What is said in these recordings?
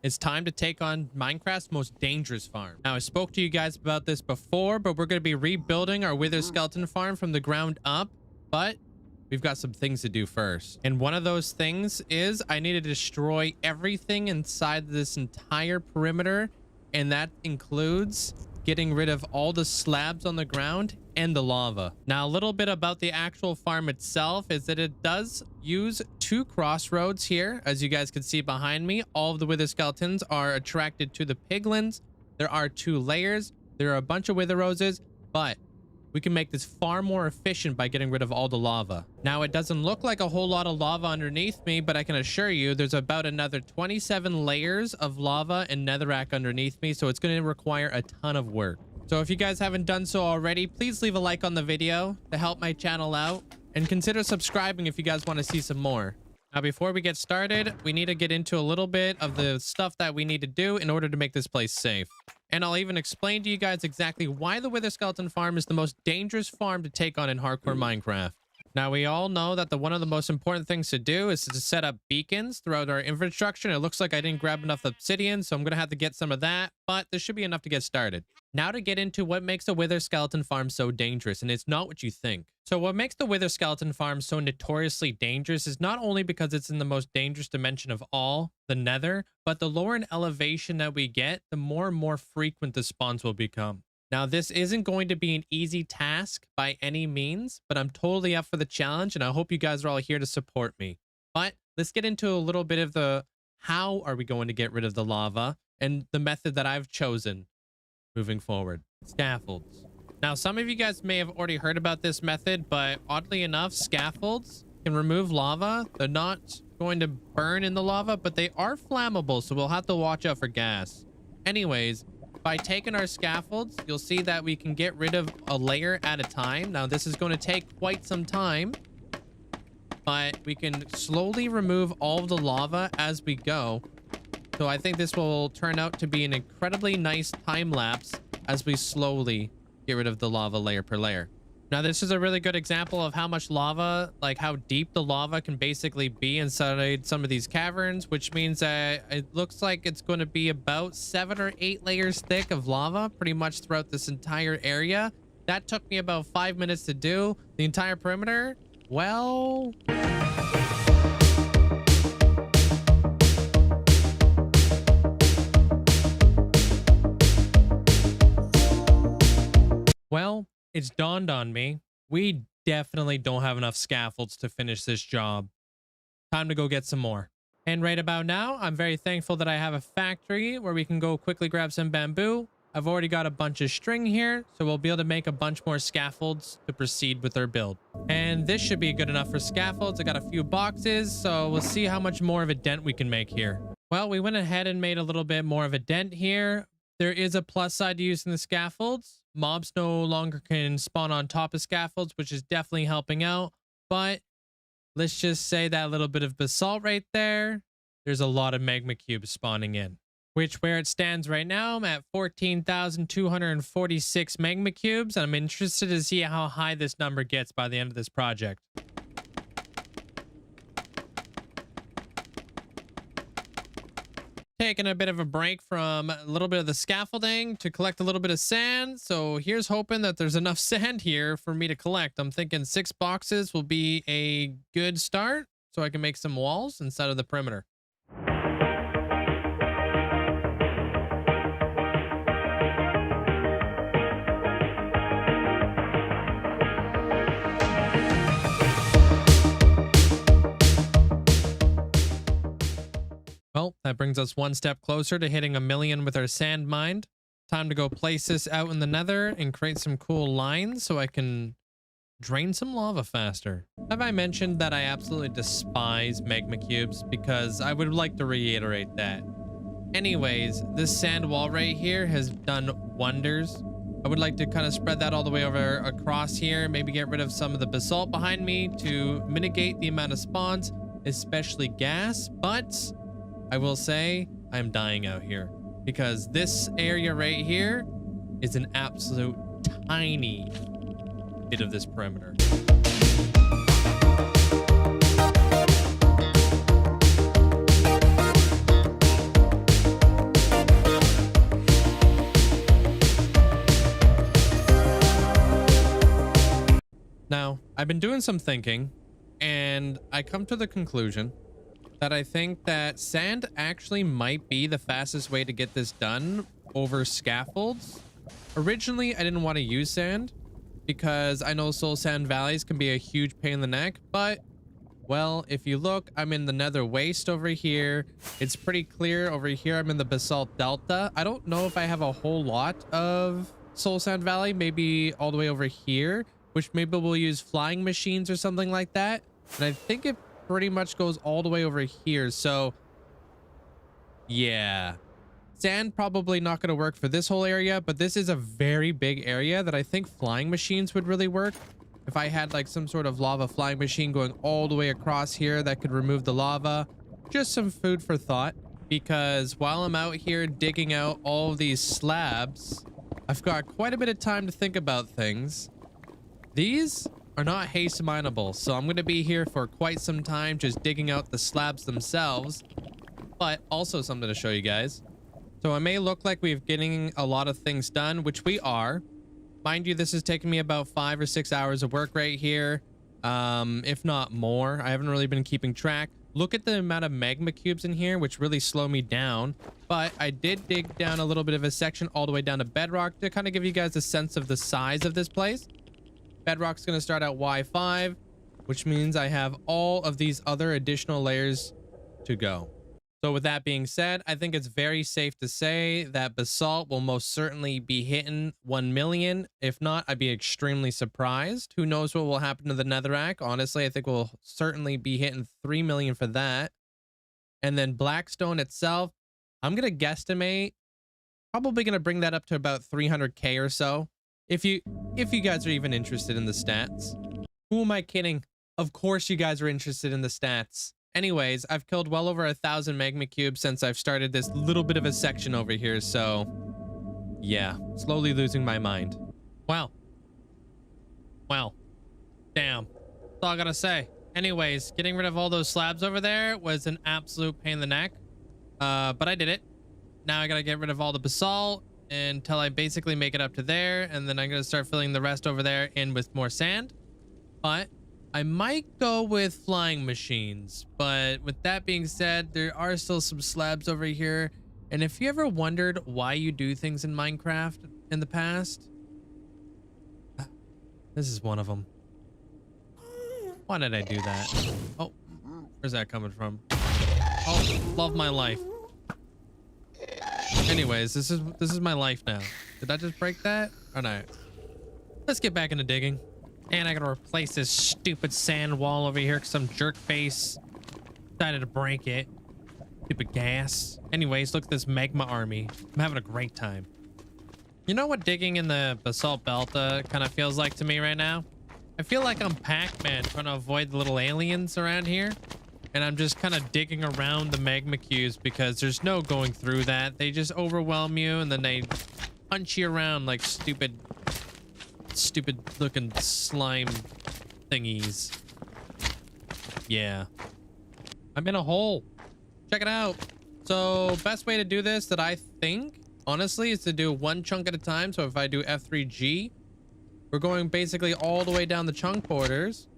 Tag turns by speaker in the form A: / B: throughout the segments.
A: It's time to take on Minecraft's most dangerous farm. Now, I spoke to you guys about this before, but we're going to be rebuilding our Wither skeleton farm from the ground up. But we've got some things to do first. And one of those things is I need to destroy everything inside this entire perimeter. And that includes getting rid of all the slabs on the ground and the lava. Now, a little bit about the actual farm itself is that it does use 2 crossroads here. As you guys can see behind me, all of the wither skeletons are attracted to the piglins. There are 2 layers. There are a bunch of wither roses, but we can make this far more efficient by getting rid of all the lava. Now, it doesn't look like a whole lot of lava underneath me, but I can assure you there's about another 27 layers of lava and netherrack underneath me, so it's going to require a ton of work. So if you guys haven't done so already, please leave a like on the video to help my channel out, and consider subscribing if you guys want to see some more. Now, before we get started, we need to get into a little bit of the stuff that we need to do in order to make this place safe. And I'll even explain to you guys exactly why the Wither Skeleton Farm is the most dangerous farm to take on in hardcore Minecraft. Now, we all know that one of the most important things to do is to set up beacons throughout our infrastructure. And it looks like I didn't grab enough obsidian, so I'm going to have to get some of that. But there should be enough to get started. Now to get into what makes the Wither Skeleton Farm so dangerous, and it's not what you think. So what makes the Wither Skeleton Farm so notoriously dangerous is not only because it's in the most dangerous dimension of all, the Nether, but the lower in elevation that we get, the more and more frequent the spawns will become. Now, this isn't going to be an easy task by any means, but I'm totally up for the challenge, and I hope you guys are all here to support me. But let's get into a little bit of the how are we going to get rid of the lava and the method that I've chosen moving forward. Scaffolds. Now, some of you guys may have already heard about this method, but oddly enough, scaffolds can remove lava. They're not going to burn in the lava, but they are flammable, so we'll have to watch out for gas. Anyways, by taking our scaffolds, you'll see that we can get rid of a layer at a time. Now, this is going to take quite some time, but we can slowly remove all of the lava as we go. So I think this will turn out to be an incredibly nice time lapse as we slowly get rid of the lava layer per layer. Now, this is a really good example of how much lava, like how deep the lava can basically be inside some of these caverns, which means that it looks like it's going to be about 7 or 8 layers thick of lava pretty much throughout this entire area. That took me about 5 minutes to do. The entire perimeter, well... Well, it's dawned on me. We definitely don't have enough scaffolds to finish this job. Time to go get some more. And right about now, I'm very thankful that I have a factory where we can go quickly grab some bamboo. I've already got a bunch of string here, so we'll be able to make a bunch more scaffolds to proceed with our build. And this should be good enough for scaffolds. I got a few boxes, so we'll see how much more of a dent we can make here. Well, we went ahead and made a little bit more of a dent here. There is a plus side to using the scaffolds. Mobs no longer can spawn on top of scaffolds, which is definitely helping out. But let's just say that little bit of basalt right there, there's a lot of magma cubes spawning in. Which, where it stands right now, I'm at 14,246 magma cubes. And I'm interested to see how high this number gets by the end of this project. Taking a bit of a break from a little bit of the scaffolding to collect a little bit of sand. So here's hoping that there's enough sand here for me to collect. I'm thinking 6 boxes will be a good start so I can make some walls inside of the perimeter. Well, that brings us one step closer to hitting 1 million with our sand mine. Time to go place this out in the nether and create some cool lines so I can drain some lava faster. Have I mentioned that I absolutely despise magma cubes? Because I would like to reiterate that. Anyways, this sand wall right here has done wonders. I would like to kind of spread that all the way over across here. Maybe get rid of some of the basalt behind me to mitigate the amount of spawns, especially gas. But I will say I'm dying out here because this area right here is an absolute tiny bit of this perimeter. Now, I've been doing some thinking, and I come to the conclusion that I think that sand actually might be the fastest way to get this done over scaffolds. Originally, I didn't want to use sand because I know soul sand valleys can be a huge pain in the neck, but well, if you look, I'm in the nether waste over here. It's pretty clear over here. I'm in the basalt delta. I don't know if I have a whole lot of soul sand valley, maybe all the way over here, which maybe we'll use flying machines or something like that. And I think it pretty much goes all the way over here. So yeah, sand probably not going to work for this whole area, but this is a very big area that I think flying machines would really work. If I had like some sort of lava flying machine going all the way across here that could remove the lava. Just some food for thought, because while I'm out here digging out all of these slabs, I've got quite a bit of time to think about things. These are not haste mineable, so I'm going to be here for quite some time just digging out the slabs themselves, but also something to show you guys. So it may look like we're getting a lot of things done, which we are. Mind you, this is taking me about 5 or 6 hours of work right here, if not more. I haven't really been keeping track. Look at the amount of magma cubes in here, which really slow me down. But I did dig down a little bit of a section all the way down to bedrock to kind of give you guys a sense of the size of this place. Bedrock's going to start at Y5, which means I have all of these other additional layers to go. So with that being said, I think it's very safe to say that basalt will most certainly be hitting 1 million. If not, I'd be extremely surprised. Who knows what will happen to the netherrack? Honestly, I think we'll certainly be hitting 3 million for that. And then blackstone itself, I'm going to guesstimate, probably going to bring that up to about 300k or so. If you guys are even interested in the stats. Who am I kidding? Of course you guys are interested in the stats. Anyways, I've killed well over 1,000 magma cubes since I've started this little bit of a section over here. So yeah, slowly losing my mind. Wow. Damn. That's all I gotta say. Anyways, getting rid of all those slabs over there was an absolute pain in the neck. But I did it. Now I gotta get rid of all the basalt until I basically make it up to there. And then I'm gonna start filling the rest over there in with more sand. But I might go with flying machines, but with that being said, there are still some slabs over here. And if you ever wondered why you do things in Minecraft in the past, this is one of them. Why did I do that? Oh, where's that coming from? Oh, love my life. Anyways, this is my life now. Did I just break that? Or no? Let's get back into digging. And I gotta replace this stupid sand wall over here because some jerk face decided to break it. Stupid gas. Anyways, look at this magma army. I'm having a great time. You know what digging in the basalt belt kind of feels like to me right now? I feel like I'm Pac-Man trying to avoid the little aliens around here. And I'm just kind of digging around the magma cubes because there's no going through that. They just overwhelm you and then they punch you around like stupid looking slime thingies. Yeah, I'm in a hole. Check it out. So best way to do this that I think honestly is to do one chunk at a time. So if I do F3G, we're going basically all the way down the chunk borders.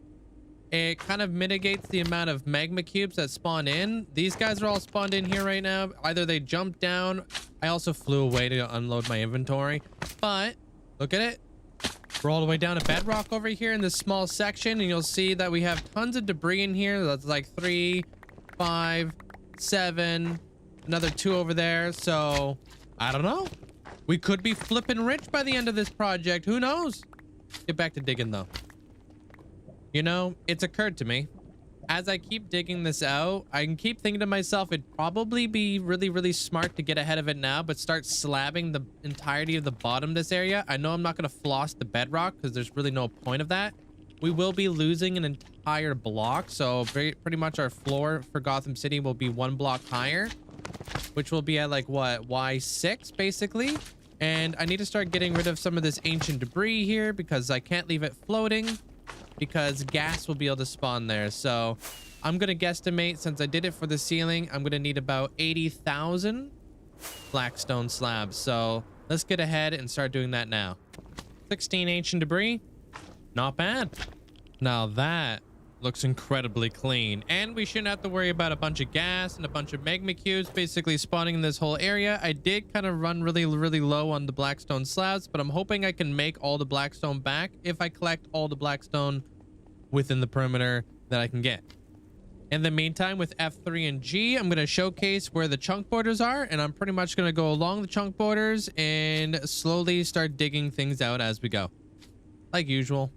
A: It kind of mitigates the amount of magma cubes that spawn in. These guys are all spawned in here right now. Either they jumped down. I also flew away to unload my inventory, but look at it. We're all the way down to bedrock over here in this small section, and you'll see that we have tons of debris in here. That's like 3, 5, 7, another 2 over there. So I don't know, we could be flipping rich by the end of this project. Who knows? Get back to digging though. You know, it's occurred to me as I keep digging this out, I can keep thinking to myself, it'd probably be really smart to get ahead of it now, but start slabbing the entirety of the bottom of this area. I know I'm not going to floss the bedrock because there's really no point of that. We will be losing an entire block. So pretty much our floor for Gotham City will be 1 block higher, which will be at like what, Y6 basically. And I need to start getting rid of some of this ancient debris here because I can't leave it floating, because gas will be able to spawn there. So I'm gonna guesstimate, since I did it for the ceiling, I'm gonna need about 80,000 blackstone slabs. So let's get ahead and start doing that now. 16 ancient debris, not bad. Now that looks incredibly clean, and we shouldn't have to worry about a bunch of gas and a bunch of magma cubes basically spawning in this whole area. I did kind of run really low on the blackstone slabs, but I'm hoping I can make all the blackstone back if I collect all the blackstone within the perimeter that I can get. In the meantime, with F3 and G, I'm going to showcase where the chunk borders are, and I'm pretty much going to go along the chunk borders and slowly start digging things out as we go, like usual.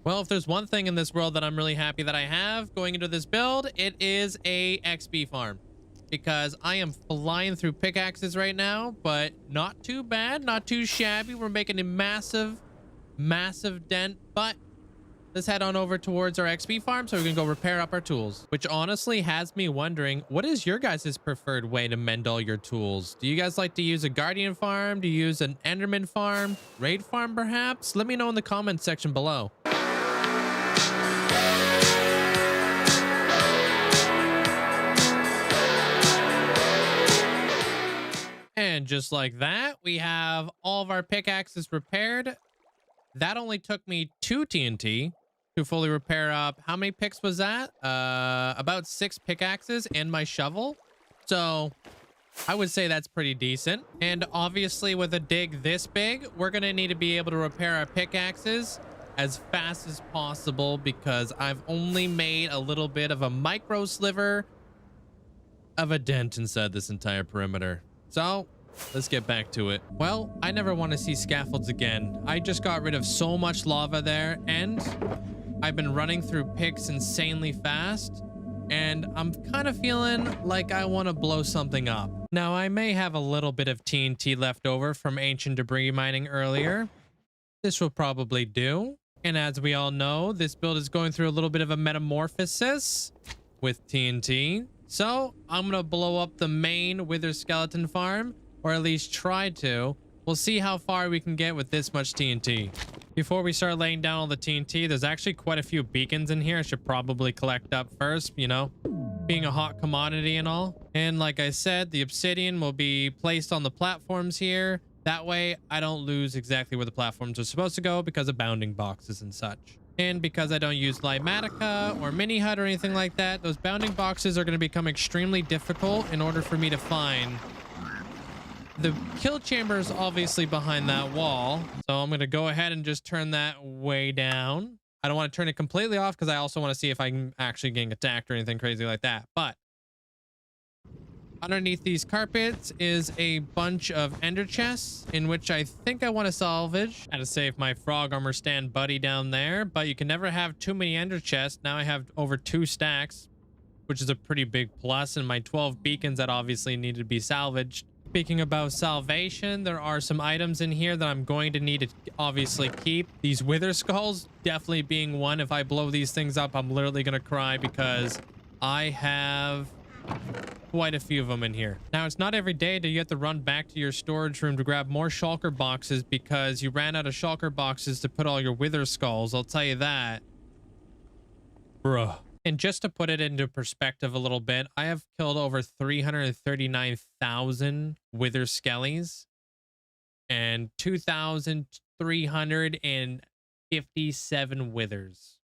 A: Well, if there's one thing in this world that I'm really happy that I have going into this build, it is a XP farm, because I am flying through pickaxes right now, but not too bad, not too shabby. We're making a massive dent, but let's head on over towards our XP farm so we can go repair up our tools, which honestly has me wondering, what is your guys' preferred way to mend all your tools? Do you guys like to use a guardian farm? Do you use an enderman farm? Raid farm perhaps? Let me know in the comments section below. And just like that, we have all of our pickaxes repaired. That only took me 2 TNT to fully repair up. How many picks was that? About 6 pickaxes and my shovel. So I would say that's pretty decent. And obviously with a dig this big, we're going to need to be able to repair our pickaxes as fast as possible, because I've only made a little bit of a micro sliver of a dent inside this entire perimeter. So let's get back to it. Well, I never want to see scaffolds again. I just got rid of so much lava there, and I've been running through picks insanely fast, and I'm kind of feeling like I want to blow something up. Now, I may have a little bit of TNT left over from ancient debris mining earlier. This will probably do. And as we all know, this build is going through a little bit of a metamorphosis with TNT. So I'm going to blow up the main wither skeleton farm, or at least try to. We'll see how far we can get with this much TNT. Before we start laying down all the TNT, there's actually quite a few beacons in here I should probably collect up first, you know, being a hot commodity and all. And like I said, the obsidian will be placed on the platforms here. That way I don't lose exactly where the platforms are supposed to go because of bounding boxes and such. And because I don't use Limatica or Mini Hut or anything like that, those bounding boxes are going to become extremely difficult in order for me to find. The kill chamber is obviously behind that wall, so I'm going to go ahead and just turn that way down. I don't want to turn it completely off because I also want to see if I'm actually getting attacked or anything crazy like that. But underneath these carpets is a bunch of ender chests, in which I think I want to salvage. I had to save my frog armor stand buddy down there, but you can never have too many ender chests. Now I have over 2 stacks, which is a pretty big plus, and my 12 beacons that obviously needed to be salvaged. Speaking about salvation, there are some items in here that I'm going to need to obviously keep. These wither skulls definitely being one. If I blow these things up, I'm literally going to cry because I have quite a few of them in here. Now, it's not every day that you have to run back to your storage room to grab more shulker boxes because you ran out of shulker boxes to put all your wither skulls. I'll tell you that. Bruh. And just to put it into perspective a little bit, I have killed over 339,000 wither skellies and 2,357 withers.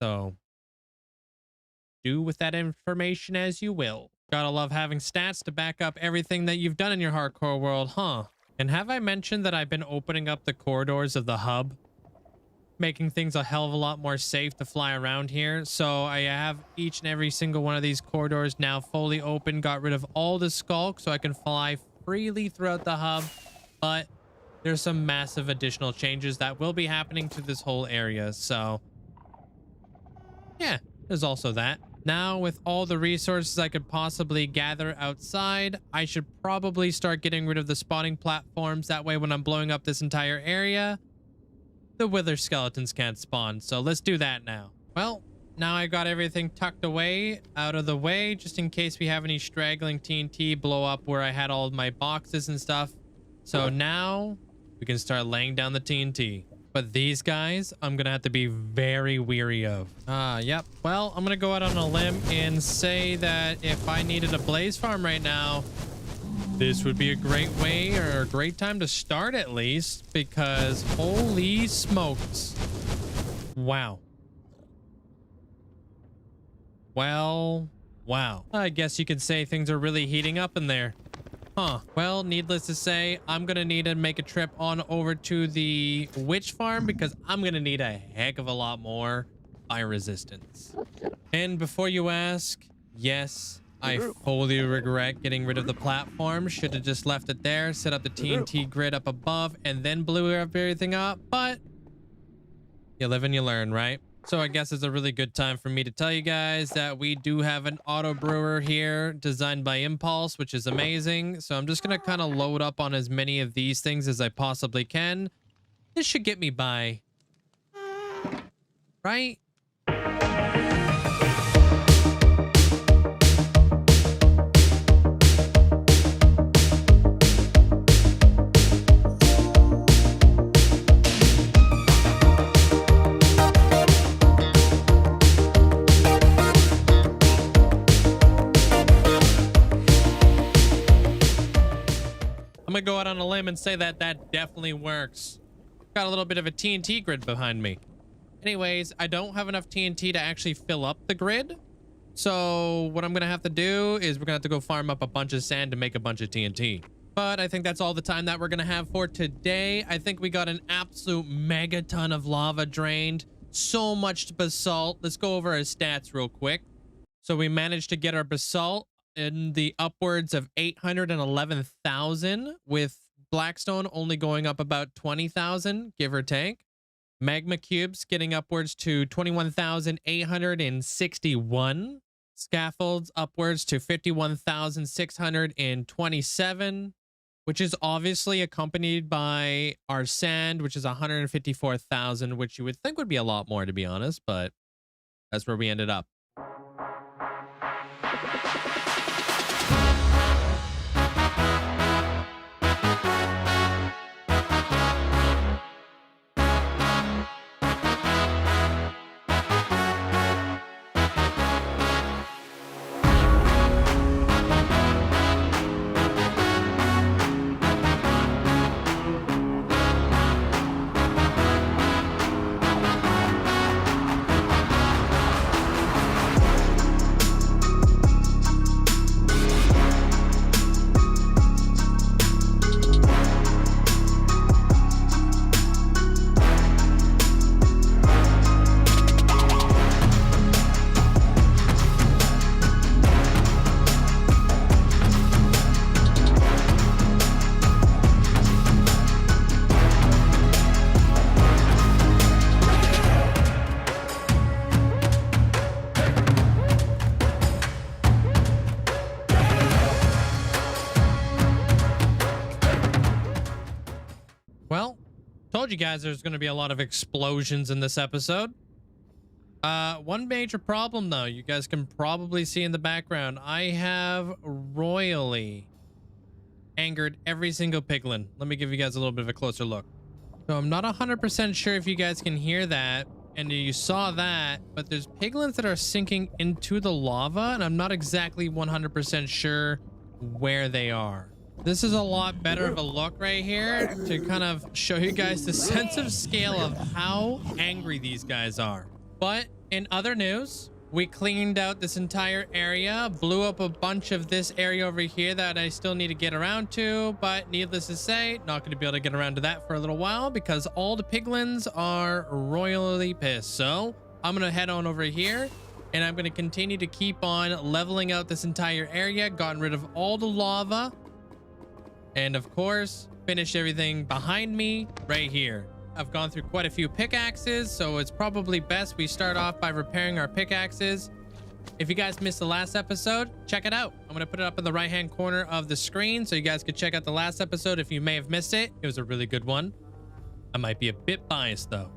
A: So do with that information as you will. Gotta love having stats to back up everything that you've done in your hardcore world, huh? And have I mentioned that I've been opening up the corridors of the hub? making things a hell of a lot more safe to fly around here. So I have each and every single one of these corridors now fully open, got rid of all the skulk so I can fly freely throughout the hub. But there's some massive additional changes that will be happening to this whole area. So yeah, there's also that. Now, with all the resources I could possibly gather outside, I should probably start getting rid of the spawning platforms. That way, when I'm blowing up this entire area, the wither skeletons can't spawn. So let's do that now. Well, now I got everything tucked away, out of the way, just in case we have any straggling TNT blow up where I had all of my boxes and stuff. So now we can start laying down the TNT. But these guys, I'm going to have to be very weary of. Yep. Well, I'm going to go out on a limb and say that if I needed a blaze farm right now, this would be a great way or a great time to start at least, because holy smokes. Wow. Well, wow. I guess you could say things are really heating up in there. Huh. Well, needless to say, I'm going to need to make a trip on over to the witch farm because I'm going to need a heck of a lot more fire resistance. And before you ask, yes, I fully regret getting rid of the platform. Should have just left it there, set up the TNT grid up above, and then blew everything up. But you live and you learn, right? So I guess it's a really good time for me to tell you guys that we do have an auto brewer here designed by Impulse, which is amazing. So I'm just going to kind of load up on as many of these things as I possibly can. This should get me by, right? I'm gonna go out on a limb and say that that definitely works. Got a little bit of a TNT grid behind me. Anyways, I don't have enough TNT to actually fill up the grid. So what I'm gonna have to do is we're gonna have to go farm up a bunch of sand to make a bunch of TNT. But I think that's all the time that we're gonna have for today. I think we got an absolute mega ton of lava drained. So much basalt. Let's go over our stats real quick. So we managed to get our basalt in the upwards of 811,000, with Blackstone only going up about 20,000, give or take. Magma cubes getting upwards to 21,861. Scaffolds upwards to 51,627, which is obviously accompanied by our sand, which is 154,000, which you would think would be a lot more, to be honest, but that's where we ended up. Well, told you guys there's going to be a lot of explosions in this episode. One major problem, though, you guys can probably see in the background. I have royally angered every single piglin. Let me give you guys a little bit of a closer look. So I'm not 100% sure if you guys can hear that, and you saw that, but there's piglins that are sinking into the lava, and I'm not exactly 100% sure where they are. This is a lot better of a look right here to kind of show you guys the sense of scale of how angry these guys are. But in other news, We cleaned out this entire area, blew up a bunch of this area over here that I still need to get around to, but needless to say, not going to be able to get around to that for a little while because all the piglins are royally pissed. So I'm going to head on over here and I'm going to continue to keep on leveling out this entire area, gotten rid of all the lava, and of course, finish everything behind me right here. I've gone through quite a few pickaxes, so it's probably best we start off by repairing our pickaxes. If you guys missed the last episode, check it out. I'm going to put it up in the right-hand corner of the screen so you guys could check out the last episode if you may have missed it. It was a really good one. I might be a bit biased, though.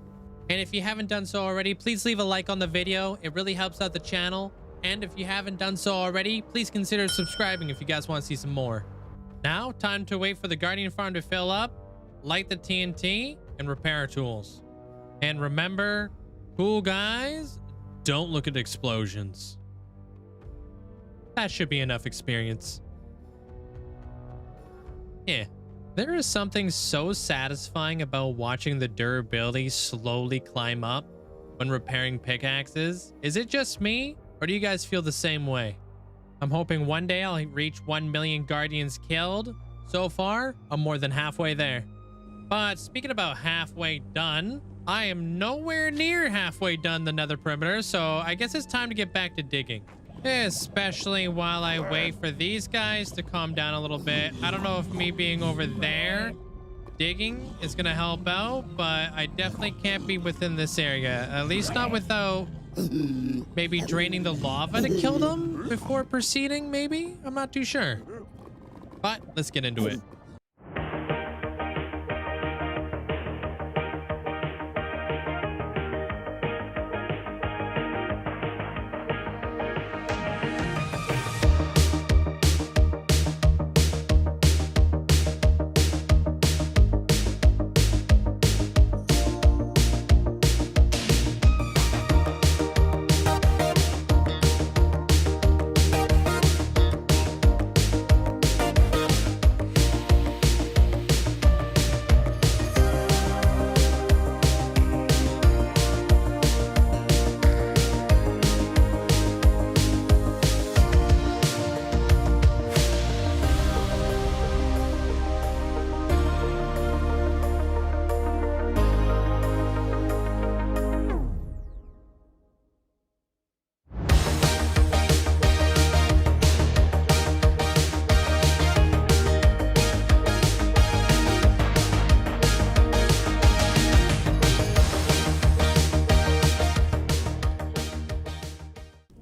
A: And if you haven't done so already, please leave a like on the video. It really helps out the channel. And if you haven't done so already, please consider subscribing if you guys want to see some more. Now, time to wait for the Guardian Farm to fill up, light the TNT, and repair our tools. And remember, cool guys, don't look at explosions. That should be enough experience. Yeah, there is something so satisfying about watching the durability slowly climb up when repairing pickaxes. Is it just me, or do you guys feel the same way? I'm hoping one day I'll reach 1 million guardians killed. So far, I'm more than halfway there. But speaking about halfway done, I am nowhere near halfway done the nether perimeter, so I guess it's time to get back to digging. Especially while I wait for these guys to calm down a little bit. I don't know if me being over there digging is going to help out, but I definitely can't be within this area. At least not without maybe draining the lava to kill them before proceeding, maybe? I'm not too sure. But let's get into it.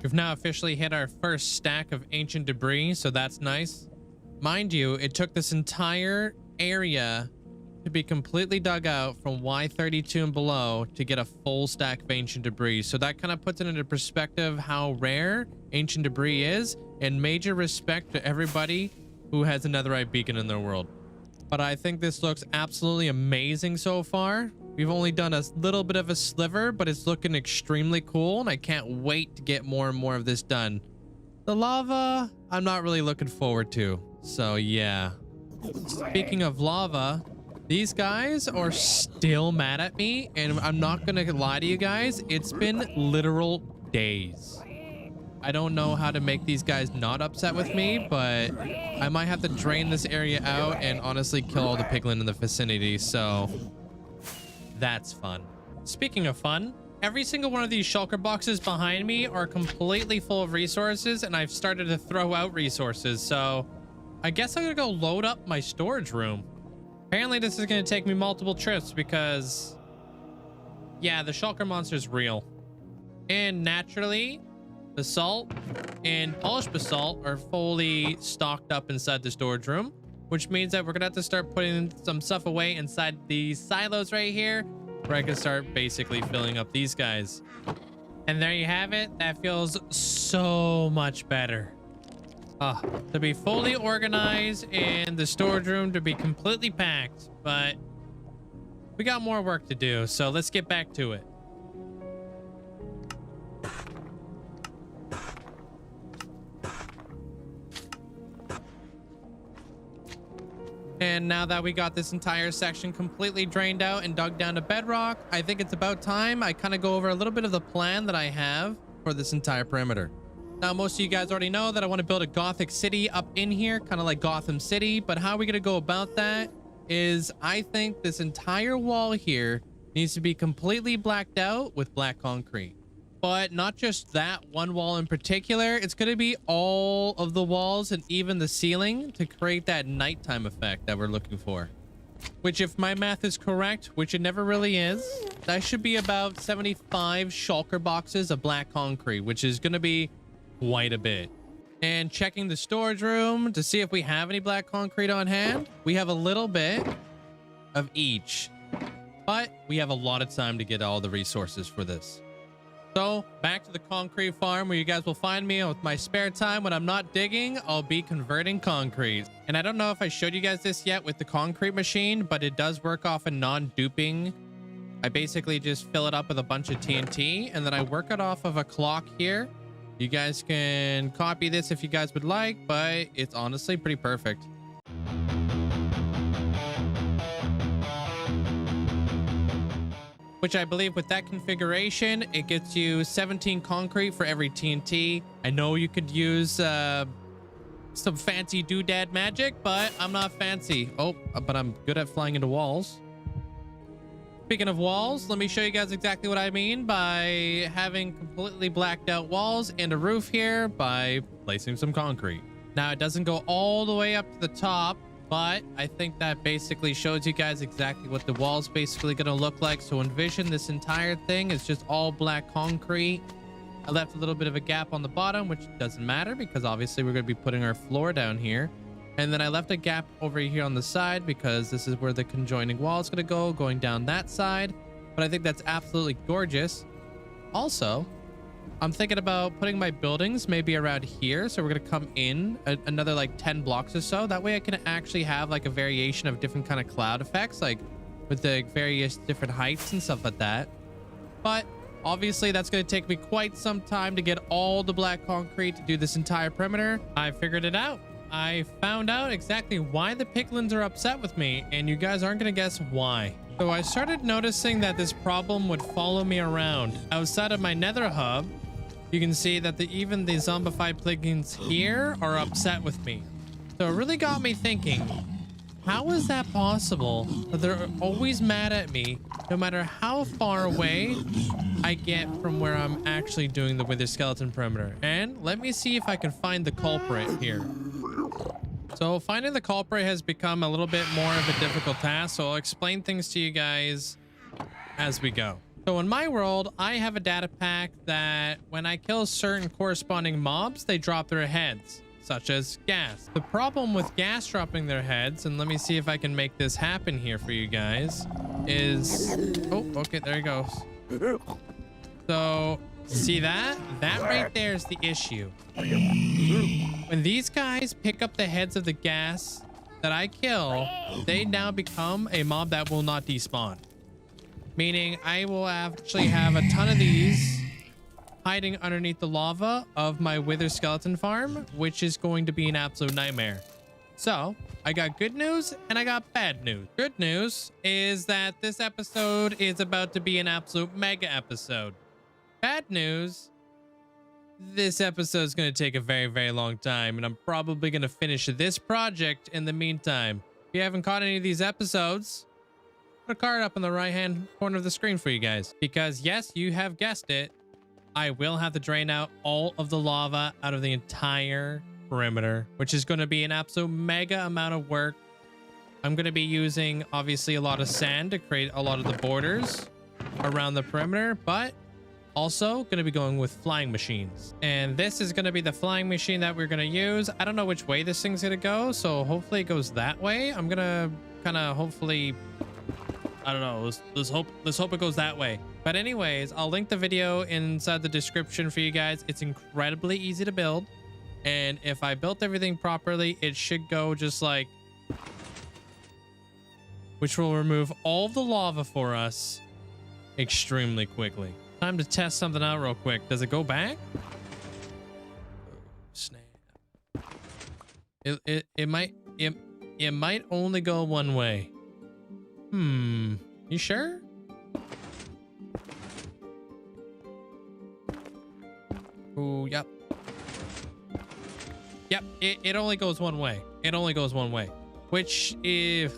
A: We've now officially hit our first stack of ancient debris, so that's nice. Mind you, it took this entire area to be completely dug out from Y32 and below to get a full stack of ancient debris. So that kind of puts it into perspective how rare ancient debris is, and major respect to everybody who has a netherite beacon in their world. But I think this looks absolutely amazing so far. We've only done a little bit of a sliver, but it's looking extremely cool, and I can't wait to get more and more of this done. The lava, I'm not really looking forward to. So yeah. Speaking of lava, these guys are still mad at me, and I'm not gonna lie to you guys, it's been literal days. I don't know how to make these guys not upset with me, but I might have to drain this area out and honestly kill all the piglin in the vicinity, so that's fun. Speaking of fun, every single one of these shulker boxes behind me are completely full of resources, and I've started to throw out resources, so I guess I'm gonna go load up my storage room. Apparently this is gonna take me multiple trips because, yeah, the shulker monster's real. And naturally, basalt and polished basalt are fully stocked up inside the storage room, which means that we're gonna have to start putting some stuff away inside these silos right here, where I can start basically filling up these guys. And there you have it. That feels so much better. To be fully organized and the storage room to be completely packed, but we got more work to do, so let's get back to it. And now that we got this entire section completely drained out and dug down to bedrock, I think it's about time I kind of go over a little bit of the plan that I have for this entire perimeter. Now, most of you guys already know that I want to build a Gothic city up in here, kind of like Gotham City. But how are we going to go about that is I think this entire wall here needs to be completely blacked out with black concrete. But not just that one wall in particular. It's going to be all of the walls and even the ceiling to create that nighttime effect that we're looking for. Which, if my math is correct, which it never really is, that should be about 75 shulker boxes of black concrete, which is going to be quite a bit. And checking the storage room to see if we have any black concrete on hand. We have a little bit of each, but we have a lot of time to get all the resources for this. So back to the concrete farm, where you guys will find me with my spare time. When I'm not digging, I'll be converting concrete. And I don't know if I showed you guys this yet with the concrete machine, but it does work off a non-duping. I basically just fill it up with a bunch of TNT, and then I work it off of a clock here. You guys can copy this if you guys would like, but it's honestly pretty perfect. Which I believe with that configuration, it gets you 17 concrete for every TNT. I know you could use some fancy doodad magic, but I'm not fancy. Oh, but I'm good at flying into walls. Speaking of walls, let me show you guys exactly what I mean by having completely blacked out walls and a roof here by placing some concrete. Now, it doesn't go all the way up to the top, but I think that basically shows you guys exactly what the wall's basically going to look like. So envision this entire thing is just all black concrete. I left a little bit of a gap on the bottom, which doesn't matter because obviously we're going to be putting our floor down here. And then I left a gap over here on the side because this is where the conjoining wall is going to go, going down that side. But I think that's absolutely gorgeous. Also, I'm thinking about putting my buildings maybe around here. So we're going to come in another like 10 blocks or so. That way I can actually have like a variation of different kind of cloud effects, like with the various different heights and stuff like that. But obviously that's going to take me quite some time to get all the black concrete to do this entire perimeter. I figured it out. I found out exactly why the piglins are upset with me, and you guys aren't going to guess why. So I started noticing that this problem would follow me around. Outside of my nether hub, you can see that even the zombified piglins here are upset with me. So it really got me thinking, how is that possible that they're always mad at me no matter how far away I get from where I'm actually doing the wither skeleton perimeter? And let me see if I can find the culprit here. So finding the culprit has become a little bit more of a difficult task, so I'll explain things to you guys as we go. So in my world, I have a data pack that when I kill certain corresponding mobs, they drop their heads, such as gas. The problem with gas dropping their heads, and let me see if I can make this happen here for you guys, is... Oh, okay, there he goes. So... see that? That right there is the issue. When these guys pick up the heads of the gas that I kill, they now become a mob that will not despawn. Meaning I will actually have a ton of these hiding underneath the lava of my wither skeleton farm, which is going to be an absolute nightmare. So I got good news and I got bad news. Good news is that this episode is about to be an absolute mega episode. Bad news, this episode is going to take a very, very long time, and I'm probably going to finish this project in the meantime. If you haven't caught any of these episodes, put a card up in the right-hand corner of the screen for you guys. Because yes, you have guessed it, I will have to drain out all of the lava out of the entire perimeter, which is going to be an absolute mega amount of work. I'm going to be using, obviously, a lot of sand to create a lot of the borders around the perimeter, but also going to be going with flying machines. And this is going to be the flying machine that we're going to use. I don't know which way this thing's going to go, so hopefully it goes that way. I'm going to kind of hopefully, I don't know, let's hope it goes that way. But anyways, I'll link the video inside the description for you guys. It's incredibly easy to build. And if I built everything properly, it should go just like, which will remove all the lava for us extremely quickly. Time to test something out real quick. Does it go back? Oh, snap. It might only go one way. You sure? Oh, yep. Yep, it only goes one way. It only goes one way, which is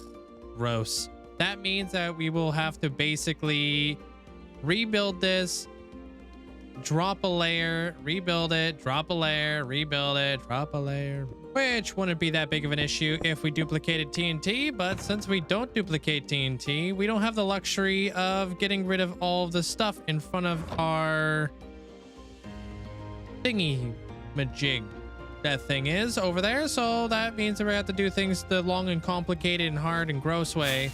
A: gross. That means that we will have to basically rebuild this, drop a layer, rebuild it, drop a layer, rebuild it, drop a layer, which wouldn't be that big of an issue if we duplicated TNT. But since we don't duplicate TNT, we don't have the luxury of getting rid of all of the stuff in front of our thingy majig that thing is over there. So that means that we have to do things the long and complicated and hard and gross way.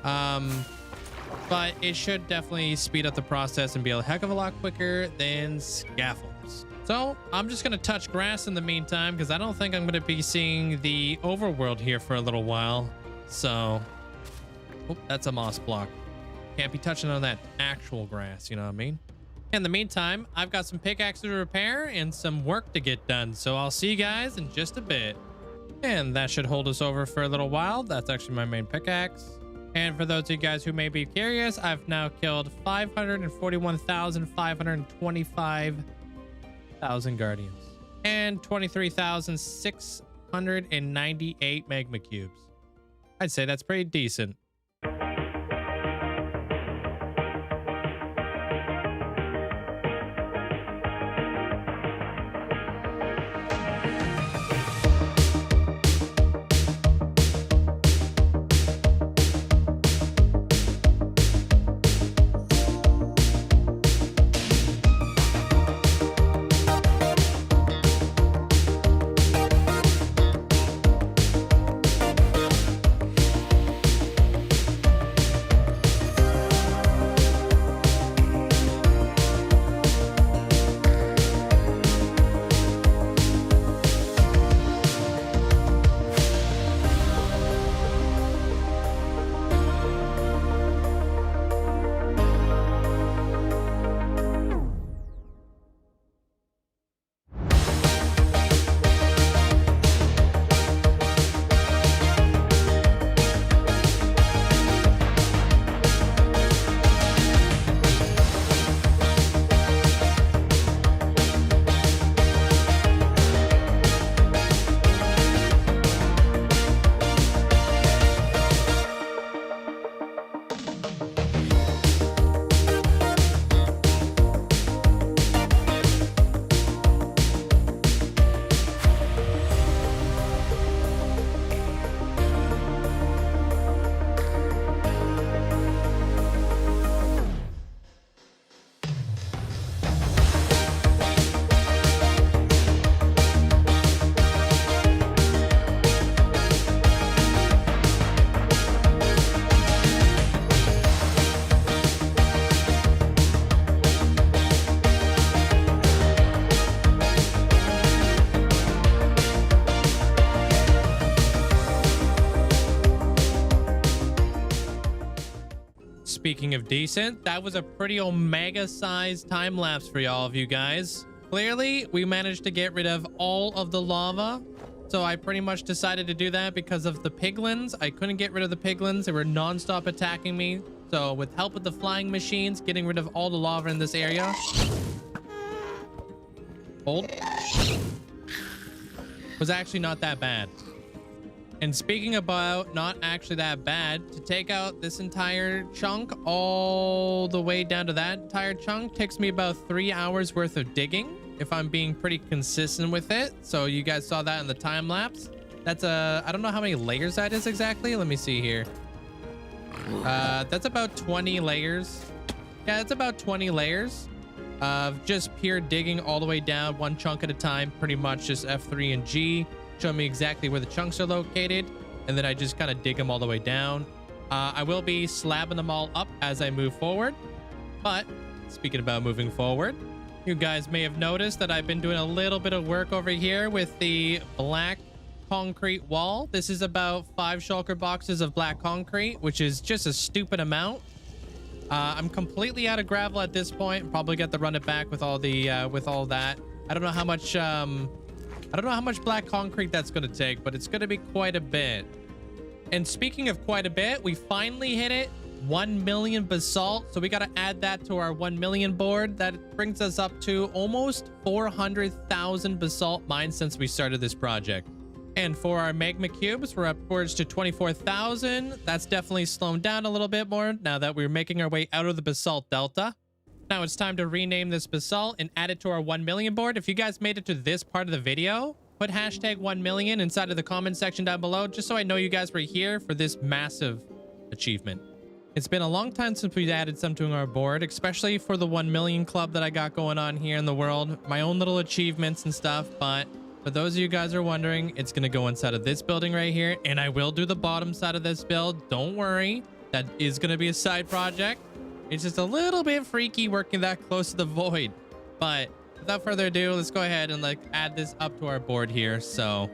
A: But it should definitely speed up the process and be a heck of a lot quicker than scaffolds. So I'm just going to touch grass in the meantime, because I don't think I'm going to be seeing the overworld here for a little while. So, oh, that's a moss block. Can't be touching on that actual grass, you know what I mean? In the meantime, I've got some pickaxes to repair and some work to get done. So I'll see you guys in just a bit. And that should hold us over for a little while. That's actually my main pickaxe. And for those of you guys who may be curious, I've now killed 541,525 guardians and 23,698 magma cubes. I'd say that's pretty decent. Speaking of decent, that was a pretty omega-sized time lapse for all of you guys. Clearly, we managed to get rid of all of the lava. So I pretty much decided to do that because of the piglins. I couldn't get rid of the piglins. They were non-stop attacking me. So with help with the flying machines, getting rid of all the lava in this area. Hold. Was actually not that bad. And speaking about not actually that bad, to take out this entire chunk all the way down to that entire chunk takes me about 3 hours worth of digging, if I'm being pretty consistent with it. So you guys saw that in the time lapse. That's I don't know how many layers that is exactly. Let me see here. That's about 20 layers. Yeah, that's about 20 layers of just pure digging all the way down, one chunk at a time, pretty much just F3 and G. Show me exactly where the chunks are located, and then I just kind of dig them all the way down. I will be slabbing them all up as I move forward. But speaking about moving forward, you guys may have noticed that I've been doing a little bit of work over here with the black concrete wall. This is about 5 shulker boxes of black concrete, which is just a stupid amount. I'm completely out of gravel at this point. Probably got to run it back with all the with all that. I don't know how much black concrete that's going to take, but it's going to be quite a bit. And speaking of quite a bit, we finally hit it. 1 million basalt. So we got to add that to our 1 million board. That brings us up to almost 400,000 basalt mines since we started this project. And for our magma cubes, we're upwards to 24,000. That's definitely slowed down a little bit more now that we're making our way out of the basalt delta. Now it's time to rename this basalt and add it to our 1 million board. If you guys made it to this part of the video, put hashtag 1 million inside of the comment section down below, just so I know you guys were here for this massive achievement. It's been a long time since we've added something to our board, especially for the 1 million club that I got going on here in the world. My own little achievements and stuff, but for those of you guys who are wondering, it's going to go inside of this building right here, and I will do the bottom side of this build. Don't worry. That is going to be a side project. It's just a little bit freaky working that close to the void. But without further ado, let's go ahead and like add this up to our board here. So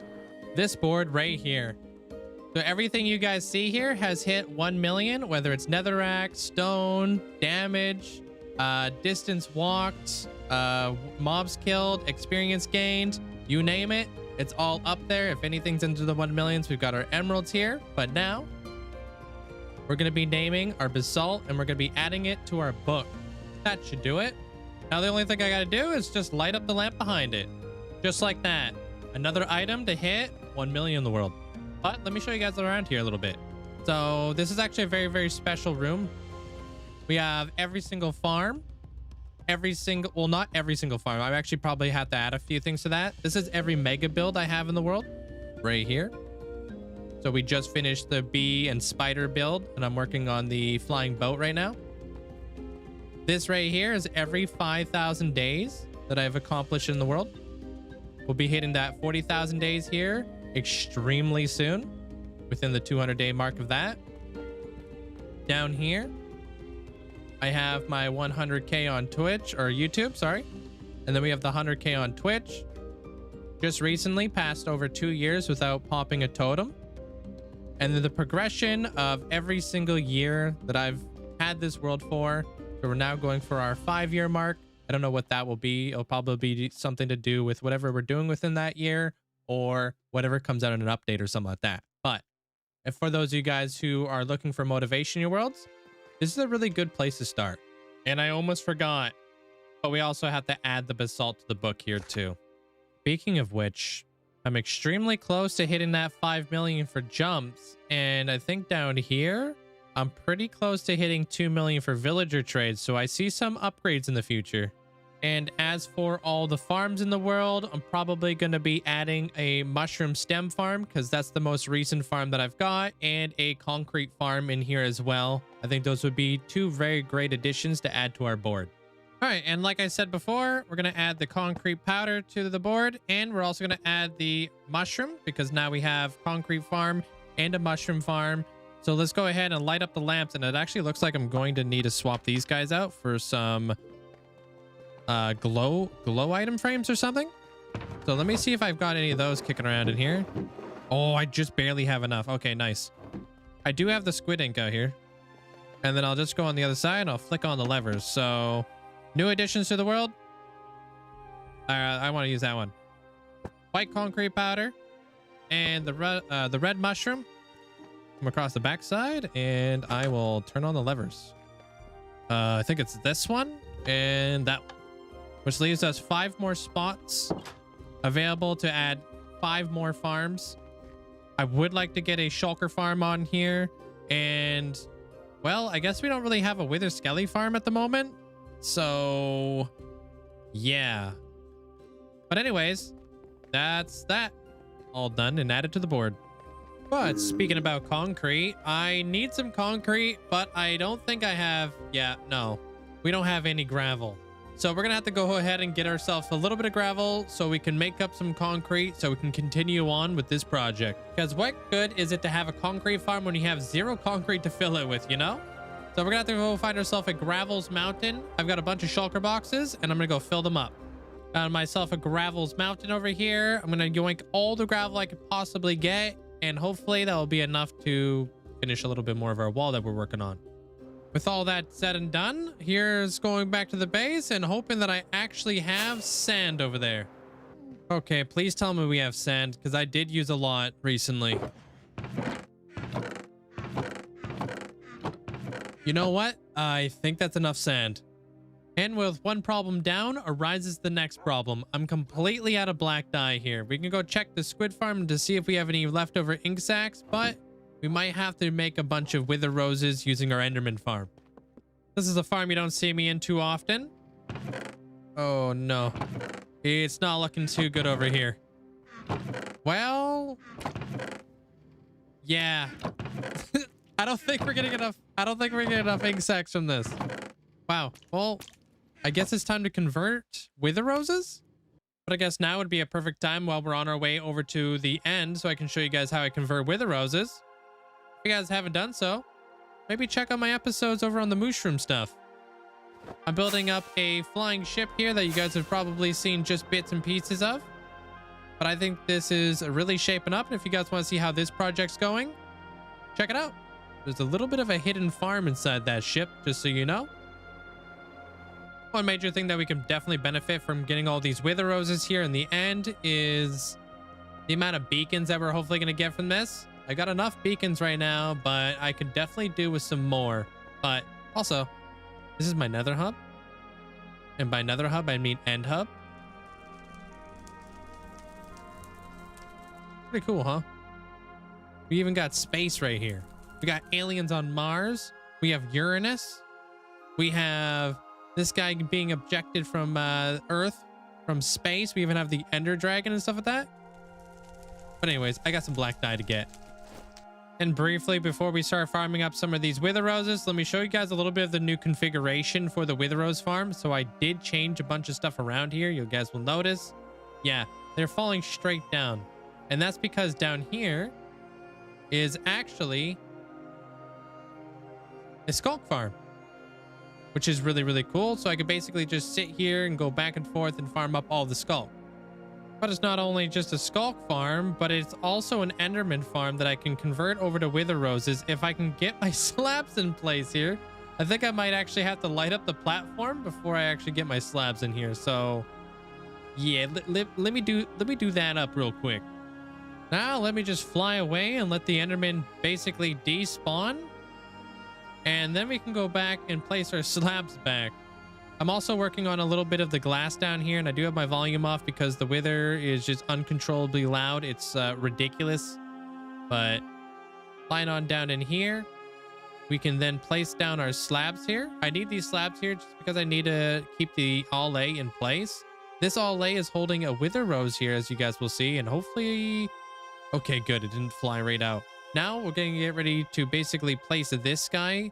A: this board right here. So everything you guys see here has hit 1 million, whether it's netherrack, stone, damage, distance walked, mobs killed, experience gained, you name it. It's all up there. If anything's into the 1 millions, we've got our emeralds here. But now we're going to be naming our basalt and we're going to be adding it to our book. That should do it. Now the only thing I got to do is just light up the lamp behind it. Just like that. Another item to hit 1 million in the world. But let me show you guys around here a little bit. So this is actually a very, very special room. We have every single farm. Well, not every single farm. I actually probably have to add a few things to that. This is every mega build I have in the world. Right here. So we just finished the bee and spider build. And I'm working on the flying boat right now. This right here is every 5,000 days that I've accomplished in the world. We'll be hitting that 40,000 days here extremely soon, within the 200-day mark of that. Down here, I have my 100K on Twitch or YouTube, sorry. And then we have the 100K on Twitch. Just recently passed over 2 years without popping a totem. And then the progression of every single year that I've had this world for. So we're now going for our 5-year mark. I don't know what that will be. It'll probably be something to do with whatever we're doing within that year or whatever comes out in an update or something like that. But if for those of you guys who are looking for motivation in your worlds, this is a really good place to start. And I almost forgot, but we also have to add the basalt to the book here too. Speaking of which, I'm extremely close to hitting that 5 million for jumps. And I think down here, I'm pretty close to hitting 2 million for villager trades. So I see some upgrades in the future. And as for all the farms in the world, I'm probably going to be adding a mushroom stem farm because that's the most recent farm that I've got, and a concrete farm in here as well. I think those would be 2 very great additions to add to our board. All right, and like I said before, we're going to add the concrete powder to the board, and we're also going to add the mushroom because now we have concrete farm and a mushroom farm. So let's go ahead and light up the lamps, and it actually looks like I'm going to need to swap these guys out for some glow item frames or something. So let me see if I've got any of those kicking around in here. Oh, I just barely have enough. Okay, nice. I do have the squid ink out here, and then I'll just go on the other side and I'll flick on the levers. So new additions to the world. I want to use that one. White concrete powder and the red mushroom. Come across the backside, and I will turn on the levers. I think it's this one and that one, which leaves us 5 more spots available to add 5 more farms. I would like to get a shulker farm on here, and well, I guess we don't really have a wither skelly farm at the moment, so yeah. But anyways, that's that all done and added to the board. But speaking about concrete, I need some concrete, but I don't think I have. Yeah, no, we don't have any gravel. So we're gonna have to go ahead and get ourselves a little bit of gravel so we can make up some concrete so we can continue on with this project. Because what good is it to have a concrete farm when you have 0 concrete to fill it with, you know? So we're gonna have to go find ourselves a Gravel's Mountain. I've got a bunch of shulker boxes and I'm gonna go fill them up. Found myself a Gravel's Mountain over here. I'm gonna yoink all the gravel I could possibly get, and hopefully that will be enough to finish a little bit more of our wall that we're working on. With all that said and done, here's going back to the base and hoping that I actually have sand over there. Okay, please tell me we have sand, because I did use a lot recently. You know what? I think that's enough sand. And with one problem down, arises the next problem. I'm completely out of black dye here. We can go check the squid farm to see if we have any leftover ink sacs, but we might have to make a bunch of wither roses using our enderman farm. This is a farm you don't see me in too often. Oh no. It's not looking too good over here. Well, yeah. I don't think we're getting enough ink sacs from this. Wow. Well, I guess it's time to convert wither roses. But I guess now would be a perfect time while we're on our way over to the end so I can show you guys how I convert wither roses. If you guys haven't done so, maybe check out my episodes over on the mushroom stuff. I'm building up a flying ship here that you guys have probably seen just bits and pieces of. But I think this is really shaping up. And if you guys want to see how this project's going, check it out. There's a little bit of a hidden farm inside that ship, just so you know. One major thing that we can definitely benefit from getting all these wither roses here in the end is the amount of beacons that we're hopefully going to get from this. I got enough beacons right now, but I could definitely do with some more. But also, this is my nether hub. And by nether hub, I mean end hub. Pretty cool, huh? We even got space right here. We got aliens on Mars. We have Uranus. We have this guy being abducted from Earth, from space. We even have the Ender Dragon and stuff like that. But anyways, I got some black dye to get. And briefly, before we start farming up some of these wither roses, let me show you guys a little bit of the new configuration for the wither rose farm. So I did change a bunch of stuff around here. You guys will notice. Yeah, they're falling straight down. And that's because down here is actually a skulk farm, which is really, really cool. So I could basically just sit here and go back and forth and farm up all the skulk. But it's not only just a skulk farm, but it's also an enderman farm that I can convert over to wither roses if I can get my slabs in place here. I think I might actually have to light up the platform before I actually get my slabs in here. So yeah, let me do that up real quick. Now let me just fly away and let the enderman basically despawn. And then we can go back and place our slabs back. I'm also working on a little bit of the glass down here, and I do have my volume off because the wither is just uncontrollably loud. It's ridiculous. But flying on down in here, we can then place down our slabs here. I need these slabs here just because I need to keep the allay in place. This allay is holding a wither rose here, as you guys will see, and hopefully... Okay, good. It didn't fly right out. Now we're going to get ready to basically place this guy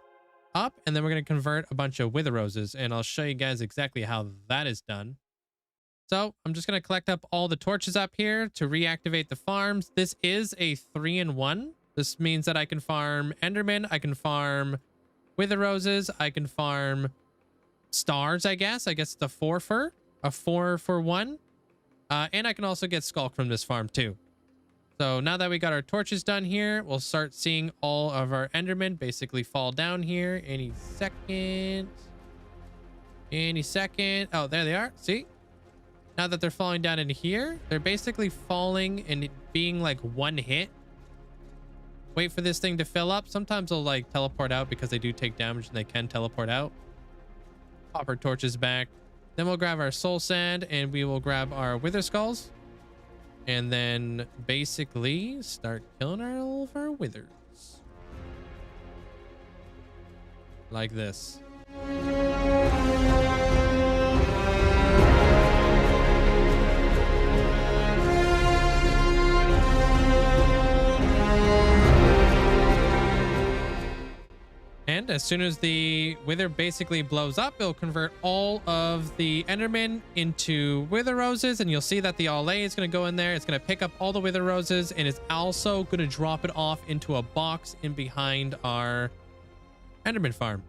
A: up, and then we're going to convert a bunch of wither roses, and I'll show you guys exactly how that is done. So I'm just going to collect up all the torches up here to reactivate the farms. This is a 3-in-1. This means that I can farm enderman, I can farm wither roses, I can farm stars, I guess it's a 4 for 1. And I can also get skulk from this farm too. So now that we got our torches done here, we'll start seeing all of our endermen basically fall down here any second. Oh, there they are. See? Now that they're falling down in here, they're basically falling and being like one hit. Wait for this thing to fill up. Sometimes they'll like teleport out because they do take damage and they can teleport out. Pop our torches back. Then we'll grab our soul sand and we will grab our wither skulls. And then basically start killing all of our withers. Like this. And as soon as the wither basically blows up, it'll convert all of the endermen into wither roses, and you'll see that the allay is going to go in there. It's going to pick up all the wither roses, and it's also going to drop it off into a box in behind our enderman farm.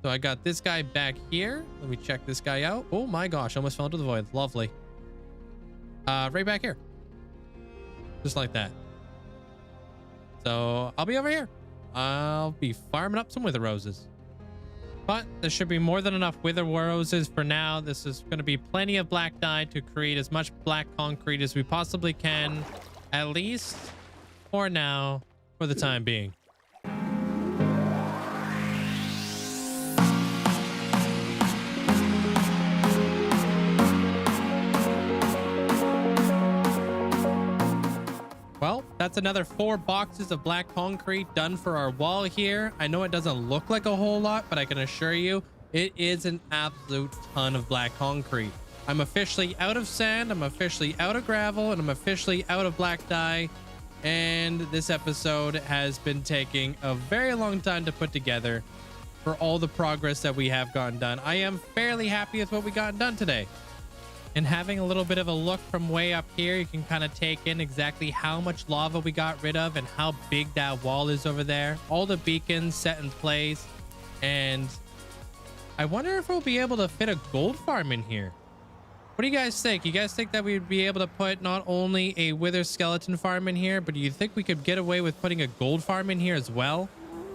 A: So I got this guy back here. Let me check this guy out. Oh my gosh, I almost fell into the void. Lovely. Right back here. Just like that. So I'll be over here. I'll be farming up some wither roses. But there should be more than enough wither roses for now. This is going to be plenty of black dye to create as much black concrete as we possibly can. At least for now, for the time being. That's another 4 boxes of black concrete done for our wall here. I know it doesn't look like a whole lot, but I can assure you it is an absolute ton of black concrete. I'm officially out of sand, I'm officially out of gravel, and I'm officially out of black dye. And this episode has been taking a very long time to put together for all the progress that we have gotten done. I am fairly happy with what we got done today. And having a little bit of a look from way up here, you can kind of take in exactly how much lava we got rid of and how big that wall is over there. All the beacons set in place. And I wonder if we'll be able to fit a gold farm in here. What do you guys think? You guys think that we'd be able to put not only a wither skeleton farm in here, but do you think we could get away with putting a gold farm in here as well?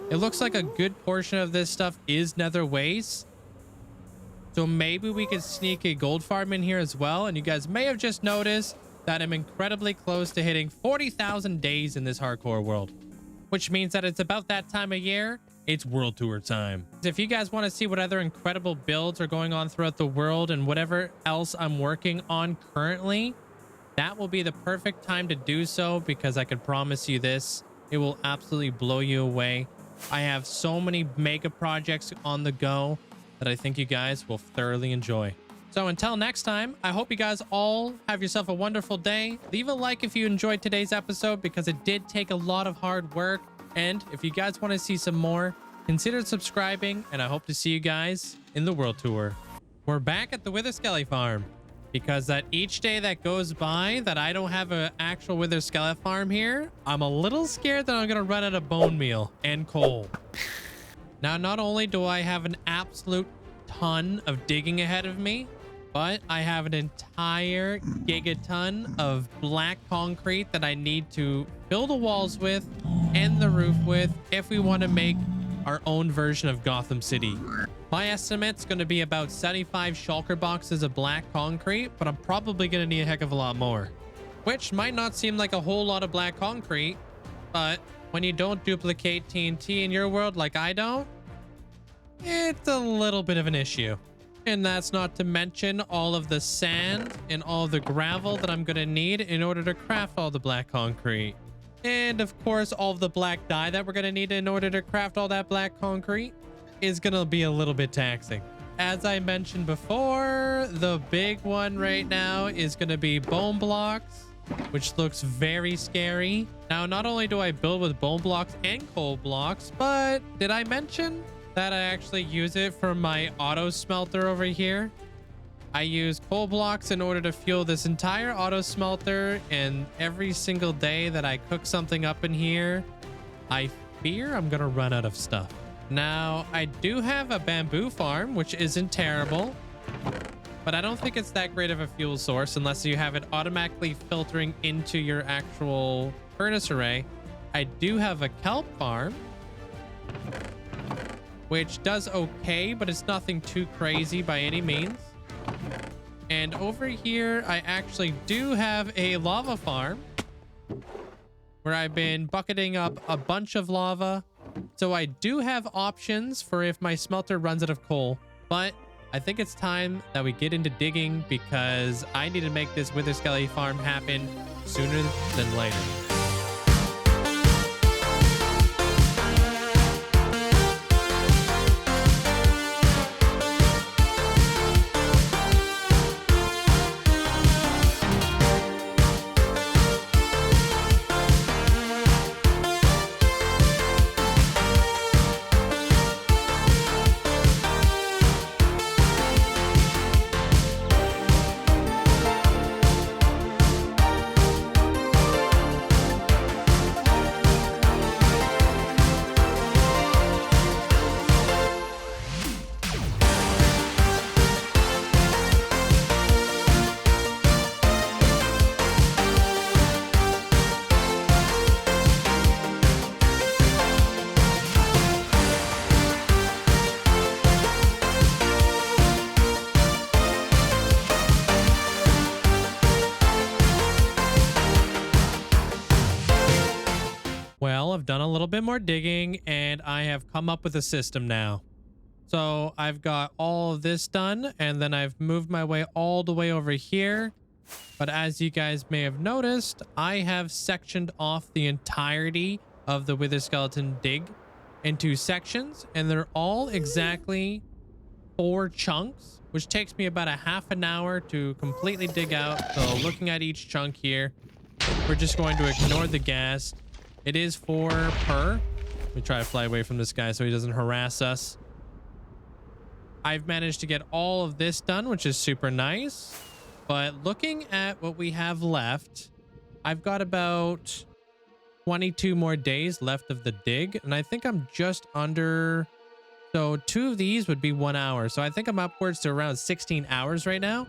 A: It looks like a good portion of this stuff is nether waste. So maybe we could sneak a gold farm in here as well. And you guys may have just noticed that I'm incredibly close to hitting 40,000 days in this hardcore world, which means that it's about that time of year. It's world tour time. If you guys want to see what other incredible builds are going on throughout the world and whatever else I'm working on currently, that will be the perfect time to do so, because I can promise you this, it will absolutely blow you away. I have so many mega projects on the go that I think you guys will thoroughly enjoy. So until next time, I hope you guys all have yourself a wonderful day. Leave a like if you enjoyed today's episode, because it did take a lot of hard work. And if you guys want to see some more, consider subscribing, and I hope to see you guys in the world tour. We're back at the Wither Skelly farm, because that each day that goes by that I don't have an actual Wither Skelly farm here, I'm a little scared that I'm going to run out of bone meal and coal. Now, not only do I have an absolute ton of digging ahead of me, but I have an entire gigaton of black concrete that I need to fill the walls with and the roof with if we want to make our own version of Gotham City. My estimate's going to be about 75 shulker boxes of black concrete, but I'm probably going to need a heck of a lot more, which might not seem like a whole lot of black concrete, but when you don't duplicate TNT in your world like I don't, it's a little bit of an issue. And that's not to mention all of the sand and all the gravel that I'm going to need in order to craft all the black concrete. And of course, all of the black dye that we're going to need in order to craft all that black concrete is going to be a little bit taxing. As I mentioned before, the big one right now is going to be bone blocks, which looks very scary. Now, not only do I build with bone blocks and coal blocks, but did I mention that I actually use it for my auto smelter over here? I use coal blocks in order to fuel this entire auto smelter, and every single day that I cook something up in here, I fear I'm gonna run out of stuff. Now, I do have a bamboo farm, which isn't terrible, but I don't think it's that great of a fuel source unless you have it automatically filtering into your actual furnace array. I do have a kelp farm, which does okay, but it's nothing too crazy by any means. And over here, I actually do have a lava farm where I've been bucketing up a bunch of lava. So I do have options for if my smelter runs out of coal, but I think it's time that we get into digging, because I need to make this Wither Skelly farm happen sooner than later. Well, I've done a little bit more digging and I have come up with a system now. So I've got all of this done, and then I've moved my way all the way over here But as you guys may have noticed, I have sectioned off the entirety of the Wither Skeleton dig into sections, and they're all exactly 4 chunks, which takes me about a half an hour to completely dig out. So looking at each chunk here, we're just going to ignore the gas. It is 4 per. Let me try to fly away from this guy so he doesn't harass us. I've managed to get all of this done, which is super nice. But looking at what we have left, I've got about 22 more days left of the dig, and I think I'm just under... So 2 of these would be 1 hour. So I think I'm upwards to around 16 hours right now.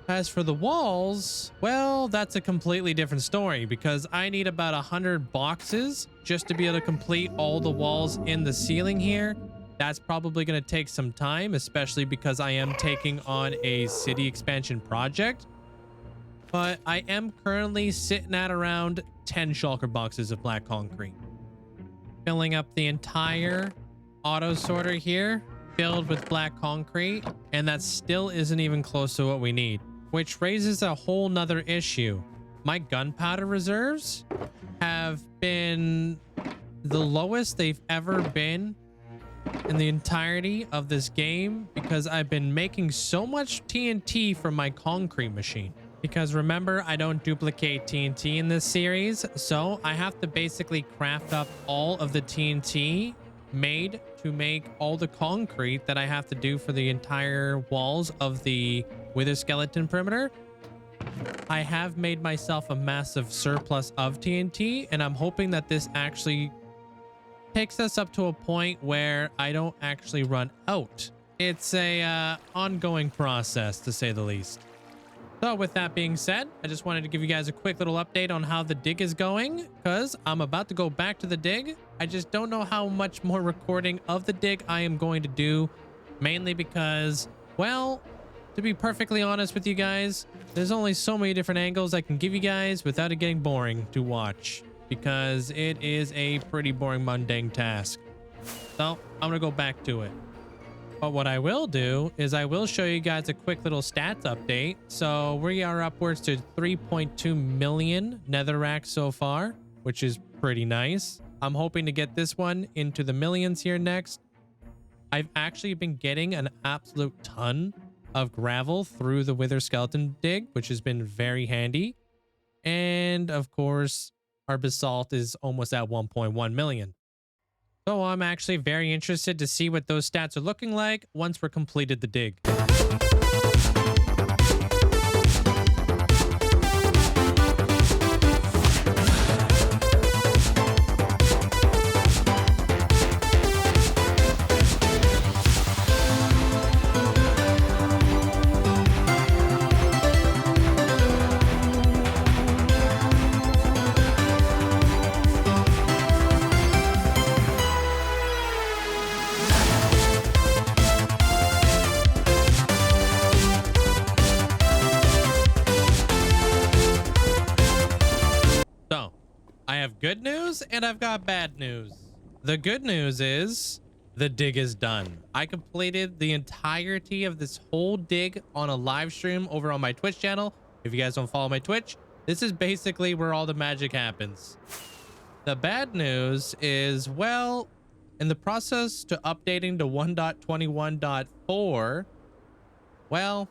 A: As for the walls, well, that's a completely different story because I need about 100 boxes just to be able to complete all the walls in the ceiling here. That's probably going to take some time, especially because I am taking on a city expansion project. But I am currently sitting at around 10 shulker boxes of black concrete. Filling up the entire auto sorter here, filled with black concrete, and that still isn't even close to what we need, which raises a whole nother issue. My gunpowder reserves have been the lowest they've ever been in the entirety of this game because I've been making so much TNT from my concrete machine. Because remember, I don't duplicate TNT in this series, so I have to basically craft up all of the TNT made to make all the concrete that I have to do for the entire walls of the Wither Skeleton perimeter. I have made myself a massive surplus of TNT, and I'm hoping that this actually takes us up to a point where I don't actually run out. It's a ongoing process, to say the least. So with that being said, I just wanted to give you guys a quick little update on how the dig is going, because I'm about to go back to the dig. I just don't know how much more recording of the dig I am going to do, mainly because, well, to be perfectly honest with you guys, there's only so many different angles I can give you guys without it getting boring to watch, because it is a pretty boring, mundane task. So I'm gonna go back to it. But what I will do is I will show you guys a quick little stats update. So we are upwards to 3.2 million netherrack so far, which is pretty nice. I'm hoping to get this one into the millions here next. I've actually been getting an absolute ton of gravel through the Wither Skeleton dig, which has been very handy. And of course, our basalt is almost at 1.1 million. So I'm actually very interested to see what those stats are looking like once we're completed the dig. So, I have good news and I've got bad news. The good news is the dig is done. I completed the entirety of this whole dig on a live stream over on my Twitch channel. If you guys don't follow my Twitch, this is basically where all the magic happens. The bad news is, well, in the process to updating to 1.21.4, well,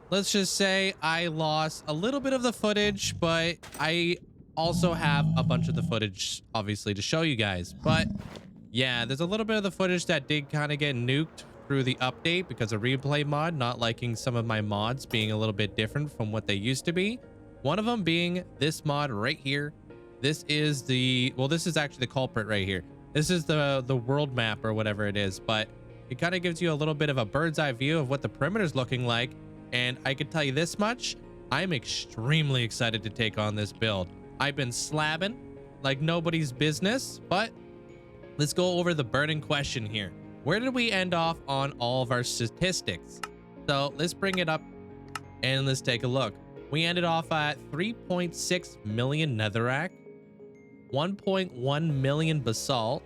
A: let's just say I lost a little bit of the footage, but I also have a bunch of the footage obviously to show you guys. But yeah, there's a little bit of the footage that did kind of get nuked through the update because of replay mod not liking some of my mods being a little bit different from what they used to be. One of them being this mod right here. This is the, well, this is actually the culprit right here. This is the world map or whatever it is, but it kind of gives you a little bit of a bird's eye view of what the perimeter is looking like. And I can tell you this much, I'm extremely excited to take on this build. I've been slabbing like nobody's business, but let's go over the burning question here. Where did we end off on all of our statistics? So let's bring it up and let's take a look. We ended off at 3.6 million netherrack, 1.1 million basalt.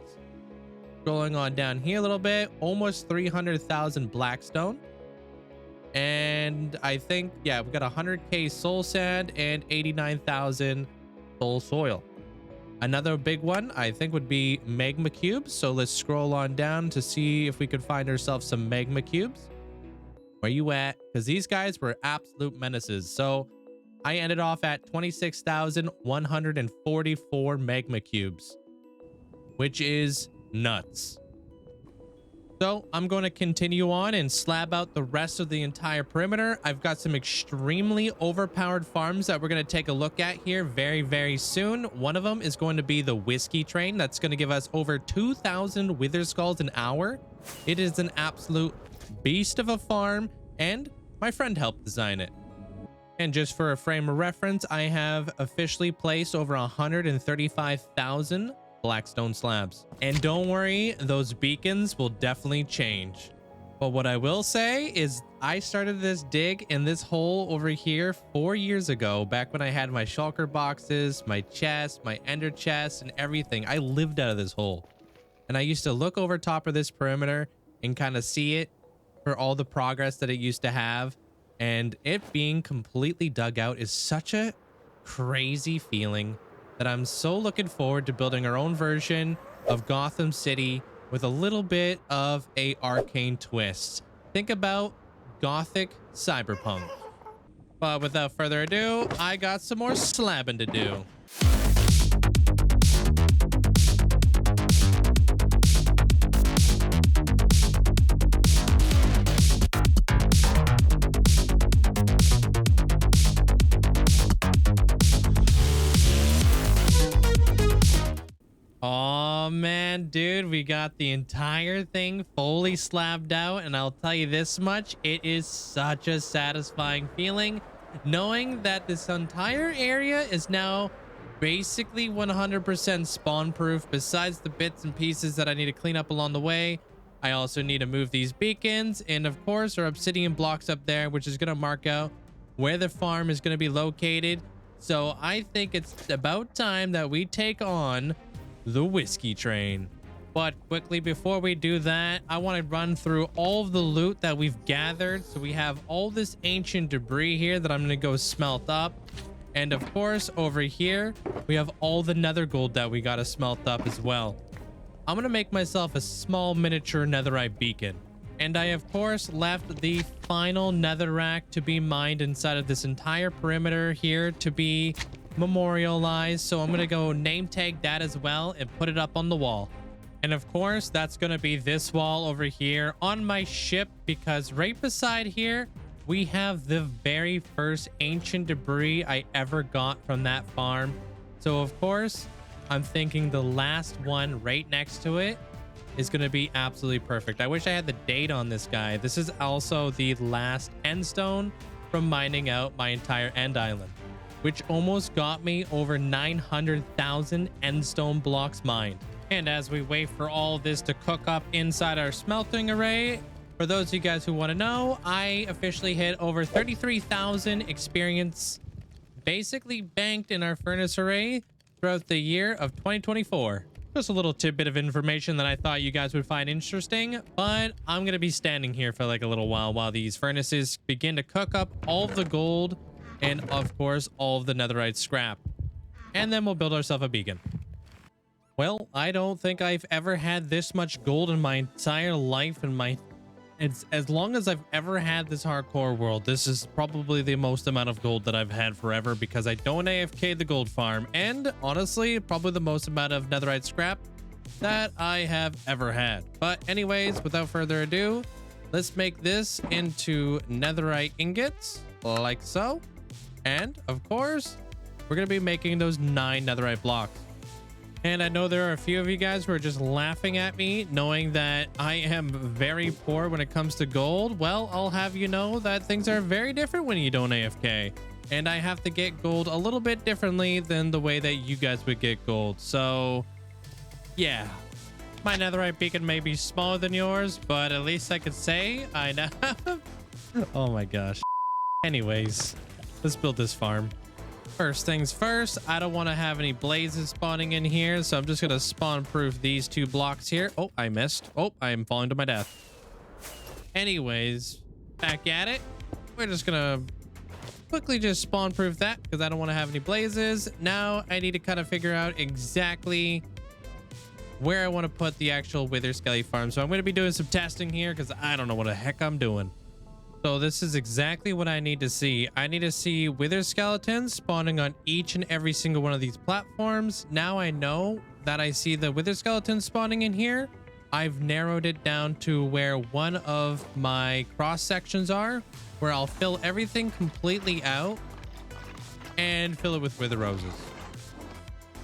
A: Going on down here a little bit, almost 300,000 blackstone. And I think, yeah, we got 100k soul sand and 89,000 soul soil. Another big one I think would be magma cubes. So let's scroll on down to see if we could find ourselves some magma cubes. Where you at? Because these guys were absolute menaces. So I ended off at 26,144 magma cubes, which is nuts. So I'm going to continue on and slab out the rest of the entire perimeter. I've got some extremely overpowered farms that we're going to take a look at here very, very soon. One of them is going to be the whiskey train. That's going to give us over 2,000 wither skulls an hour. It is an absolute beast of a farm, and my friend helped design it. And just for a frame of reference, I have officially placed over 135,000 blackstone slabs. And don't worry, those beacons will definitely change. But what I will say is I started this dig in this hole over here 4 years ago, back when I had my shulker boxes, my chest, my ender chest, and everything. I lived out of this hole. And I used to look over top of this perimeter and kind of see it for all the progress that it used to have. And it being completely dug out is such a crazy feeling that I'm so looking forward to building our own version of Gotham City with a little bit of a arcane twist. Think about gothic cyberpunk. But without further ado, I got some more slabbing to do. Oh man, dude, we got the entire thing fully slabbed out, and I'll tell you this much, it is such a satisfying feeling knowing that this entire area is now basically 100% spawn proof. Besides the bits and pieces that I need to clean up along the way, I also need to move these beacons and of course our obsidian blocks up there, which is going to mark out where the farm is going to be located. So I think it's about time that we take on the whiskey train. But quickly before we do that, I want to run through all of the loot that we've gathered. So we have all this ancient debris here that I'm going to go smelt up. And of course over here we have all the nether gold that we got to smelt up as well. I'm going to make myself a small miniature netherite beacon. And I of course left the final netherrack to be mined inside of this entire perimeter here to be memorialized. So I'm gonna go name tag that as well and put it up on the wall. And of course that's gonna be this wall over here on my ship, because right beside here we have the very first ancient debris I ever got from that farm. So of course I'm thinking the last one right next to it is going to be absolutely perfect. I wish I had the date on this guy. This is also the last end stone from mining out my entire end island, which almost got me over 900,000 end stone blocks mined. And as we wait for all this to cook up inside our smelting array, for those of you guys who want to know, I officially hit over 33,000 experience basically banked in our furnace array throughout the year of 2024. Just a little tidbit of information that I thought you guys would find interesting, but I'm going to be standing here for like a little while these furnaces begin to cook up all of the gold and of course all of the netherite scrap. And then we'll build ourselves a beacon. Well, I don't think I've ever had this much gold in my entire life. It's as long as I've ever had this hardcore world, this is probably the most amount of gold that I've had forever, because I don't AFK the gold farm, and honestly probably the most amount of netherite scrap that I have ever had. But anyways, without further ado, let's make this into netherite ingots like so. And of course we're going to be making those 9 netherite blocks. And I know there are a few of you guys who are just laughing at me, knowing that I am very poor when it comes to gold. Well, I'll have you know that things are very different when you don't AFK. And I have to get gold a little bit differently than the way that you guys would get gold. So, yeah. My netherite beacon may be smaller than yours, but at least I could say I know. Oh my gosh. Anyways, let's build this farm. First things first, I don't want to have any blazes spawning in here, so I'm just going to spawn proof these 2 blocks here. Oh, I missed. Oh, I am falling to my death. Anyways, back at it. we're just gonna quickly just spawn proof that because I don't want to have any blazes. Now I need to kind of figure out exactly where I want to put the actual wither skelly farm. So I'm going to be doing some testing here because I don't know what the heck I'm doing. So this is exactly what I need to see. I need to see wither skeletons spawning on each and every single one of these platforms. Now I know that I see the wither skeletons spawning in here. I've narrowed it down to where one of my cross sections are, where I'll fill everything completely out and fill it with wither roses.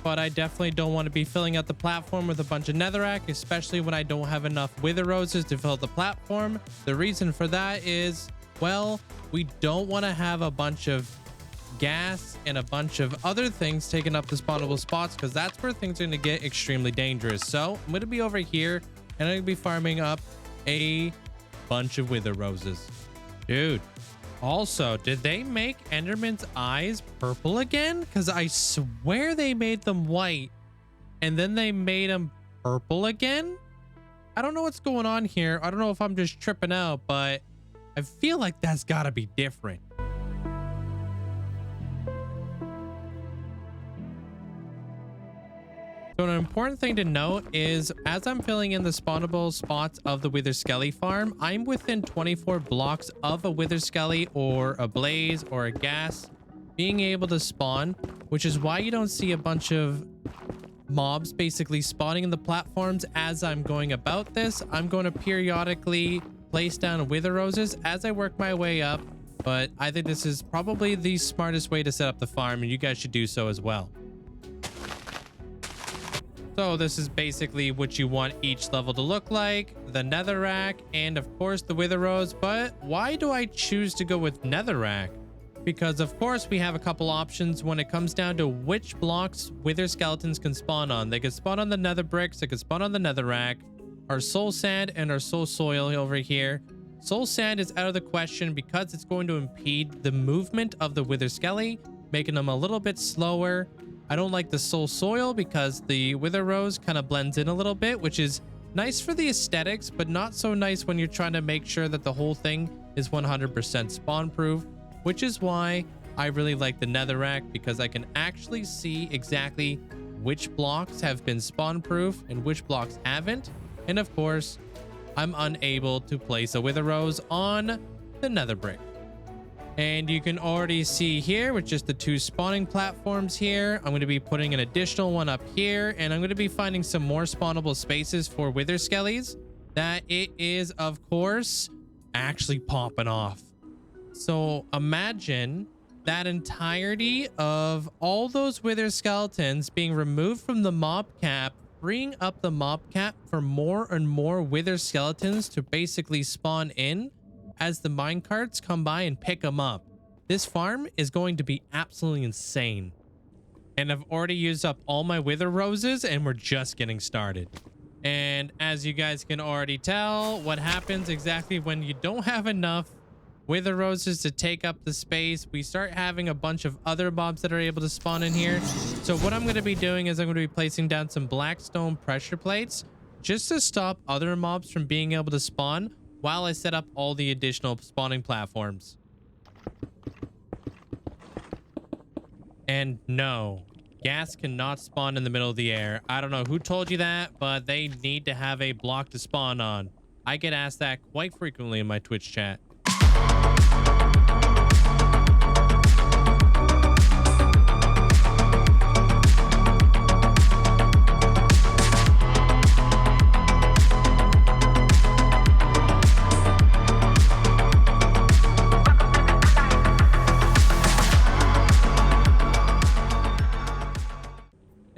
A: But I definitely don't want to be filling out the platform with a bunch of netherrack, especially when I don't have enough wither roses to fill out the platform. The reason for that is, well, we don't want to have a bunch of gas and a bunch of other things taking up the spawnable spots, because that's where things are going to get extremely dangerous. So I'm going to be over here and I'm going to be farming up a bunch of wither roses. Dude, also, did they make Enderman's eyes purple again? Because I swear they made them white and then they made them purple again. I don't know what's going on here. I don't know if I'm just tripping out, but I feel like that's got to be different. So an important thing to note is, as I'm filling in the spawnable spots of the wither skelly farm, I'm within 24 blocks of a wither skelly or a blaze or a gas being able to spawn, which is why you don't see a bunch of mobs basically spawning in the platforms as I'm going about this. I'm going to periodically place down wither roses as I work my way up, but I think this is probably the smartest way to set up the farm, and you guys should do so as well. So this is basically what you want each level to look like, the netherrack, and of course the wither rose. But why do I choose to go with netherrack? Because of course we have a couple options when it comes down to which blocks wither skeletons can spawn on. They can spawn on the nether bricks, they can spawn on the netherrack, our soul sand and our soul soil over here. Soul sand is out of the question because it's going to impede the movement of the wither skelly, making them a little bit slower. I don't like the soul soil because the wither rose kind of blends in a little bit, which is nice for the aesthetics, but not so nice when you're trying to make sure that the whole thing is 100% spawn proof, which is why I really like the netherrack, because I can actually see exactly which blocks have been spawn proof and which blocks haven't. And of course, I'm unable to place a wither rose on the nether brick. And you can already see here with just the two spawning platforms here, I'm going to be putting an additional one up here, and I'm going to be finding some more spawnable spaces for wither skellies that it is, of course, actually popping off. So imagine that entirety of all those wither skeletons being removed from the mob cap, freeing up the mob cap for more and more wither skeletons to basically spawn in as the minecarts come by and pick them up. This farm is going to be absolutely insane. And I've already used up all my wither roses and we're just getting started. And as you guys can already tell, what happens exactly when you don't have enough wither roses to take up the space, we start having a bunch of other mobs that are able to spawn in here. So what I'm going to be doing is I'm going to be placing down some black stone pressure plates just to stop other mobs from being able to spawn while I set up all the additional spawning platforms. And no, gas cannot spawn in the middle of the air. I don't know who told you that, but they need to have a block to spawn on. I get asked that quite frequently in my Twitch chat.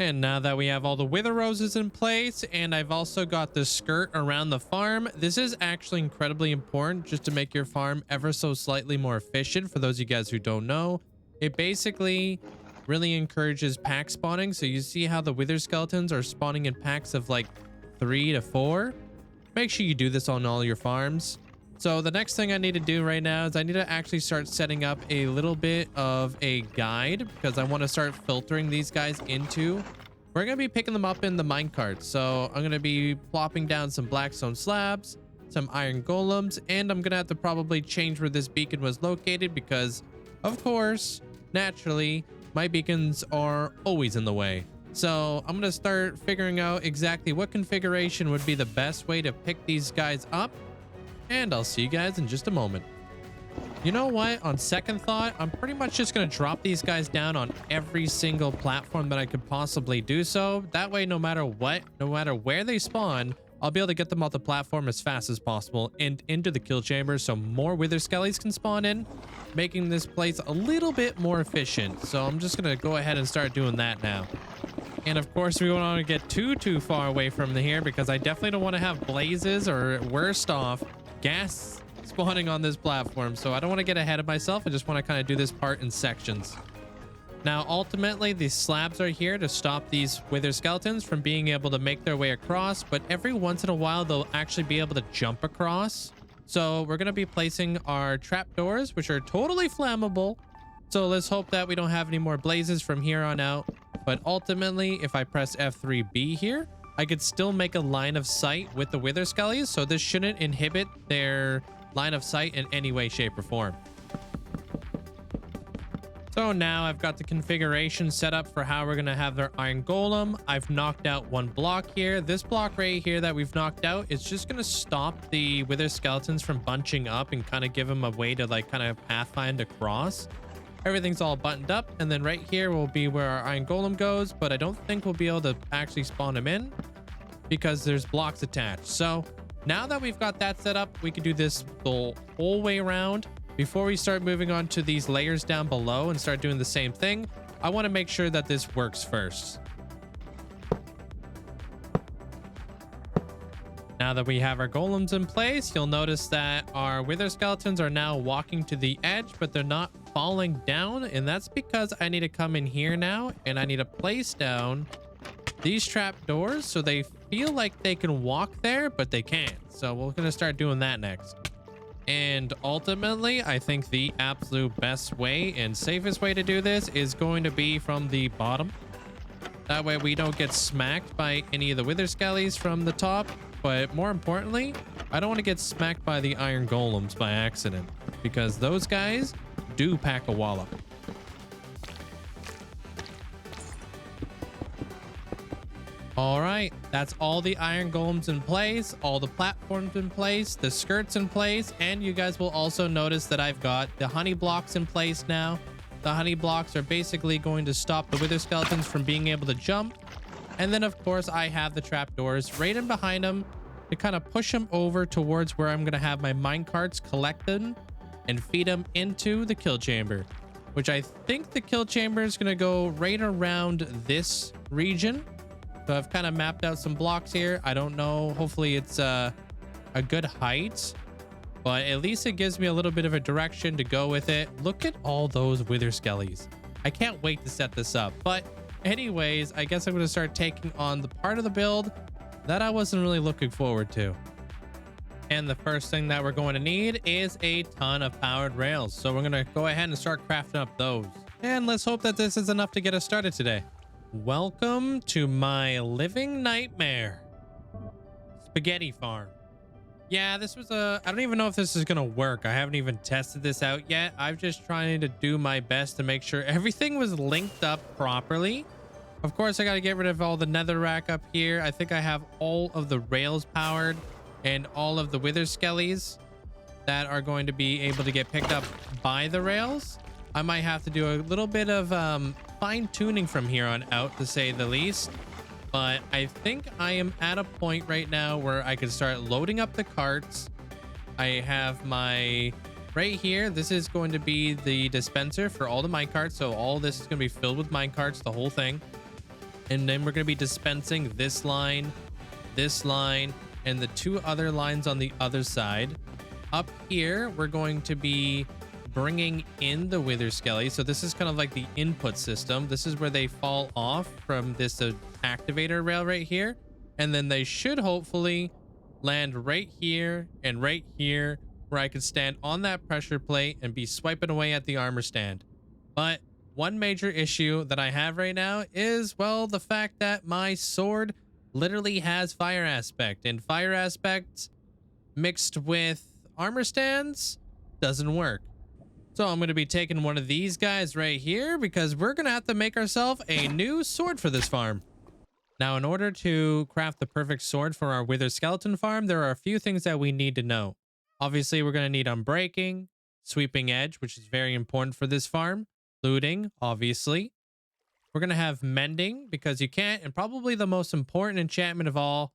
A: And now that we have all the wither roses in place, and I've also got the skirt around the farm, this is actually incredibly important just to make your farm ever so slightly more efficient. For those of you guys who don't know, it basically really encourages pack spawning. So you see how the wither skeletons are spawning in packs of like 3 to 4. Make sure you do this on all your farms. So the next thing I need to do right now is I need to actually start setting up a little bit of a guide, because I want to start filtering these guys into. We're going to be picking them up in the minecart. So I'm going to be plopping down some blackstone slabs, some iron golems, and I'm gonna have to probably change where this beacon was located because, of course, naturally, my beacons are always in the way. So I'm gonna start figuring out exactly what configuration would be the best way to pick these guys up, and I'll see you guys in just a moment. You know what? On second thought, I'm pretty much just going to drop these guys down on every single platform that I could possibly do so. That way, no matter what, no matter where they spawn, I'll be able to get them off the platform as fast as possible and into the kill chamber so more wither skellies can spawn in, making this place a little bit more efficient. So I'm just going to go ahead and start doing that now. And of course, we don't want to get too far away from here because I definitely don't want to have blazes or worst off gas spawning on this platform, so I don't want to get ahead of myself. I just want to kind of do this part in sections. Now, ultimately, these slabs are here to stop these wither skeletons from being able to make their way across, but every once in a while, they'll actually be able to jump across. So we're going to be placing our trapdoors, which are totally flammable. So let's hope that we don't have any more blazes from here on out. But ultimately, if I press F3B here, I could still make a line of sight with the wither skellies, so this shouldn't inhibit their line of sight in any way, shape, or form. So now I've got the configuration set up for how we're going to have their iron golem. I've knocked out one block here. This block right here that we've knocked out is just going to stop the wither skeletons from bunching up and kind of give them a way to like kind of pathfind across. Everything's all buttoned up, and then right here will be where our iron golem goes, but I don't think we'll be able to actually spawn him in because there's blocks attached. So now that we've got that set up, we can do this the whole way around. Before we start moving on to these layers down below and start doing the same thing, I want to make sure that this works first. Now that we have our golems in place, you'll notice that our wither skeletons are now walking to the edge, but they're not falling down. And that's because I need to come in here now and I need to place down these trap doors so they feel like they can walk there, but they can't. So we're going to start doing that next. And ultimately, I think the absolute best way and safest way to do this is going to be from the bottom. That way we don't get smacked by any of the wither skellies from the top. But more importantly, I don't want to get smacked by the iron golems by accident, because those guys do pack a wallop. All right, that's all the iron golems in place, all the platforms in place, the skirts in place, and you guys will also notice that I've got the honey blocks in place now. The honey blocks are basically going to stop the wither skeletons from being able to jump. And then, of course, I have the trapdoors right in behind them to kind of push them over towards where I'm going to have my minecarts collect them and feed them into the kill chamber, which I think the kill chamber is going to go right around this region. So I've kind of mapped out some blocks here. I don't know. Hopefully it's a good height, but at least it gives me a little bit of a direction to go with it. Look at all those wither skellies. I can't wait to set this up. But anyways, I guess I'm going to start taking on the part of the build that I wasn't really looking forward to. And the first thing that we're going to need is a ton of powered rails. So we're going to go ahead and start crafting up those. And let's hope that this is enough to get us started today. Welcome to my living nightmare. Spaghetti farm. Yeah, this was I don't even know if this is going to work. I haven't even tested this out yet. I'm just trying to do my best to make sure everything was linked up properly. Of course, I got to get rid of all the netherrack up here. I think I have all of the rails powered and all of the wither skellies that are going to be able to get picked up by the rails. I might have to do a little bit of fine tuning from here on out, to say the least. But I think I am at a point right now where I can start loading up the carts. I have my right here. This is going to be the dispenser for all the minecarts. So all this is going to be filled with minecarts, the whole thing. And then we're going to be dispensing this line, and the two other lines on the other side. Up here, we're going to be bringing in the wither skelly. So this is kind of like the input system. This is where they fall off from this activator rail right here. And then they should hopefully land right here and right here, where I could stand on that pressure plate and be swiping away at the armor stand. But one major issue that I have right now is, well, the fact that my sword literally has fire aspect, and fire aspect mixed with armor stands doesn't work. So I'm going to be taking one of these guys right here because we're going to have to make ourselves a new sword for this farm. Now, in order to craft the perfect sword for our wither skeleton farm, there are a few things that we need to know. Obviously, we're going to need unbreaking, sweeping edge, which is very important for this farm, looting, obviously. We're going to have mending because you can't, and probably the most important enchantment of all,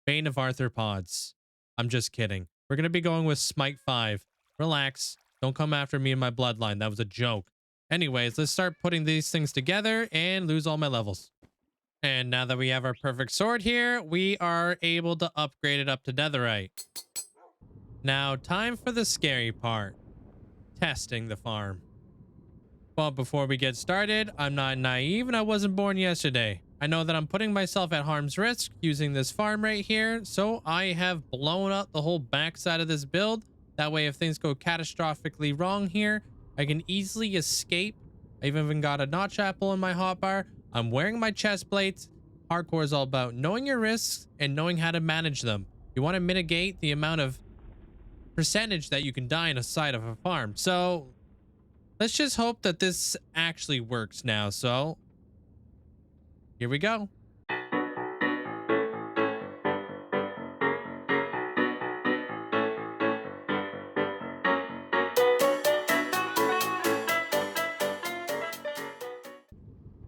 A: Bane of Arthropods. I'm just kidding. We're going to be going with Smite 5. Relax. Don't come after me and my bloodline. That was a joke. Anyways, let's start putting these things together and lose all my levels. And now that we have our perfect sword here, we are able to upgrade it up to netherite. Now, time for the scary part. Testing the farm. But before we get started, I'm not naive and I wasn't born yesterday. I know that I'm putting myself at harm's risk using this farm right here, so I have blown up the whole backside of this build. That way, if things go catastrophically wrong here, I can easily escape. I've even got a notch apple in my hotbar. I'm wearing my chest plates. Hardcore is all about knowing your risks and knowing how to manage them. You want to mitigate the amount of percentage that you can die in a side of a farm. So let's just hope that this actually works now. So here we go.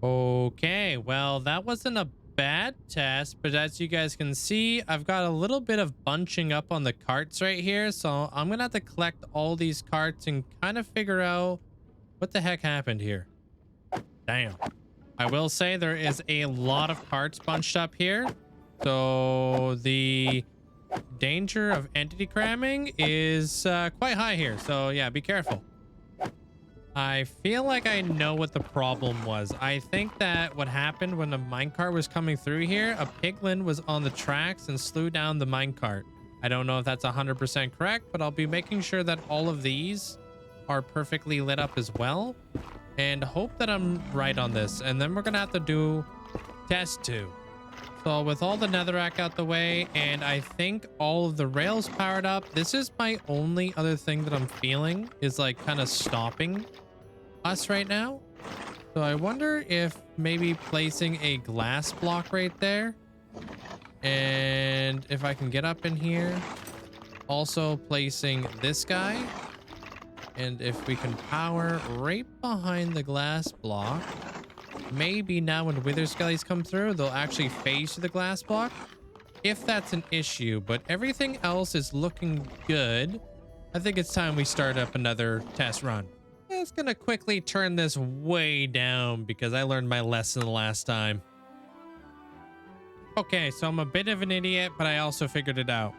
A: Okay, well, that wasn't a bad test, but as you guys can see, I've got a little bit of bunching up on the carts right here. So I'm gonna have to collect all these carts and kind of figure out what the heck happened here. Damn. I will say there is a lot of carts bunched up here. So the danger of entity cramming is quite high here. So yeah, be careful. I feel like I know what the problem was. I think that what happened when the minecart was coming through here, a piglin was on the tracks and slew down the minecart. I don't know if that's 100% correct, but I'll be making sure that all of these are perfectly lit up as well. And hope that I'm right on this. And then we're going to have to do test 2. So with all the netherrack out the way, and I think all of the rails powered up, this is my only other thing that I'm feeling is like kind of stopping us right now. So I wonder if maybe placing a glass block right there, and if I can get up in here, also placing this guy, and if we can power right behind the glass block, maybe now when wither skellies come through, they'll actually phase to the glass block, if that's an issue. But everything else is looking good. I think it's time we start up another test run. It's gonna quickly turn this way down because I learned my lesson the last time. Okay, so I'm a bit of an idiot, but I also figured it out.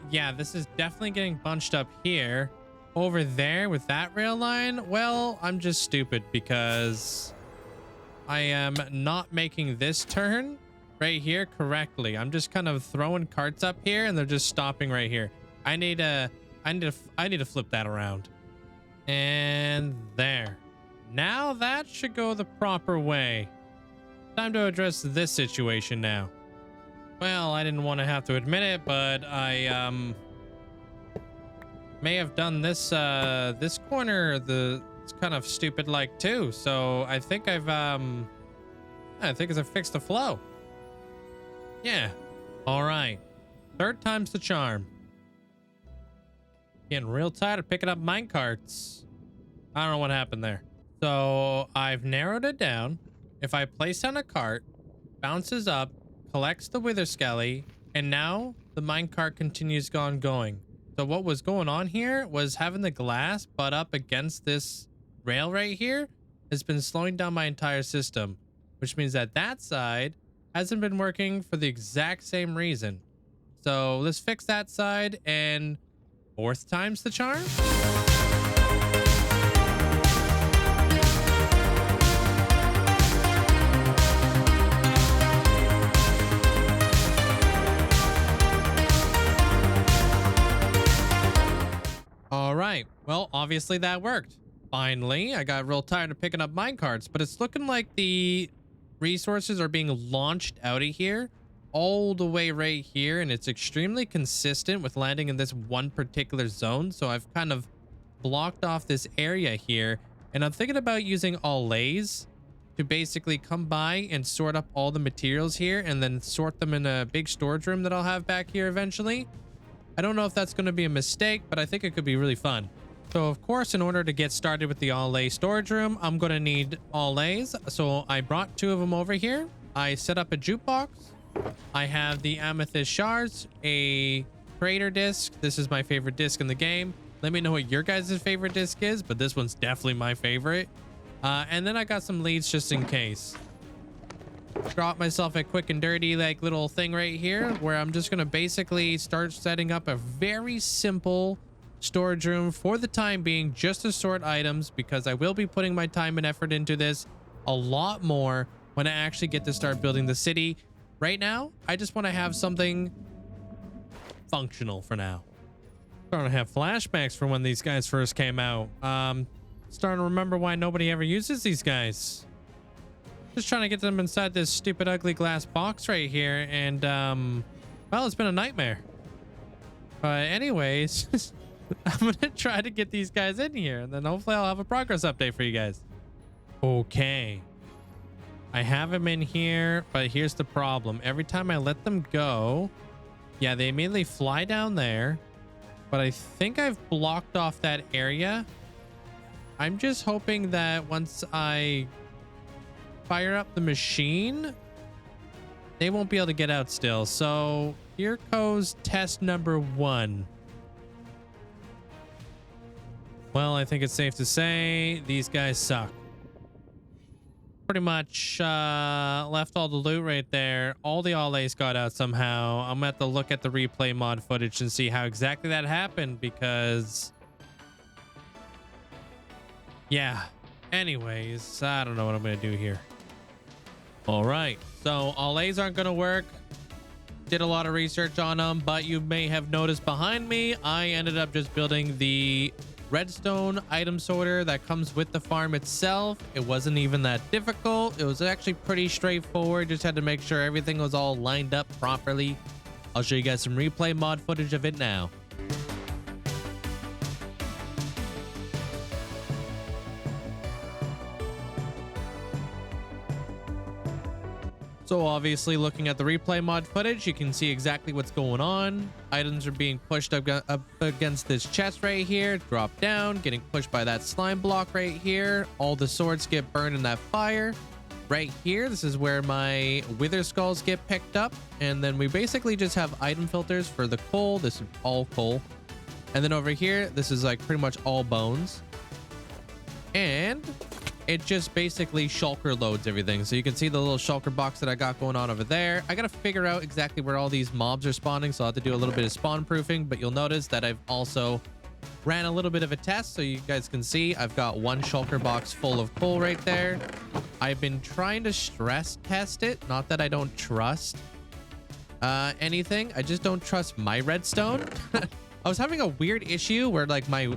A: Yeah, this is definitely getting bunched up here. Over there with that rail line, well, I'm just stupid because I am not making this turn right here correctly. I'm just kind of throwing carts up here and they're just stopping right here. I need to flip that around. And there. Now that should go the proper way. Time to address this situation now. Well, I didn't want to have to admit it, but I may have done this this corner it's kind of stupid like too. So I think I've fixed the flow. Yeah. All right. Third time's the charm. Getting real tired of picking up minecarts. I don't know what happened there. So I've narrowed it down. If I place down a cart, bounces up, collects the wither skelly, and now the minecart continues going. So what was going on here was having the glass butt up against this rail right here has been slowing down my entire system, which means that that side hasn't been working for the exact same reason. So let's fix that side, and fourth time's the charm. All right. Well, obviously that worked. Finally, I got real tired of picking up minecarts, but it's looking like the resources are being launched out of here all the way right here, and it's extremely consistent with landing in this one particular zone. So I've kind of blocked off this area here, and I'm thinking about using allays to basically come by and sort up all the materials here and then sort them in a big storage room that I'll have back here eventually. I don't know if that's going to be a mistake, but I think it could be really fun. So of course, in order to get started with the allay storage room, I'm going to need allays. So I brought 2 of them over here. I set up a jukebox. I have the amethyst shards, a crater disc. This is my favorite disc in the game. Let me know what your guys' favorite disc is, but this one's definitely my favorite. And then I got some leads just in case. Got myself a quick and dirty like little thing right here where I'm just going to basically start setting up a very simple storage room for the time being, just to sort items, because I will be putting my time and effort into this a lot more when I actually get to start building the city. Right now, I just want to have something functional for now. Starting to have flashbacks from when these guys first came out. Starting to remember why nobody ever uses these guys. Just trying to get them inside this stupid ugly glass box right here, and well, it's been a nightmare. But anyways, I'm gonna try to get these guys in here, and then hopefully I'll have a progress update for you guys. Okay, I have them in here, but here's the problem. Every time I let them go, yeah, they immediately fly down there, but I think I've blocked off that area. I'm just hoping that once I fire up the machine, they won't be able to get out still. So here goes test number 1. Well, I think it's safe to say these guys suck. Pretty much left all the loot right there. All the allays got out somehow. I'm gonna have to look at the replay mod footage and see how exactly that happened, because yeah. Anyways, I don't know what I'm gonna do here. All right, so allays aren't gonna work. Did a lot of research on them, but you may have noticed behind me, I ended up just building the redstone item sorter that comes with the farm itself. It wasn't even that difficult. It was actually pretty straightforward. Just had to make sure everything was all lined up properly. I'll show you guys some replay mod footage of it now. So obviously, looking at the replay mod footage, you can see exactly what's going on. Items are being pushed up against this chest right here, drop down, getting pushed by that slime block right here. All the swords get burned in that fire. Right here, this is where my wither skulls get picked up. And then we basically just have item filters for the coal. This is all coal. And then over here, this is like pretty much all bones. And it just basically shulker loads everything. So you can see the little shulker box that I got going on over there. I got to figure out exactly where all these mobs are spawning, so I'll have to do a little bit of spawn proofing. But you'll notice that I've also ran a little bit of a test, so you guys can see I've got one shulker box full of coal right there. I've been trying to stress test it. Not that I don't trust anything. I just don't trust my redstone. I was having a weird issue where like my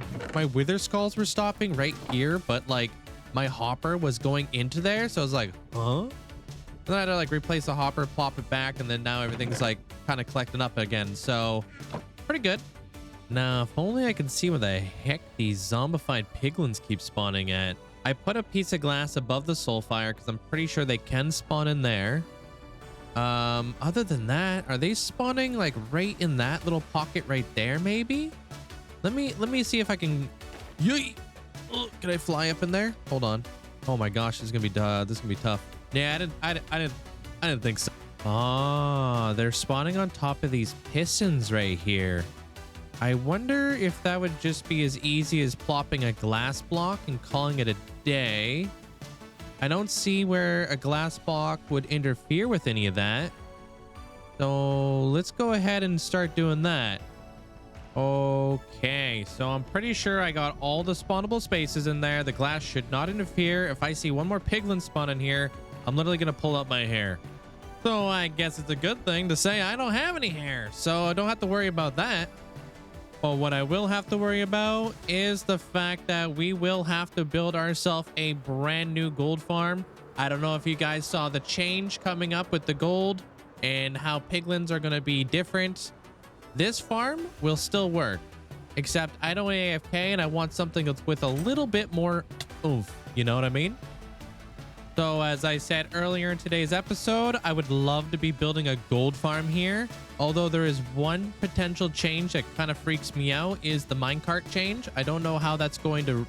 A: wither skulls were stopping right here, but like my hopper was going into there. So I was like, huh? And then I had to like replace the hopper, plop it back, and then now everything's like kind of collecting up again. So pretty good. Now, if only I can see where the heck these zombified piglins keep spawning at. I put a piece of glass above the soul fire because I'm pretty sure they can spawn in there. Other than that, are they spawning like right in that little pocket right there? Maybe. Let me see if I can. Yay! Can I fly up in there? Hold on. Oh my gosh, this is gonna be tough. Yeah, I didn't think so. Ah, they're spawning on top of these pistons right here. I wonder if that would just be as easy as plopping a glass block and calling it a day. I don't see where a glass block would interfere with any of that. So let's go ahead and start doing that. Okay, so I'm pretty sure I got all the spawnable spaces in there. The glass should not interfere. If I see one more piglin spawn in here, I'm literally gonna pull up my hair. So I guess it's a good thing to say I don't have any hair, so I don't have to worry about that. But what I will have to worry about is the fact that we will have to build ourselves a brand new gold farm. I don't know if you guys saw the change coming up with the gold. and how piglins are going to be different, this farm will still work. Except I don't AFK and I want something that's with a little bit more oomph. You know what I mean? So as I said earlier in today's episode, I would love to be building a gold farm here. Although there is one potential change that kind of freaks me out is the minecart change. I don't know how that's going to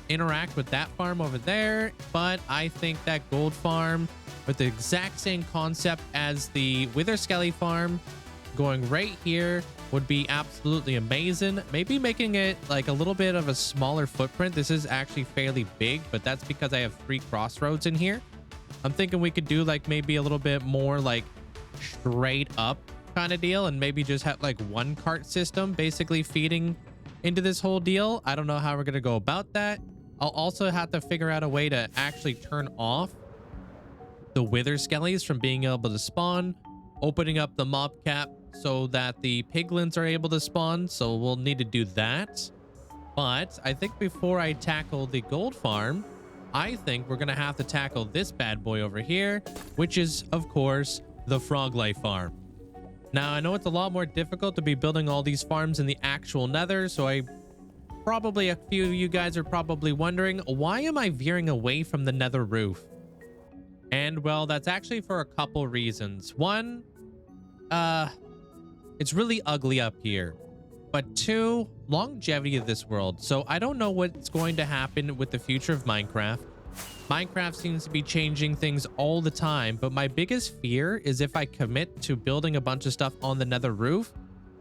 A: interact with that farm over there. But I think that gold farm with the exact same concept as the Wither Skelly farm going right here would be absolutely amazing. Maybe making it like a little bit of a smaller footprint. This is actually fairly big, but that's because I have 3 crossroads in here. I'm thinking we could do like maybe a little bit more like straight up kind of deal, and maybe just have like one cart system basically feeding into this whole deal. I don't know how we're gonna go about that. I'll also have to figure out a way to actually turn off the Wither Skellies from being able to spawn, opening up the mob cap so that the piglins are able to spawn. So we'll need to do that. But I think before I tackle the gold farm, I think we're gonna have to tackle this bad boy over here, which is of course the frog life farm. Now I know it's a lot more difficult to be building all these farms in the actual nether, so a few of you guys are probably wondering, why am I veering away from the nether roof? And well, that's actually for a couple reasons. One, it's really ugly up here. But 2, longevity of this world. So I don't know what's going to happen with the future of Minecraft. Minecraft seems to be changing things all the time, but my biggest fear is if I commit to building a bunch of stuff on the nether roof,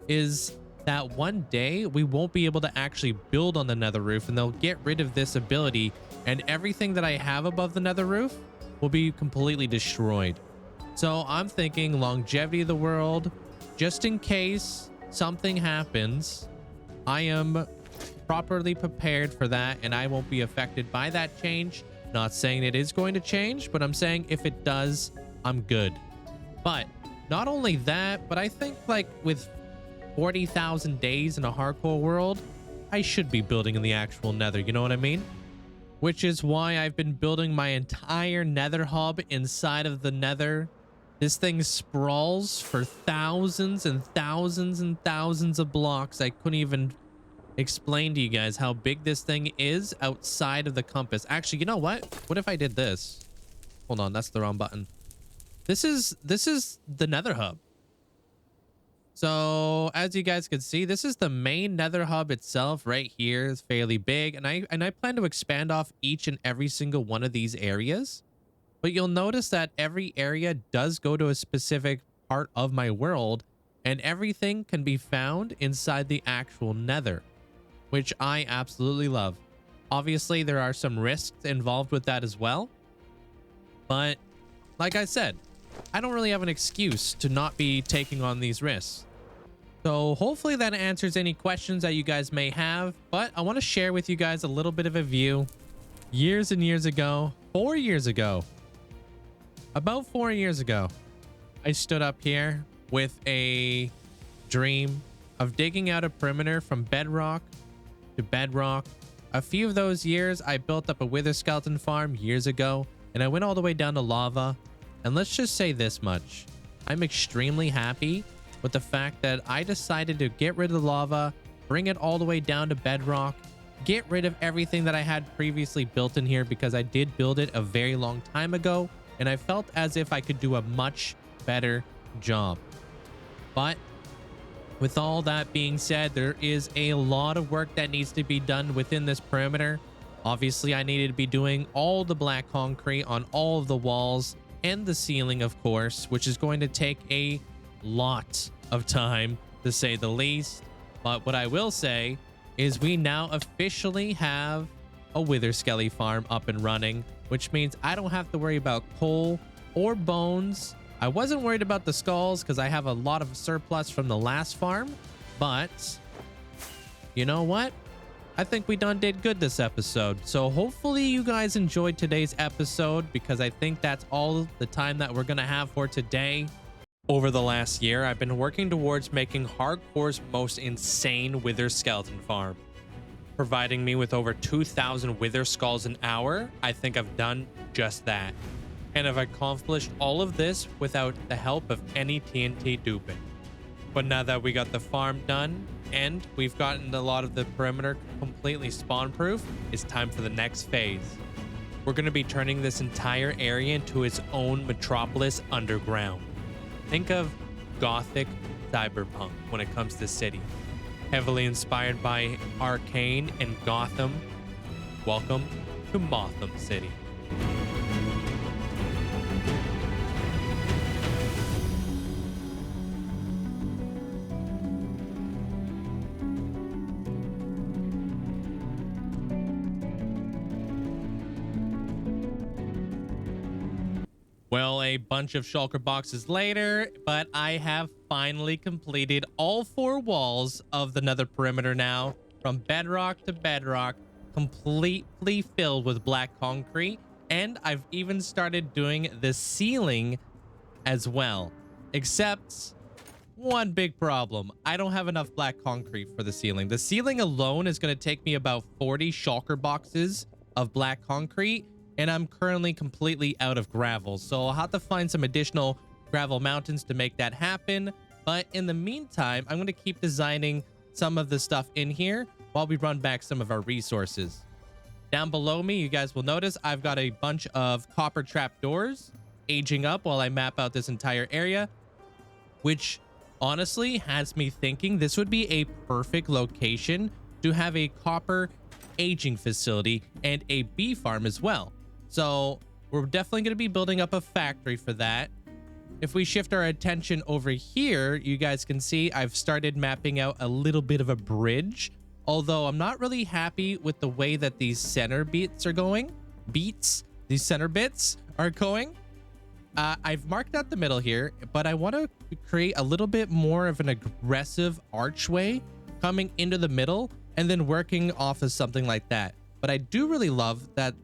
A: is that one day we won't be able to actually build on the nether roof, and they'll get rid of this ability, and everything that I have above the nether roof will be completely destroyed. So I'm thinking longevity of the world, just in case something happens, I am properly prepared for that and I won't be affected by that change. Not saying it is going to change, but I'm saying if it does, I'm good. But not only that, but I think like with 40,000 days in a hardcore world, I should be building in the actual nether, you know what I mean? Which is why I've been building my entire nether hub inside of the nether. This thing sprawls for thousands and thousands and thousands of blocks. I couldn't even explain to you guys how big this thing is outside of the compass. Actually, you know what? What if I did this? Hold on, that's the wrong button. This is the nether hub. So as you guys can see, this is the main nether hub itself right here. It's fairly big, and I plan to expand off each and every single one of these areas. But you'll notice that every area does go to a specific part of my world, and everything can be found inside the actual nether, which I absolutely love. Obviously, there are some risks involved with that as well. But like I said, I don't really have an excuse to not be taking on these risks. So hopefully that answers any questions that you guys may have. But I want to share with you guys a little bit of a view. Years and years ago, 4 years ago, about 4 years ago, I stood up here with a dream of digging out a perimeter from bedrock to bedrock. A few of those years, I built up a wither skeleton farm years ago, and I went all the way down to lava. And let's just say this much. I'm extremely happy with the fact that I decided to get rid of the lava, bring it all the way down to bedrock, get rid of everything that I had previously built in here, because I did build it a very long time ago, and I felt as if I could do a much better job. But with all that being said, there is a lot of work that needs to be done within this perimeter. Obviously, I needed to be doing all the black concrete on all of the walls and the ceiling, of course, which is going to take a lot of time, to say the least. But what I will say is we now officially have a Wither Skelly farm up and running, which means I don't have to worry about coal or bones. I wasn't worried about the skulls because I have a lot of surplus from the last farm, but you know what? I think we done did good this episode. So hopefully you guys enjoyed today's episode, because I think that's all the time that we're going to have for today. Over the last year, I've been working towards making hardcore's most insane wither skeleton farm. Providing me with over 2,000 wither skulls an hour, I think I've done just that. And I've accomplished all of this without the help of any TNT duping. But now that we got the farm done and we've gotten a lot of the perimeter completely spawn proof, it's time for the next phase. We're going to be turning this entire area into its own metropolis underground. Think of Gothic cyberpunk when it comes to city. Heavily inspired by Arcane and Gotham. Welcome to Motham City. Well, a bunch of shulker boxes later, but I have finally completed all 4 walls of the nether perimeter now, from bedrock to bedrock, completely filled with black concrete, and I've even started doing the ceiling as well. Except one big problem. I don't have enough black concrete for the ceiling. The ceiling alone is going to take me about 40 shulker boxes of black concrete, and I'm currently completely out of gravel, so I'll have to find some additional gravel mountains to make that happen. But in the meantime, I'm going to keep designing some of the stuff in here while we run back some of our resources. Down below me, you guys will notice I've got a bunch of copper trapdoors aging up while I map out this entire area, which honestly has me thinking this would be a perfect location to have a copper aging facility and a bee farm as well. So we're definitely going to be building up a factory for that. If we shift our attention over here, you guys can see I've started mapping out a little bit of a bridge, although I'm not really happy with the way that these center bits are going. These center bits are going. I've marked out the middle here, but I want to create a little bit more of an aggressive archway coming into the middle and then working off of something like that. But I do really love that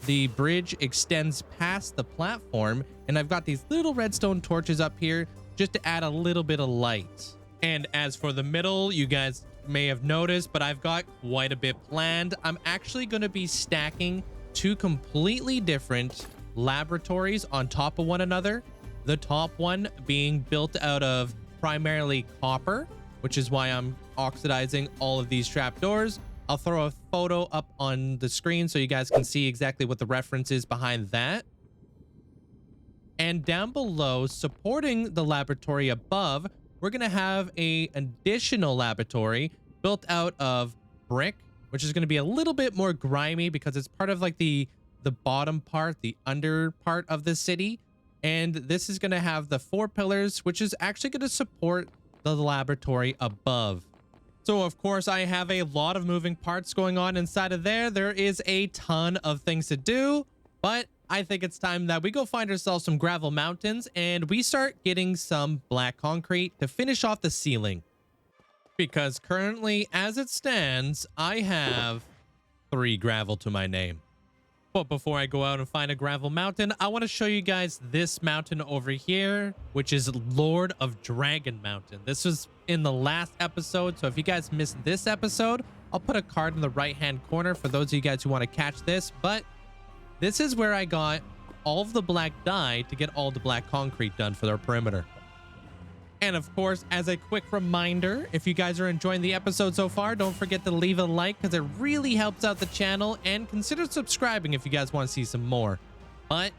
A: the bridge extends past the platform, and I've got these little redstone torches up here just to add a little bit of light. And as for the middle, you guys may have noticed, but I've got quite a bit planned. I'm actually going to be stacking 2 completely different laboratories on top of one another. The top one being built out of primarily copper, which is why I'm oxidizing all of these trapdoors. I'll throw a photo up on the screen so you guys can see exactly what the reference is behind that. And down below, supporting the laboratory above, we're going to have an additional laboratory built out of brick, which is going to be a little bit more grimy because it's part of like the bottom part, the under part of the city. And this is going to have the 4 pillars, which is actually going to support the laboratory above. So, of course, I have a lot of moving parts going on inside of there. There is a ton of things to do, but I think it's time that we go find ourselves some gravel mountains and we start getting some black concrete to finish off the ceiling. Because currently, as it stands, I have 3 gravel to my name. But before I go out and find a gravel mountain, I want to show you guys this mountain over here, which is Lord of Dragon Mountain. This was in the last episode, so if you guys missed this episode, I'll put a card in the right-hand corner for those of you guys who want to catch this. But this is where I got all of the black dye to get all the black concrete done for their perimeter. And of course, as a quick reminder, if you guys are enjoying the episode so far, don't forget to leave a like because it really helps out the channel, and consider subscribing if you guys want to see some more. But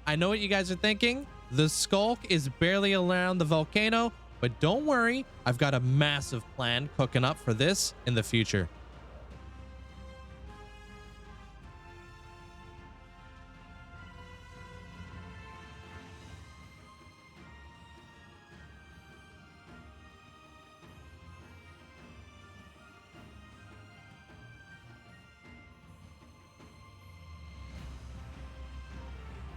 A: I know what you guys are thinking. The skulk is barely around the volcano, but don't worry, I've got a massive plan cooking up for this in the future.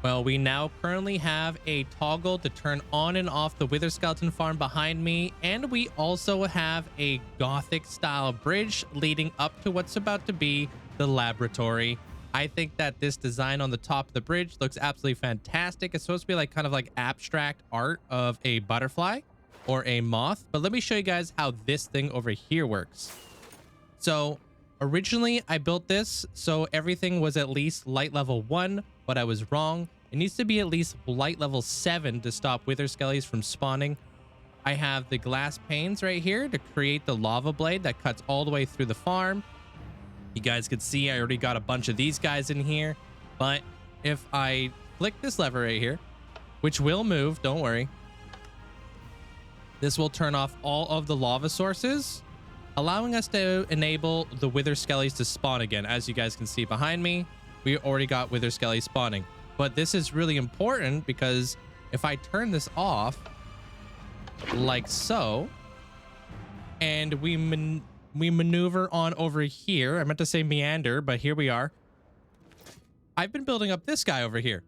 A: Well, we now currently have a toggle to turn on and off the Wither Skeleton farm behind me, and we also have a Gothic style bridge leading up to what's about to be the laboratory. I think that this design on the top of the bridge looks absolutely fantastic. It's supposed to be like kind of like abstract art of a butterfly or a moth, but let me show you guys how this thing over here works. So originally I built this so everything was at least light level 1, but I was wrong. It needs to be at least light level 7 to stop wither skellies from spawning. I have the glass panes right here to create the lava blade that cuts all the way through the farm. You guys can see I already got a bunch of these guys in here. But if I flick this lever right here, which will move, don't worry, this will turn off all of the lava sources, allowing us to enable the wither skellies to spawn again. As you guys can see behind me, we already got wither skellies spawning. But this is really important because if I turn this off like so, and we maneuver on over here, I meant to say meander, but here we are. I've been building up this guy over here,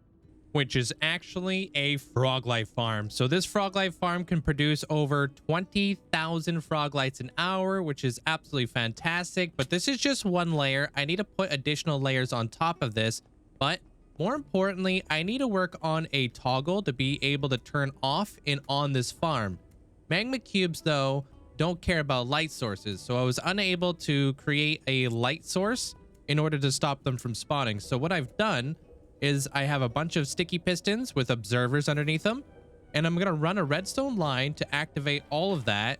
A: which is actually a frog life farm. So this frog life farm can produce over 20,000 frog lights an hour, which is absolutely fantastic. But this is just one layer. I need to put additional layers on top of this. But more importantly, I need to work on a toggle to be able to turn off and on this farm. Magma cubes, though, don't care about light sources. So I was unable to create a light source in order to stop them from spawning. So what I've done is I have a bunch of sticky pistons with observers underneath them, and I'm gonna run a redstone line to activate all of that.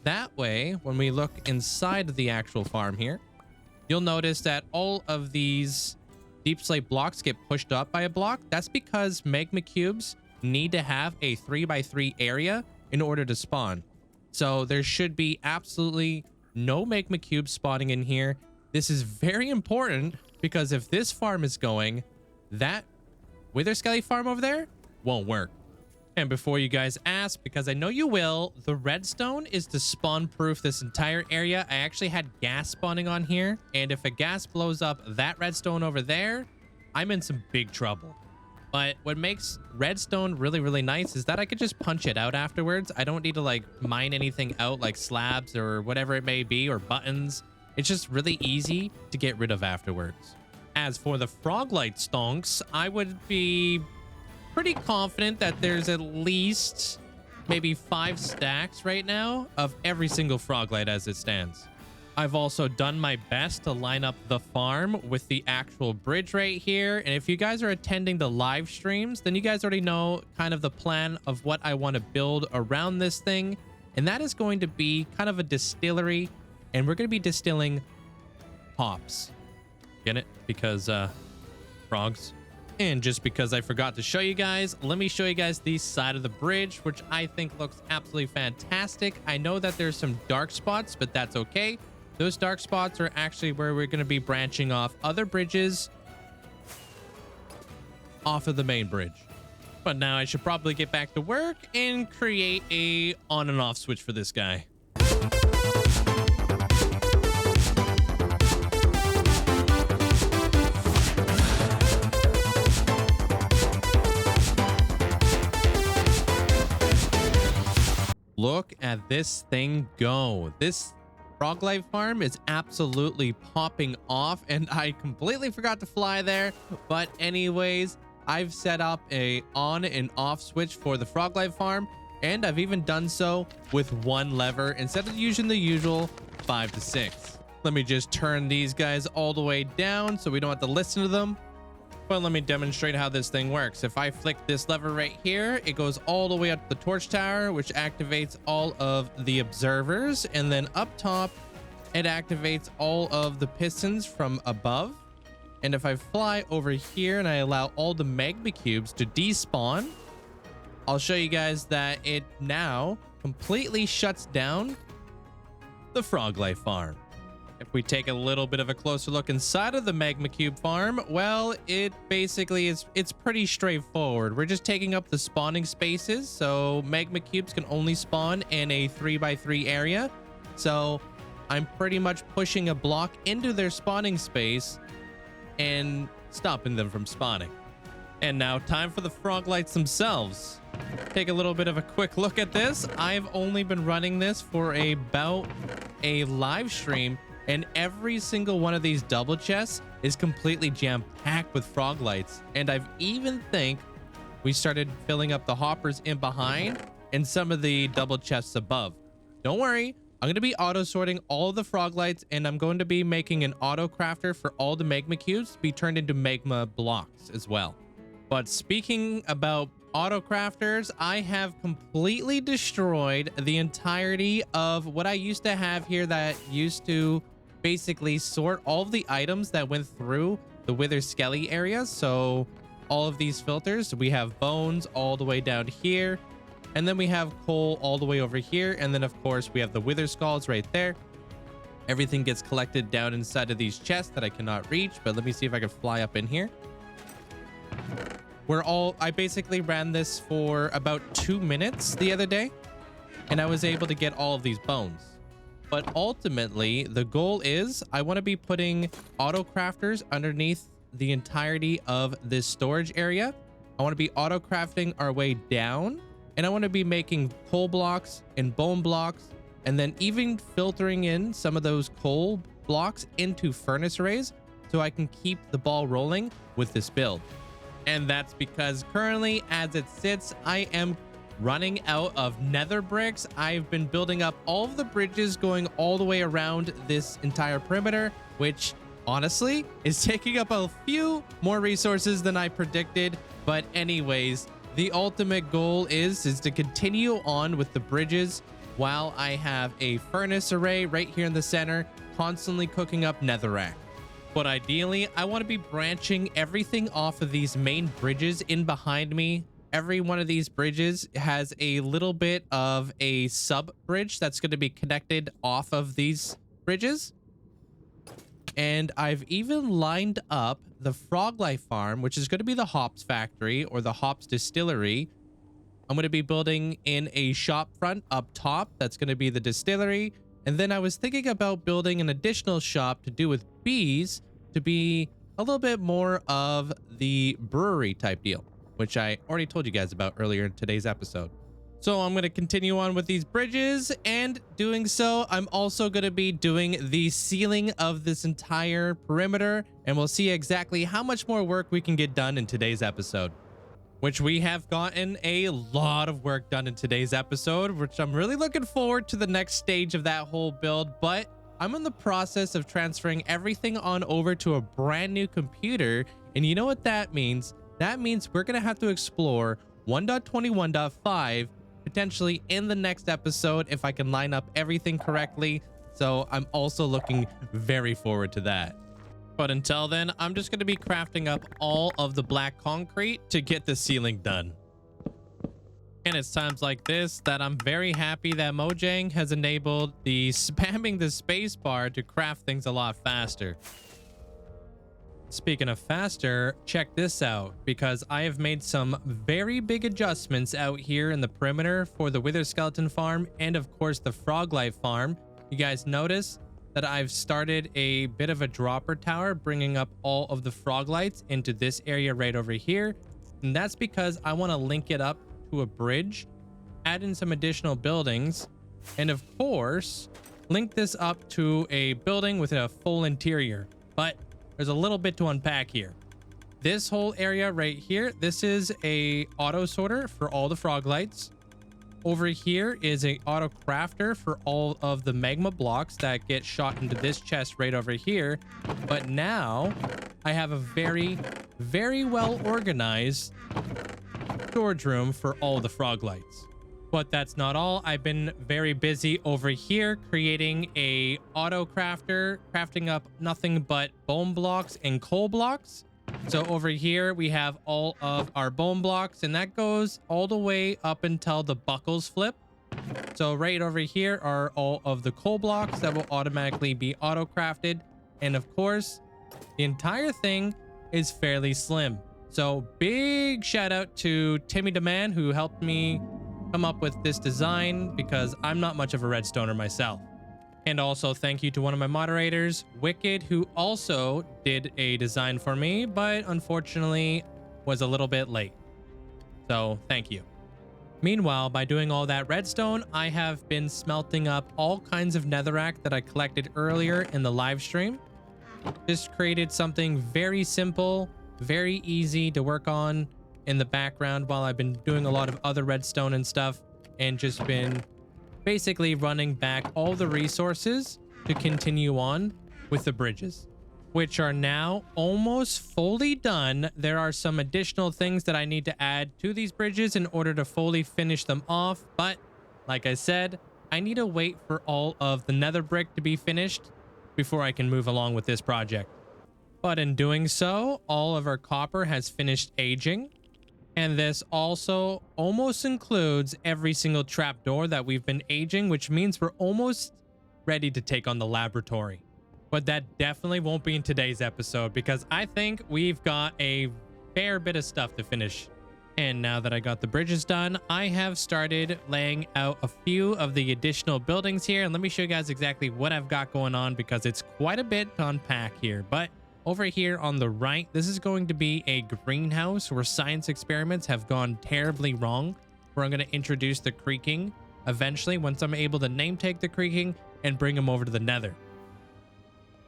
A: That way, when we look inside of the actual farm here, you'll notice that all of these deep slate blocks get pushed up by a block. That's because magma cubes need to have a 3x3 area in order to spawn. So there should be absolutely no magma cubes spawning in here. This is very important because if this farm is going, that wither skelly farm over there won't work. And before you guys ask, because I know you will, the redstone is to spawn proof this entire area. I actually had gas spawning on here, and if a gas blows up that redstone over there, I'm in some big trouble. But what makes redstone really, really nice is that I could just punch it out afterwards. I don't need to like mine anything out like slabs or whatever it may be, or buttons. It's just really easy to get rid of afterwards. As for the frog light stonks, I would be pretty confident that there's at least maybe 5 stacks right now of every single frog light as it stands. I've also done my best to line up the farm with the actual bridge right here. And if you guys are attending the live streams, then you guys already know kind of the plan of what I want to build around this thing. And that is going to be kind of a distillery. And we're going to be distilling hops. Get it? Because frogs. And just because I forgot to show you guys, let me show you guys the side of the bridge, which I think looks absolutely fantastic. I know that there's some dark spots, but that's okay. Those dark spots are actually where we're going to be branching off other bridges off of the main bridge. But now I should probably get back to work and create a on and off switch for this guy. Look at this thing go. This frog life farm is absolutely popping off, and I completely forgot to fly there. But anyways, I've set up a on and off switch for the frog life farm, and I've even done so with one lever instead of using the usual 5 to 6. Let me just turn these guys all the way down so we don't have to listen to them. But let me demonstrate how this thing works. If I flick this lever right here, it goes all the way up the torch tower, which activates all of the observers. And then up top, it activates all of the pistons from above. And if I fly over here and I allow all the magma cubes to despawn, I'll show you guys that it now completely shuts down the frog life farm. If we take a little bit of a closer look inside of the magma cube farm, well, it basically it's pretty straightforward. We're just taking up the spawning spaces, so magma cubes can only spawn in a 3x3 area. So I'm pretty much pushing a block into their spawning space and stopping them from spawning. And now time for the frog lights themselves. Take a little bit of a quick look at this. I've only been running this for about a live stream, and every single one of these double chests is completely jam-packed with frog lights. And I've even think we started filling up the hoppers in behind and some of the double chests above. Don't worry, I'm going to be auto sorting all of the frog lights, and I'm going to be making an auto crafter for all the magma cubes to be turned into magma blocks as well. But speaking about auto crafters, I have completely destroyed the entirety of what I used to have here that used to basically sort all of the items that went through the Wither Skelly area. So all of these filters, we have bones all the way down here, and then we have coal all the way over here, and then of course we have the Wither Skulls right there. Everything gets collected down inside of these chests that I cannot reach, but let me see if I can fly up in here. I basically ran this for about 2 minutes the other day, and I was able to get all of these bones. But ultimately, the goal is I want to be putting auto crafters underneath the entirety of this storage area. I want to be auto crafting our way down, and I want to be making coal blocks and bone blocks, and then even filtering in some of those coal blocks into furnace arrays so I can keep the ball rolling with this build. And that's because currently, as it sits, I am running out of nether bricks. I've been building up all of the bridges going all the way around this entire perimeter, which honestly is taking up a few more resources than I predicted. But anyways, the ultimate goal is to continue on with the bridges while I have a furnace array right here in the center, constantly cooking up netherrack. But ideally, I want to be branching everything off of these main bridges in behind me. Every one of these bridges has a little bit of a sub bridge that's going to be connected off of these bridges. And I've even lined up the frog life farm, which is going to be the hops factory or the hops distillery. I'm going to be building in a shop front up top. That's going to be the distillery. And then I was thinking about building an additional shop to do with bees to be a little bit more of the brewery type deal, which I already told you guys about earlier in today's episode. So I'm going to continue on with these bridges, and doing so, I'm also going to be doing the ceiling of this entire perimeter, and we'll see exactly how much more work we can get done in today's episode. Which we have gotten a lot of work done in today's episode, which I'm really looking forward to the next stage of that whole build. But I'm in the process of transferring everything on over to a brand new computer. And you know what that means? That means we're going to have to explore 1.21.5 potentially in the next episode if I can line up everything correctly. So I'm also looking very forward to that. But until then, I'm just going to be crafting up all of the black concrete to get the ceiling done. And it's times like this that I'm very happy that Mojang has enabled the spamming the space bar to craft things a lot faster. Speaking of faster, check this out, because I have made some very big adjustments out here in the perimeter for the Wither Skeleton farm and of course the Frog Life farm. You guys notice that I've started a bit of a dropper tower, bringing up all of the frog lights into this area right over here. And that's because I want to link it up to a bridge, add in some additional buildings, and of course, link this up to a building with a full interior. But there's a little bit to unpack here. This whole area right here, this is a auto sorter for all the frog lights. Over here is a auto crafter for all of the magma blocks that get shot into this chest right over here. But now I have a very, very well organized storage room for all the frog lights. But that's not all. I've been very busy over here creating a auto crafter, crafting up nothing but bone blocks and coal blocks. So over here we have all of our bone blocks, and that goes all the way up until the buckles flip. So right over here are all of the coal blocks that will automatically be auto crafted. And of course, the entire thing is fairly slim. So big shout out to Timmy the Man, who helped me come up with this design, because I'm not much of a redstoner myself. And also thank you to one of my moderators, Wicked, who also did a design for me, but unfortunately was a little bit late. So thank you. Meanwhile, by doing all that redstone, I have been smelting up all kinds of netherrack that I collected earlier in the live stream. Just created something very simple, very easy to work on in the background while I've been doing a lot of other redstone and stuff, and just been basically running back all the resources to continue on with the bridges. which are now almost fully done. There are some additional things that I need to add to these bridges in order to fully finish them off. But like I said, I need to wait for all of the nether brick to be finished before I can move along with this project. But in doing so, all of our copper has finished aging. And this also almost includes every single trapdoor that we've been aging, which means we're almost ready to take on the laboratory. But that definitely won't be in today's episode because I think we've got a fair bit of stuff to finish. And now that I got the bridges done, I have started laying out a few of the additional buildings here. And let me show you guys exactly what I've got going on because it's quite a bit to unpack here. But over here on the right, this is going to be a greenhouse where science experiments have gone terribly wrong, where I'm going to introduce the creaking eventually once I'm able to name tag the creaking and bring them over to the nether.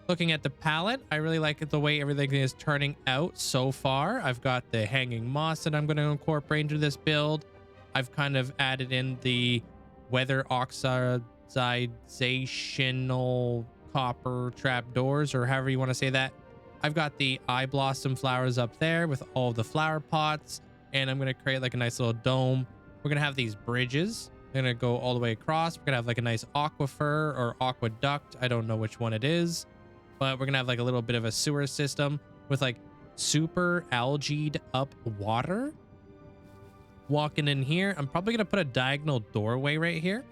A: Looking at the palette, I really like the way everything is turning out so far. I've got the hanging moss that I'm going to incorporate into this build. I've kind of added in the weather oxidizational copper trapdoors, or however you want to say that. I've got the eye blossom flowers up there with all the flower pots, and I'm going to create like a nice little dome. We're going to have these bridges. They're going to go all the way across. We're going to have like a nice aquifer or aqueduct. I don't know which one it is, but we're going to have like a little bit of a sewer system with like super algaed up water. Walking in here, I'm probably going to put a diagonal doorway right here.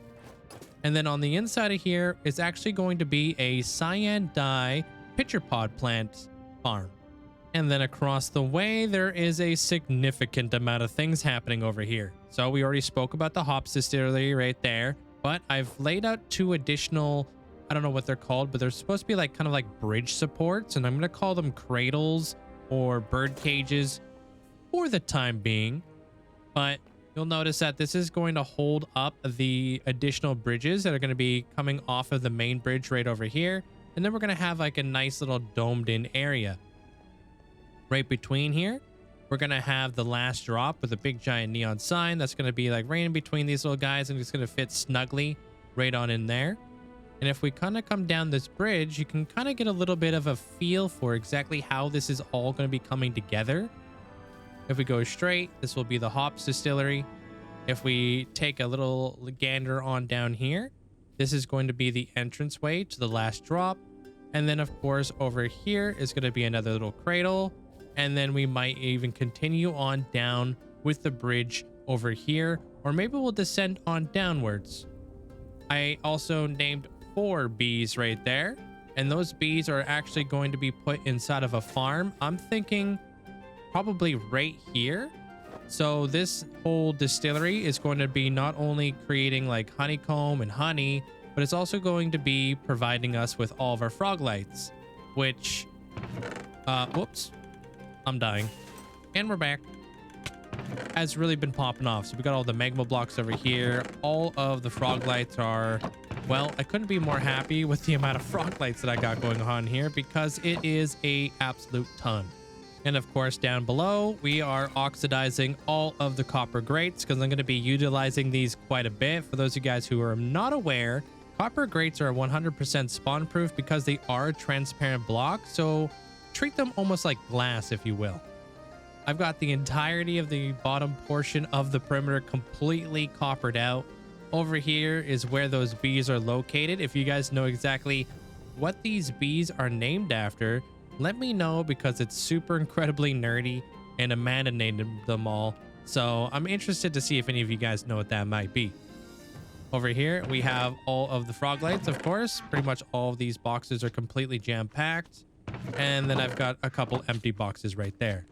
A: And then on the inside of here is actually going to be a cyan dye pitcher pod plant farm. And then across the way, there is a significant amount of things happening over here. So we already spoke about the hops distillery right there, but I've laid out two additional, I don't know what they're called, but they're supposed to be like kind of like bridge supports. And I'm going to call them cradles or bird cages for the time being. But you'll notice that this is going to hold up the additional bridges that are going to be coming off of the main bridge right over here. And then we're going to have like a nice little domed in area. Right between here, we're going to have the last drop with a big giant neon sign that's going to be like right in between these little guys, and it's going to fit snugly right on in there. And if we kind of come down this bridge, you can kind of get a little bit of a feel for exactly how this is all going to be coming together. If we go straight, this will be the hops distillery. If we take a little gander on down here, this is going to be the entranceway to the last drop. And then, of course, over here is going to be another little cradle. And then we might even continue on down with the bridge over here. Or maybe we'll descend on downwards. I also named 4 bees right there. And those bees are actually going to be put inside of a farm. I'm thinking probably right here. So this whole distillery is going to be not only creating like honeycomb and honey, but it's also going to be providing us with all of our frog lights, which, whoops, I'm dying. And we're back. Has really been popping off. So we got all the magma blocks over here. All of the frog lights are, well, I couldn't be more happy with the amount of frog lights that I got going on here because it is a absolute ton. And of course, down below, we are oxidizing all of the copper grates because I'm going to be utilizing these quite a bit. For those of you guys who are not aware, copper grates are 100% spawn proof because they are a transparent block. So treat them almost like glass, if you will. I've got the entirety of the bottom portion of the perimeter completely coppered out. Over here is where those bees are located. If you guys know exactly what these bees are named after, let me know because it's super incredibly nerdy and Amanda named them all. So I'm interested to see if any of you guys know what that might be. Over here, we have all of the frog lights, of course. Pretty much all of these boxes are completely jam-packed. And then I've got a couple empty boxes right there.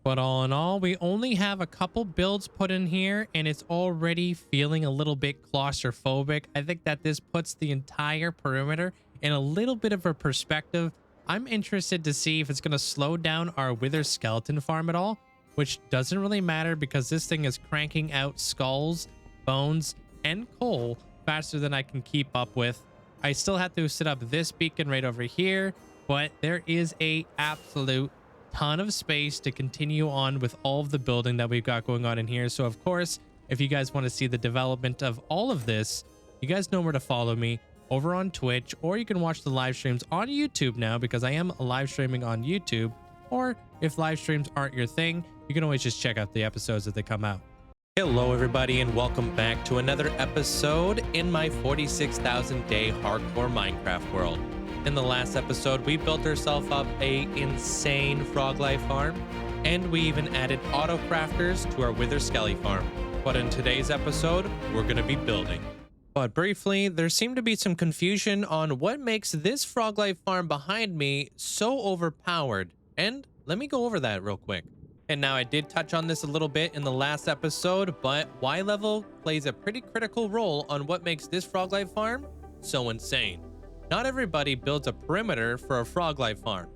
A: But all in all, we only have a couple builds put in here and it's already feeling a little bit claustrophobic. I think that this puts the entire perimeter in a little bit of a perspective. I'm interested to see if it's going to slow down our wither skeleton farm at all, which doesn't really matter because this thing is cranking out skulls, bones, and coal faster than I can keep up with. I still have to set up this beacon right over here, but there is a absolute ton of space to continue on with all of the building that we've got going on in here. So of course, if you guys want to see the development of all of this, you guys know where to follow me over on Twitch, or you can watch the live streams on YouTube now because I am live streaming on YouTube. Or if live streams aren't your thing, you can always just check out the episodes as they come out. Hello everybody and welcome back to another episode in my 46,000 day hardcore Minecraft world. In the last episode, we built ourselves up a insane frog life farm, and we even added auto crafters to our wither skelly farm. But in today's episode, we're going to be building. But briefly, there seemed to be some confusion on what makes this frog life farm behind me so overpowered. And let me go over that real quick. And now I did touch on this a little bit in the last episode, but Y level plays a pretty critical role on what makes this frog life farm so insane. Not everybody builds a perimeter for a frog life farm.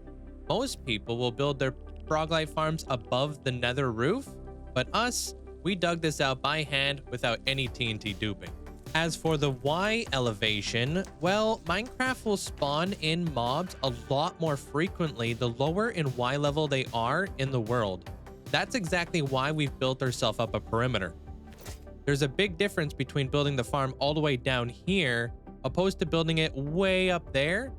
A: Most people will build their frog life farms above the nether roof, but us, we dug this out by hand without any TNT duping. As for the Y elevation, well, Minecraft will spawn in mobs a lot more frequently the lower in Y level they are in the world. That's exactly why we've built ourselves up a perimeter. There's a big difference between building the farm all the way down here opposed to building it way up there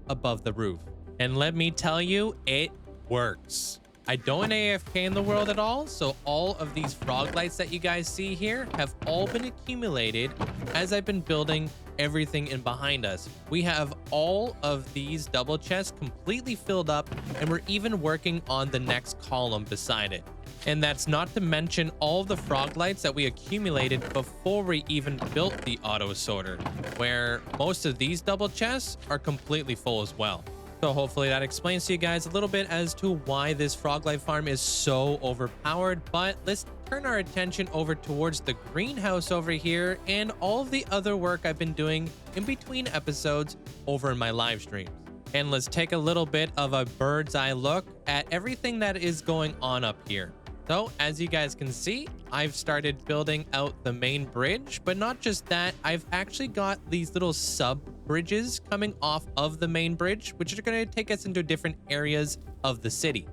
A: above the roof. And let me tell you, it works. I don't AFK in the world at all, so all of these frog lights that you guys see here have all been accumulated as I've been building everything in behind us. We have all of these double chests completely filled up, and we're even working on the next column beside it. And that's not to mention all the frog lights that we accumulated before we even built the auto sorter, where most of these double chests are completely full as well. So hopefully that explains to you guys a little bit as to why this frog life farm is so overpowered. But let's turn our attention over towards the greenhouse over here and all of the other work I've been doing in between episodes over in my live streams. And let's take a little bit of a bird's eye look at everything that is going on up here. So as you guys can see, I've started building out the main bridge, but not just that, I've actually got these little sub bridges coming off of the main bridge, which are going to take us into different areas of the city.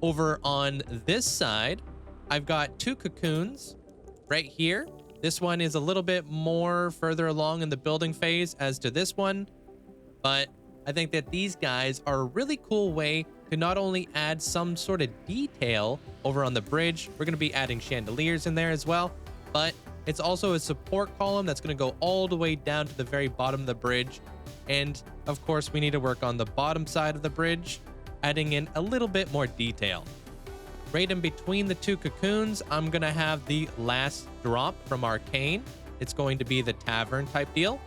A: Over on this side, I've got two cocoons right here. This one is a little bit more further along in the building phase as to this one, but I think that these guys are a really cool way to not only add some sort of detail over on the bridge, we're going to be adding chandeliers in there as well, but it's also a support column that's going to go all the way down to the very bottom of the bridge. And of course, we need to work on the bottom side of the bridge, adding in a little bit more detail. Right in between the two cocoons, I'm going to have the last drop from Arcane. It's going to be the tavern type deal.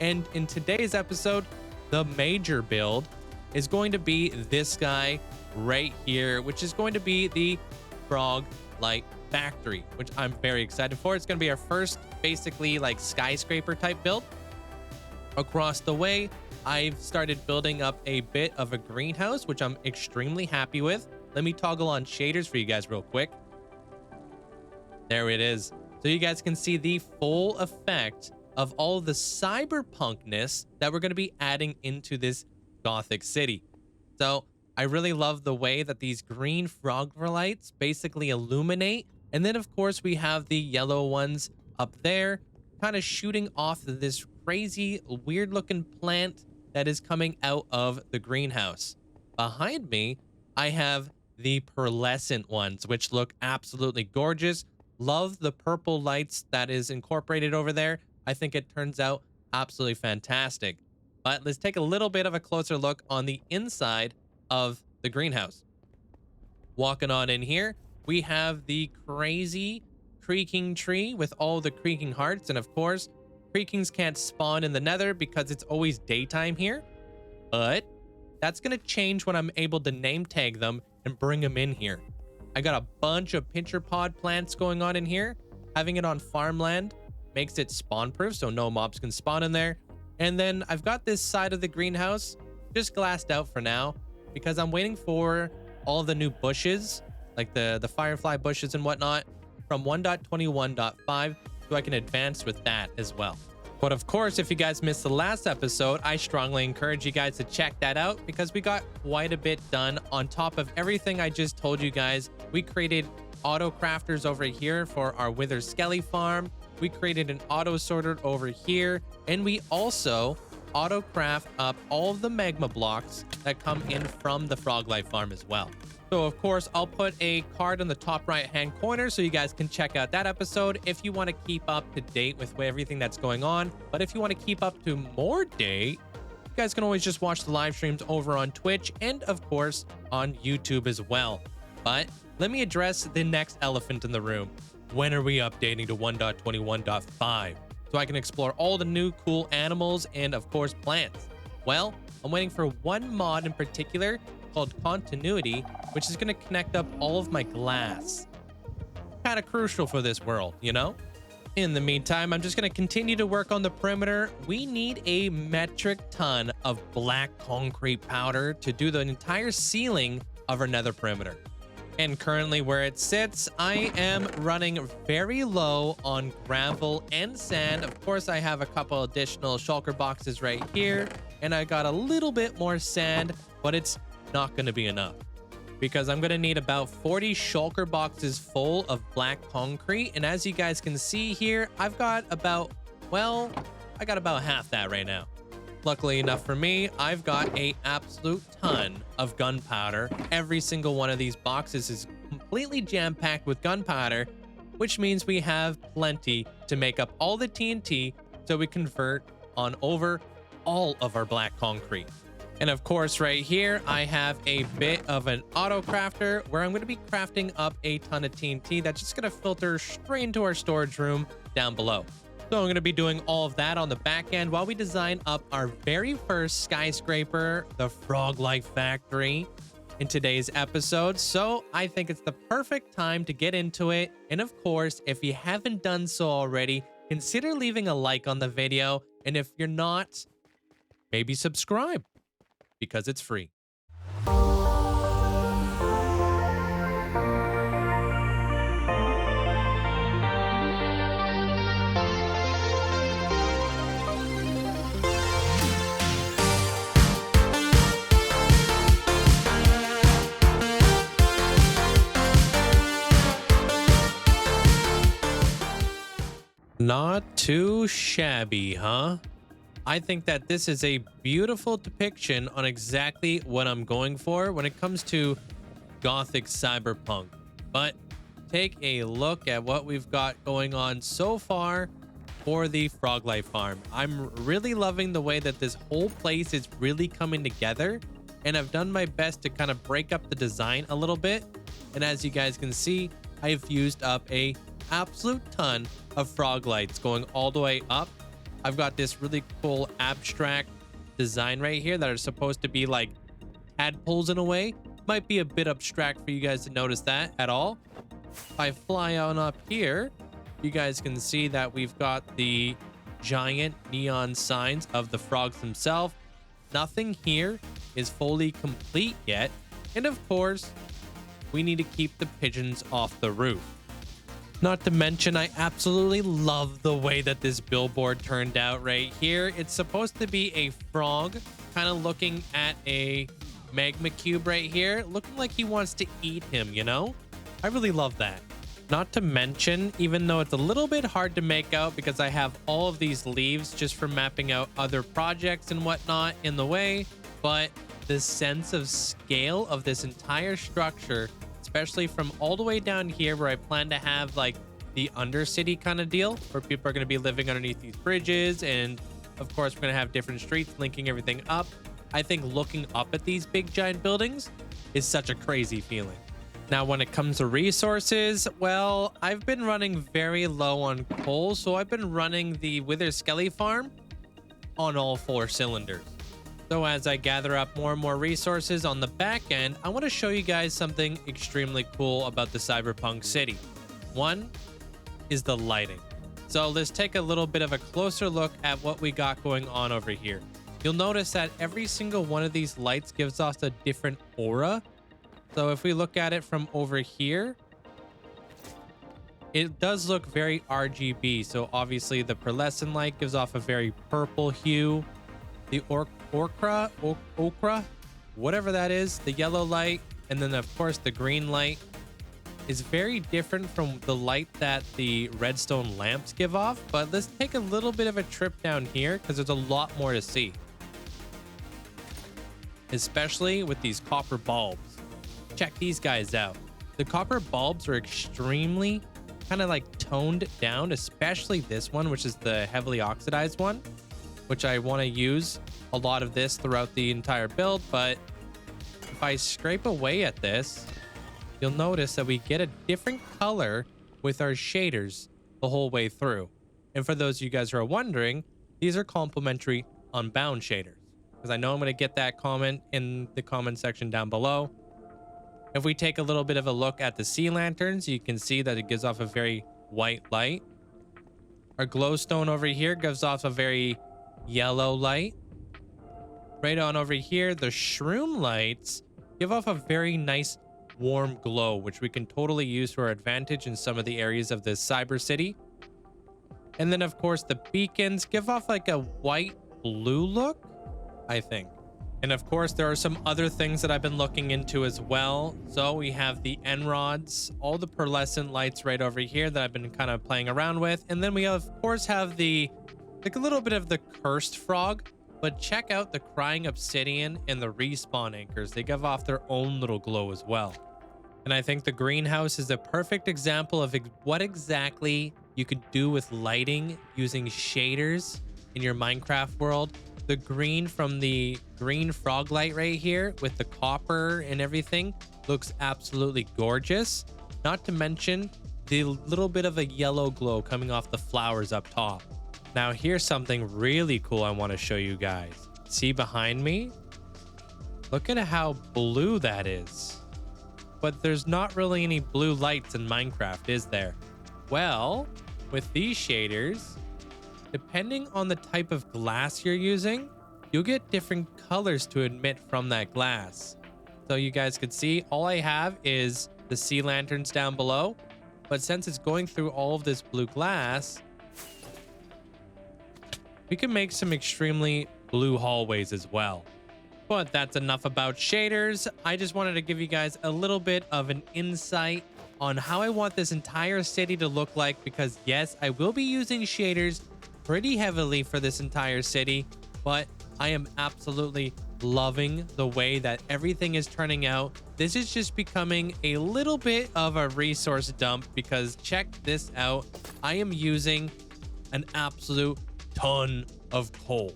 A: And in today's episode, the major build is going to be this guy right here, which is going to be the frog light factory, which I'm very excited for. It's going to be our first basically like skyscraper type build. Across the way, I've started building up a bit of a greenhouse, which I'm extremely happy with. Let me toggle on shaders for you guys real quick. There it is. So you guys can see the full effect of all the cyberpunkness that we're going to be adding into this Gothic city. So I really love the way that these green frog lights basically illuminate. And then of course we have the yellow ones up there kind of shooting off of this crazy weird looking plant that is coming out of the greenhouse. Behind me, I have the pearlescent ones, which look absolutely gorgeous. Love the purple lights that is incorporated over there. I think it turns out absolutely fantastic. But let's take a little bit of a closer look on the inside of the greenhouse. Walking on in here, we have the crazy creaking tree with all the creaking hearts. And of course, creakings can't spawn in the nether because it's always daytime here. But that's going to change when I'm able to name tag them and bring them in here. I got a bunch of pincher pod plants going on in here. Having it on farmland makes it spawn proof, so no mobs can spawn in there. And then I've got this side of the greenhouse just glassed out for now because I'm waiting for all the new bushes, like the firefly bushes and whatnot, from 1.21.5 so I can advance with that as well. But of course, if you guys missed the last episode, I strongly encourage you guys to check that out because we got quite a bit done. On top of everything I just told you guys, we created auto crafters over here for our wither skelly farm. We created an auto sorter over here, and we also auto craft up all of the magma blocks that come in from the frog life farm as well. So of course, I'll put a card in the top right hand corner so you guys can check out that episode if you want to keep up to date with everything that's going on. But if you want to keep up to more date, you guys can always just watch the live streams over on Twitch and of course on YouTube as well. But let me address the next elephant in the room. When are we updating to 1.21.5 so I can explore all the new cool animals and of course plants? Well, I'm waiting for one mod in particular called Continuity, which is going to connect up all of my glass. Kind of crucial for this world, you know? In the meantime, I'm just going to continue to work on the perimeter. We need a metric ton of black concrete powder to do the entire ceiling of our nether perimeter. And currently where it sits, I am running very low on gravel and sand. Of course, I have a couple additional shulker boxes right here, and I got a little bit more sand, but it's not going to be enough because I'm going to need about 40 shulker boxes full of black concrete. And as you guys can see here, I've got about, well, I got about half that right now. Luckily enough for me, I've got a absolute ton of gunpowder. Every single one of these boxes is completely jam-packed with gunpowder, which means we have plenty to make up all the TNT so we convert on over all of our black concrete. And of course, right here, I have a bit of an auto crafter where I'm going to be crafting up a ton of TNT that's just going to filter straight into our storage room down below. So I'm going to be doing all of that on the back end while we design up our very first skyscraper, the Frog Life Factory, in today's episode. So I think it's the perfect time to get into it. And of course, if you haven't done so already, consider leaving a like on the video. And if you're not, maybe subscribe because it's free. Not too shabby, huh? I think that this is a beautiful depiction on exactly what I'm going for when it comes to Gothic cyberpunk. But take a look at what we've got going on so far for the Frog Life Farm. I'm really loving the way that this whole place is really coming together, and I've done my best to kind of break up the design a little bit. And as you guys can see, I've used up a absolute ton of frog lights going all the way up. I've got this really cool abstract design right here that are supposed to be like tadpoles in a way. Might be a bit abstract for you guys to notice that at all. If I fly on up here, you guys can see that we've got the giant neon signs of the frogs themselves. Nothing here is fully complete yet. And of course, we need to keep the pigeons off the roof. Not to mention, I absolutely love the way that this billboard turned out right here. It's supposed to be a frog kind of looking at a magma cube right here, looking like he wants to eat him, you know? I really love that. Not to mention, even though it's a little bit hard to make out because I have all of these leaves just for mapping out other projects and whatnot in the way, but the sense of scale of this entire structure, especially from all the way down here where I plan to have like the undercity kind of deal where people are going to be living underneath these bridges. And of course, we're going to have different streets linking everything up. I think looking up at these big giant buildings is such a crazy feeling. Now, when it comes to resources, well, I've been running very low on coal. So I've been running the Wither Skelly farm on all 4 cylinders. So as I gather up more and more resources on the back end, I want to show you guys something extremely cool about the cyberpunk city. One is the lighting. So let's take a little bit of a closer look at what we got going on over here. You'll notice that every single one of these lights gives us a different aura. So if we look at it from over here, it does look very RGB. So obviously the pearlescent light gives off a very purple hue. The ochra, whatever that is, the yellow light, and then of course the green light is very different from the light that the redstone lamps give off. But let's take a little bit of a trip down here because there's a lot more to see, especially with these copper bulbs. Check these guys out. The copper bulbs are extremely kind of like toned down, especially this one, which is the heavily oxidized one, which I want to use a lot of this throughout the entire build. But if I scrape away at this, you'll notice that we get a different color with our shaders the whole way through. And for those of you guys who are wondering, these are complementary unbound shaders, because I know I'm going to get that comment in the comment section down below. If we take a little bit of a look at the sea lanterns, you can see that it gives off a very white light. Our glowstone over here gives off a very yellow light. Right on over here, the shroom lights give off a very nice warm glow, which we can totally use to our advantage in some of the areas of this cyber city. And then of course the beacons give off like a white blue look, I think. And of course, there are some other things that I've been looking into as well. So we have the end rods, all the pearlescent lights right over here that I've been kind of playing around with. And then we of course have the, like a little bit of the cursed frog, but check out the crying obsidian and the respawn anchors. They give off their own little glow as well. And I think the greenhouse is a perfect example of what exactly you could do with lighting using shaders in your Minecraft world. The green from the green frog light right here with the copper and everything looks absolutely gorgeous. Not to mention the little bit of a yellow glow coming off the flowers up top. Now here's something really cool I want to show you guys. See behind me? Look at how blue that is. But there's not really any blue lights in Minecraft, is there? Well, with these shaders, depending on the type of glass you're using, you'll get different colors to emit from that glass. So you guys can see, all I have is the sea lanterns down below. But since it's going through all of this blue glass, we can make some extremely blue hallways as well. But that's enough about shaders. I just wanted to give you guys a little bit of an insight on how I want this entire city to look like, because yes, I will be using shaders pretty heavily for this entire city, but I am absolutely loving the way that everything is turning out. This is just becoming a little bit of a resource dump, because check this out. I am using an absolute ton of coal.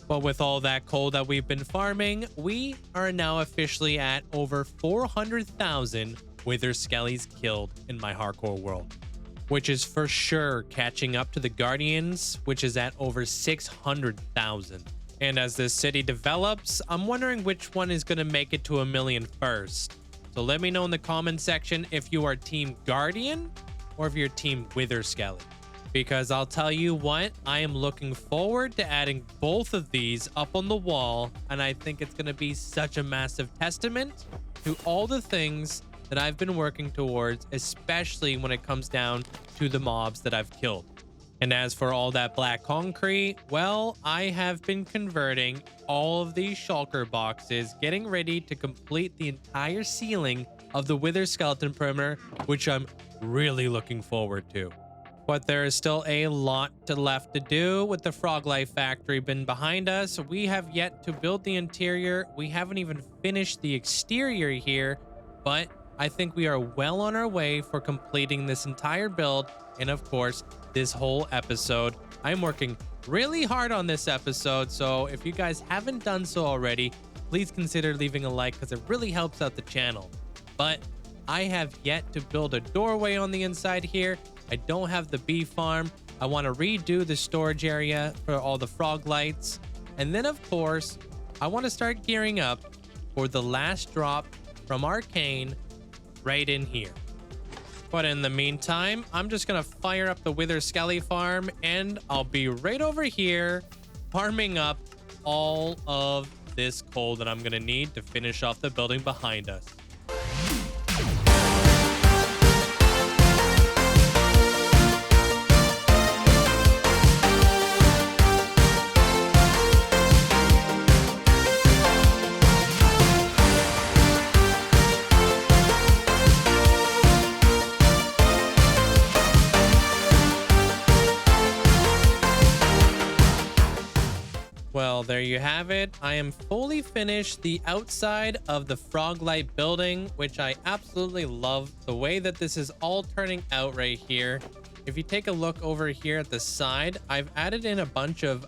A: But with all that coal that we've been farming, we are now officially at over 400,000 wither skellies killed in my hardcore world, which is for sure catching up to the Guardians, which is at over 600,000. And as this city develops, I'm wondering which one is going to make it to 1 million first. So let me know in the comment section if you are team Guardian or if you're team wither skelly. Because I'll tell you what, I am looking forward to adding both of these up on the wall, and I think it's going to be such a massive testament to all the things that I've been working towards, especially when it comes down to the mobs that I've killed. And as for all that black concrete, well, I have been converting all of these shulker boxes, getting ready to complete the entire ceiling of the wither skeleton perimeter, which I'm really looking forward to. But there is still a lot left to do with the frog life factory been behind us. We have yet to build the interior. We haven't even finished the exterior here, but I think we are well on our way for completing this entire build. And of course, this whole episode. I'm working really hard on this episode. So if you guys haven't done so already, please consider leaving a like, because it really helps out the channel. But I have yet to build a doorway on the inside here. I don't have the bee farm. I want to redo the storage area for all the frog lights. And then, of course, I want to start gearing up for the last drop from Arcane right in here. But in the meantime, I'm just going to fire up the Wither Skelly farm, and I'll be right over here farming up all of this coal that I'm going to need to finish off the building behind us. Well, there you have it. I am fully finished the outside of the Froglight building, which I absolutely love the way that this is all turning out right here. If you take a look over here at the side, I've added in a bunch of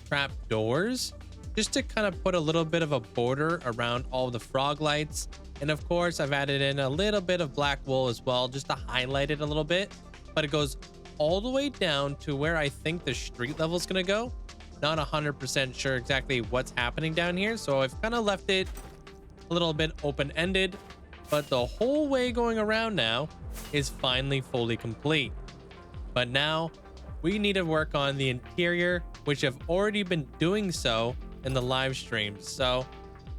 A: trap doors just to kind of put a little bit of a border around all the Froglights. And of course, I've added in a little bit of black wool as well, just to highlight it a little bit. But it goes all the way down to where I think the street level is going to go. Not 100% sure exactly what's happening down here, so I've kind of left it a little bit open-ended, but the whole way going around now is finally fully complete. But now we need to work on the interior, which I've already been doing so in the live stream. So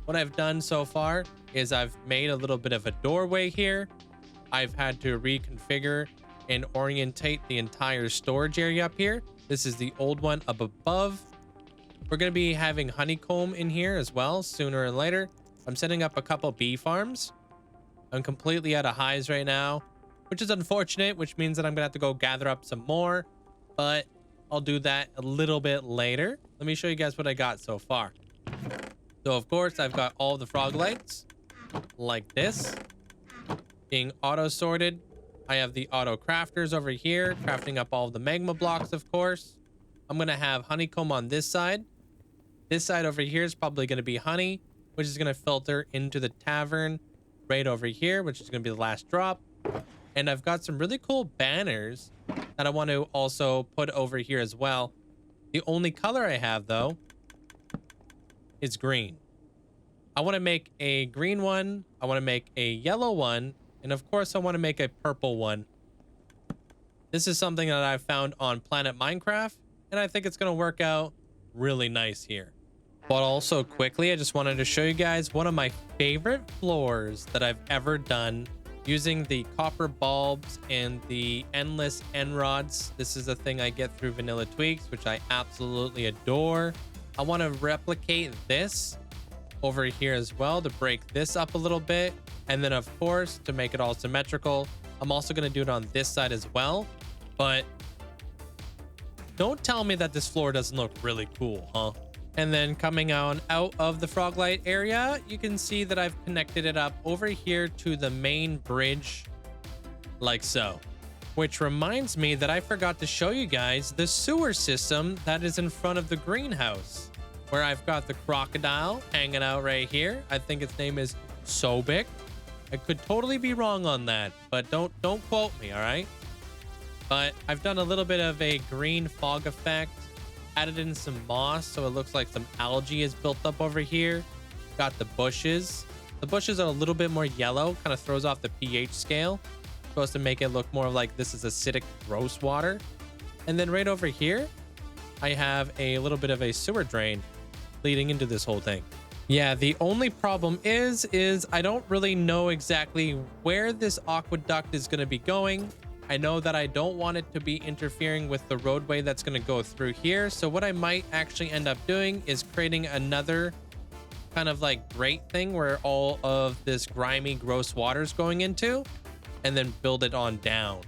A: what I've done so far is I've made a little bit of a doorway here. I've had to reconfigure and orientate the entire storage area up here. This is the old one up above. We're going to be having honeycomb in here as well sooner or later. I'm setting up a couple bee farms. I'm completely out of hives right now, which is unfortunate, which means that I'm going to have to go gather up some more, but I'll do that a little bit later. Let me show you guys what I got so far. So of course, I've got all the Froglights like this being auto sorted. I have the auto crafters over here, crafting up all of the magma blocks, of course. I'm going to have honeycomb on this side. This side over here is probably going to be honey, which is going to filter into the tavern right over here, which is going to be the last drop. And I've got some really cool banners that I want to also put over here as well. The only color I have, though, is green. I want to make a green one. I want to make a yellow one. And of course, I want to make a purple one. This is something that I found on Planet Minecraft, and I think it's going to work out really nice here. But also quickly, I just wanted to show you guys one of my favorite floors that I've ever done using the copper bulbs and the endless end rods. This is a thing I get through Vanilla Tweaks, which I absolutely adore. I want to replicate this over here as well to break this up a little bit. And then of course, to make it all symmetrical, I'm also going to do it on this side as well. But don't tell me that this floor doesn't look really cool, huh? And then coming on out of the Froglight area, you can see that I've connected it up over here to the main bridge like so. Which reminds me that I forgot to show you guys the sewer system that is in front of the greenhouse, where I've got the crocodile hanging out right here. I think its name is Sobek. I could totally be wrong on that, but don't quote me, all right? But I've done a little bit of a green fog effect, added in some moss so it looks like some algae is built up over here. Got the bushes. The bushes are a little bit more yellow, kind of throws off the pH scale. Supposed to make it look more like this is acidic, gross water. And then right over here, I have a little bit of a sewer drain leading into this whole thing. Yeah, the only problem is I don't really know exactly where this aqueduct is going to be going. I know that I don't want it to be interfering with the roadway that's going to go through here. So what I might actually end up doing is creating another kind of like grate thing where all of this grimy, gross water is going into, and then build it on down.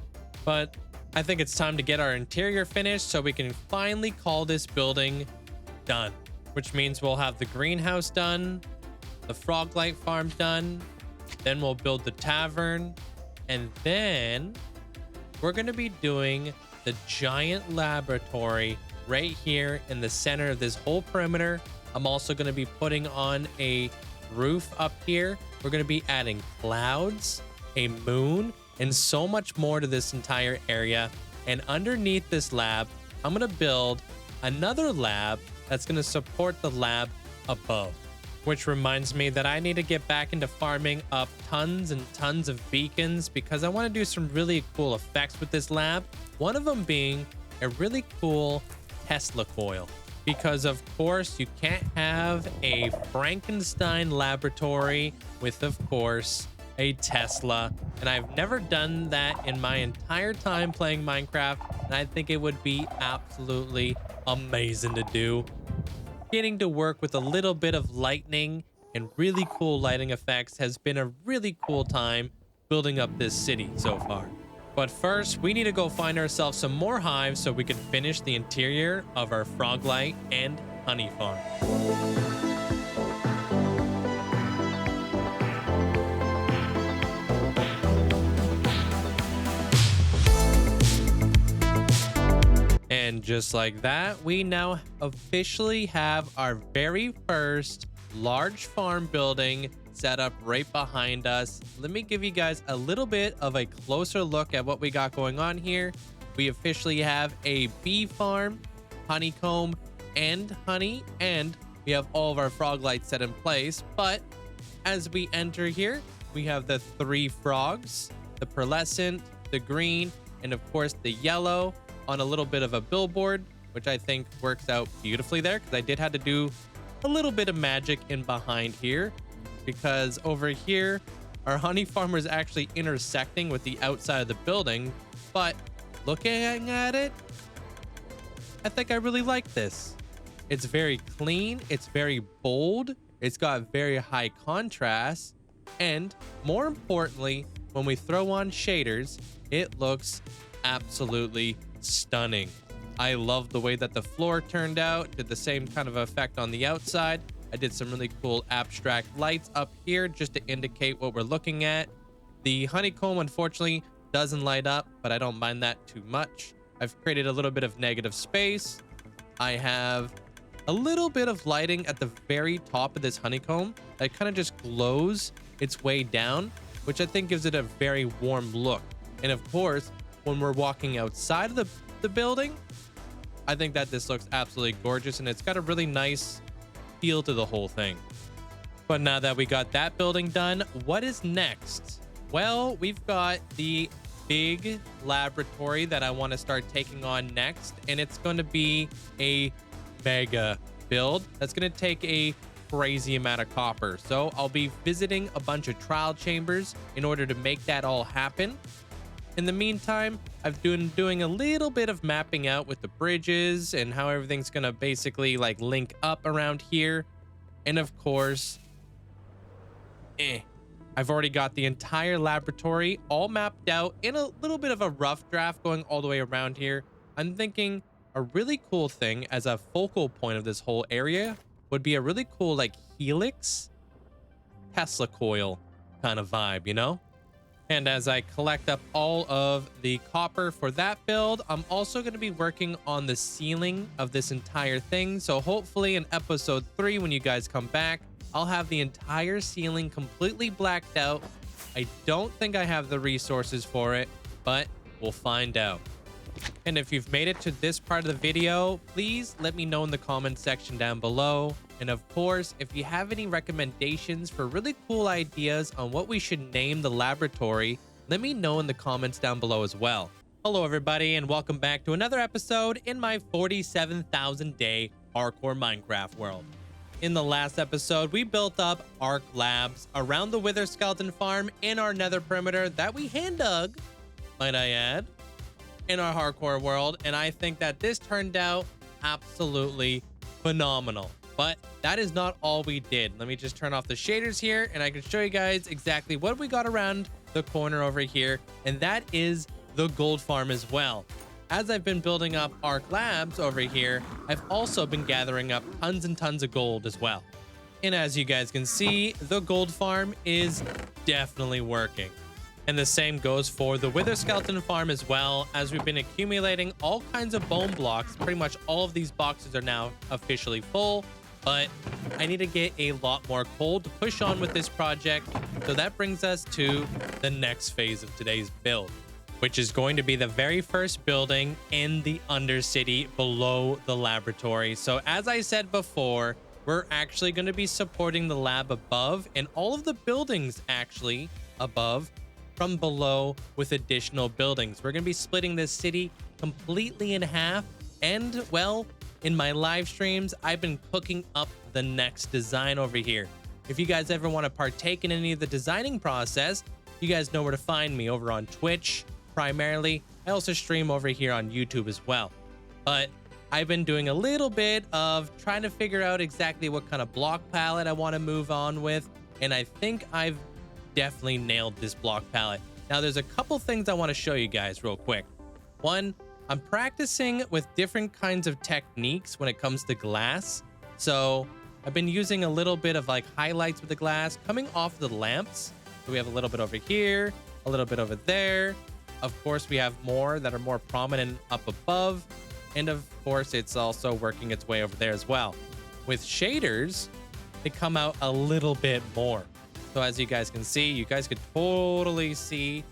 A: But I think it's time to get our interior finished so we can finally call this building done, which means we'll have the greenhouse done, the Froglight farm done, then we'll build the tavern, and then we're going to be doing the giant laboratory right here in the center of this whole perimeter. I'm also going to be putting on a roof up here. We're going to be adding clouds, a moon, and so much more to this entire area. And underneath this lab, I'm going to build another lab that's going to support the lab above. Which reminds me that I need to get back into farming up tons and tons of beacons because I want to do some really cool effects with this lab. One of them being a really cool Tesla coil. Because of course you can't have a Frankenstein laboratory with, of course, a Tesla. And I've never done that in my entire time playing Minecraft. And I think it would be absolutely amazing to do. Getting to work with a little bit of lightning and really cool lighting effects has been a really cool time building up this city so far. But first, we need to go find ourselves some more hives so we can finish the interior of our frog light and honey farm. And just like that, we now officially have our very first large farm building set up right behind us. Let me give you guys a little bit of a closer look at what we got going on here. We officially have a bee farm, honeycomb, and honey, and we have all of our frog lights set in place. But as we enter here, we have the 3 frogs, the pearlescent, the green, and of course the yellow on a little bit of a billboard, which I think works out beautifully there, because I did have to do a little bit of magic in behind here, because over here our honey farm is actually intersecting with the outside of the building. But looking at it, I think I really like this. It's very clean, it's very bold, it's got very high contrast, and more importantly, when we throw on shaders, it looks absolutely stunning. I love the way that the floor turned out. Did the same kind of effect on the outside. I did some really cool abstract lights up here just to indicate what we're looking at. The honeycomb unfortunately doesn't light up, but I don't mind that too much. I've created a little bit of negative space. I have a little bit of lighting at the very top of this honeycomb that kind of just glows its way down, which I think gives it a very warm look. And of course, when we're walking outside of the building, I think that this looks absolutely gorgeous, and it's got a really nice feel to the whole thing. But now that we got that building done, what is next? Well, we've got the big laboratory that I want to start taking on next, and it's going to be a mega build that's going to take a crazy amount of copper. So I'll be visiting a bunch of trial chambers in order to make that all happen. In the meantime, I've been doing a little bit of mapping out with the bridges and how everything's gonna basically like link up around here. And of course, I've already got the entire laboratory all mapped out in a little bit of a rough draft going all the way around here. I'm thinking a really cool thing as a focal point of this whole area would be a really cool like helix Tesla coil kind of vibe, you know? And as I collect up all of the copper for that build, I'm also going to be working on the ceiling of this entire thing. So hopefully in episode 3, when you guys come back, I'll have the entire ceiling completely blacked out. I don't think I have the resources for it, but we'll find out. And if you've made it to this part of the video, please let me know in the comment section down below. And of course, if you have any recommendations for really cool ideas on what we should name the laboratory, let me know in the comments down below as well. Hello everybody, and welcome back to another episode in my 47,000 day hardcore Minecraft world. In the last episode, we built up Ark Labs around the Wither Skeleton farm in our nether perimeter that we hand dug, might I add, in our hardcore world, and I think that this turned out absolutely phenomenal. But that is not all we did. Let me just turn off the shaders here, and I can show you guys exactly what we got around the corner over here, and that is the gold farm as well. As I've been building up Ark Labs over here, I've also been gathering up tons and tons of gold as well. And as you guys can see, the gold farm is definitely working. And the same goes for the Wither Skeleton farm as well, as we've been accumulating all kinds of bone blocks. Pretty much all of these boxes are now officially full, but I need to get a lot more coal to push on with this project. So that brings us to the next phase of today's build, which is going to be the very first building in the Undercity below the laboratory. So as I said before, we're actually going to be supporting the lab above and all of the buildings actually above from below with additional buildings. We're going to be splitting this city completely in half. And well, in my live streams, I've been cooking up the next design over here. If you guys ever want to partake in any of the designing process, you guys know where to find me over on Twitch primarily. I also stream over here on YouTube as well. But I've been doing a little bit of trying to figure out exactly what kind of block palette I want to move on with. And I think I've definitely nailed this block palette. Now, there's a couple things I want to show you guys real quick. One, I'm practicing with different kinds of techniques when it comes to glass. So I've been using a little bit of like highlights with the glass coming off the lamps. So we have a little bit over here, a little bit over there. Of course, we have more that are more prominent up above. And of course, it's also working its way over there as well. With shaders, they come out a little bit more. So as you guys can see, you guys could totally see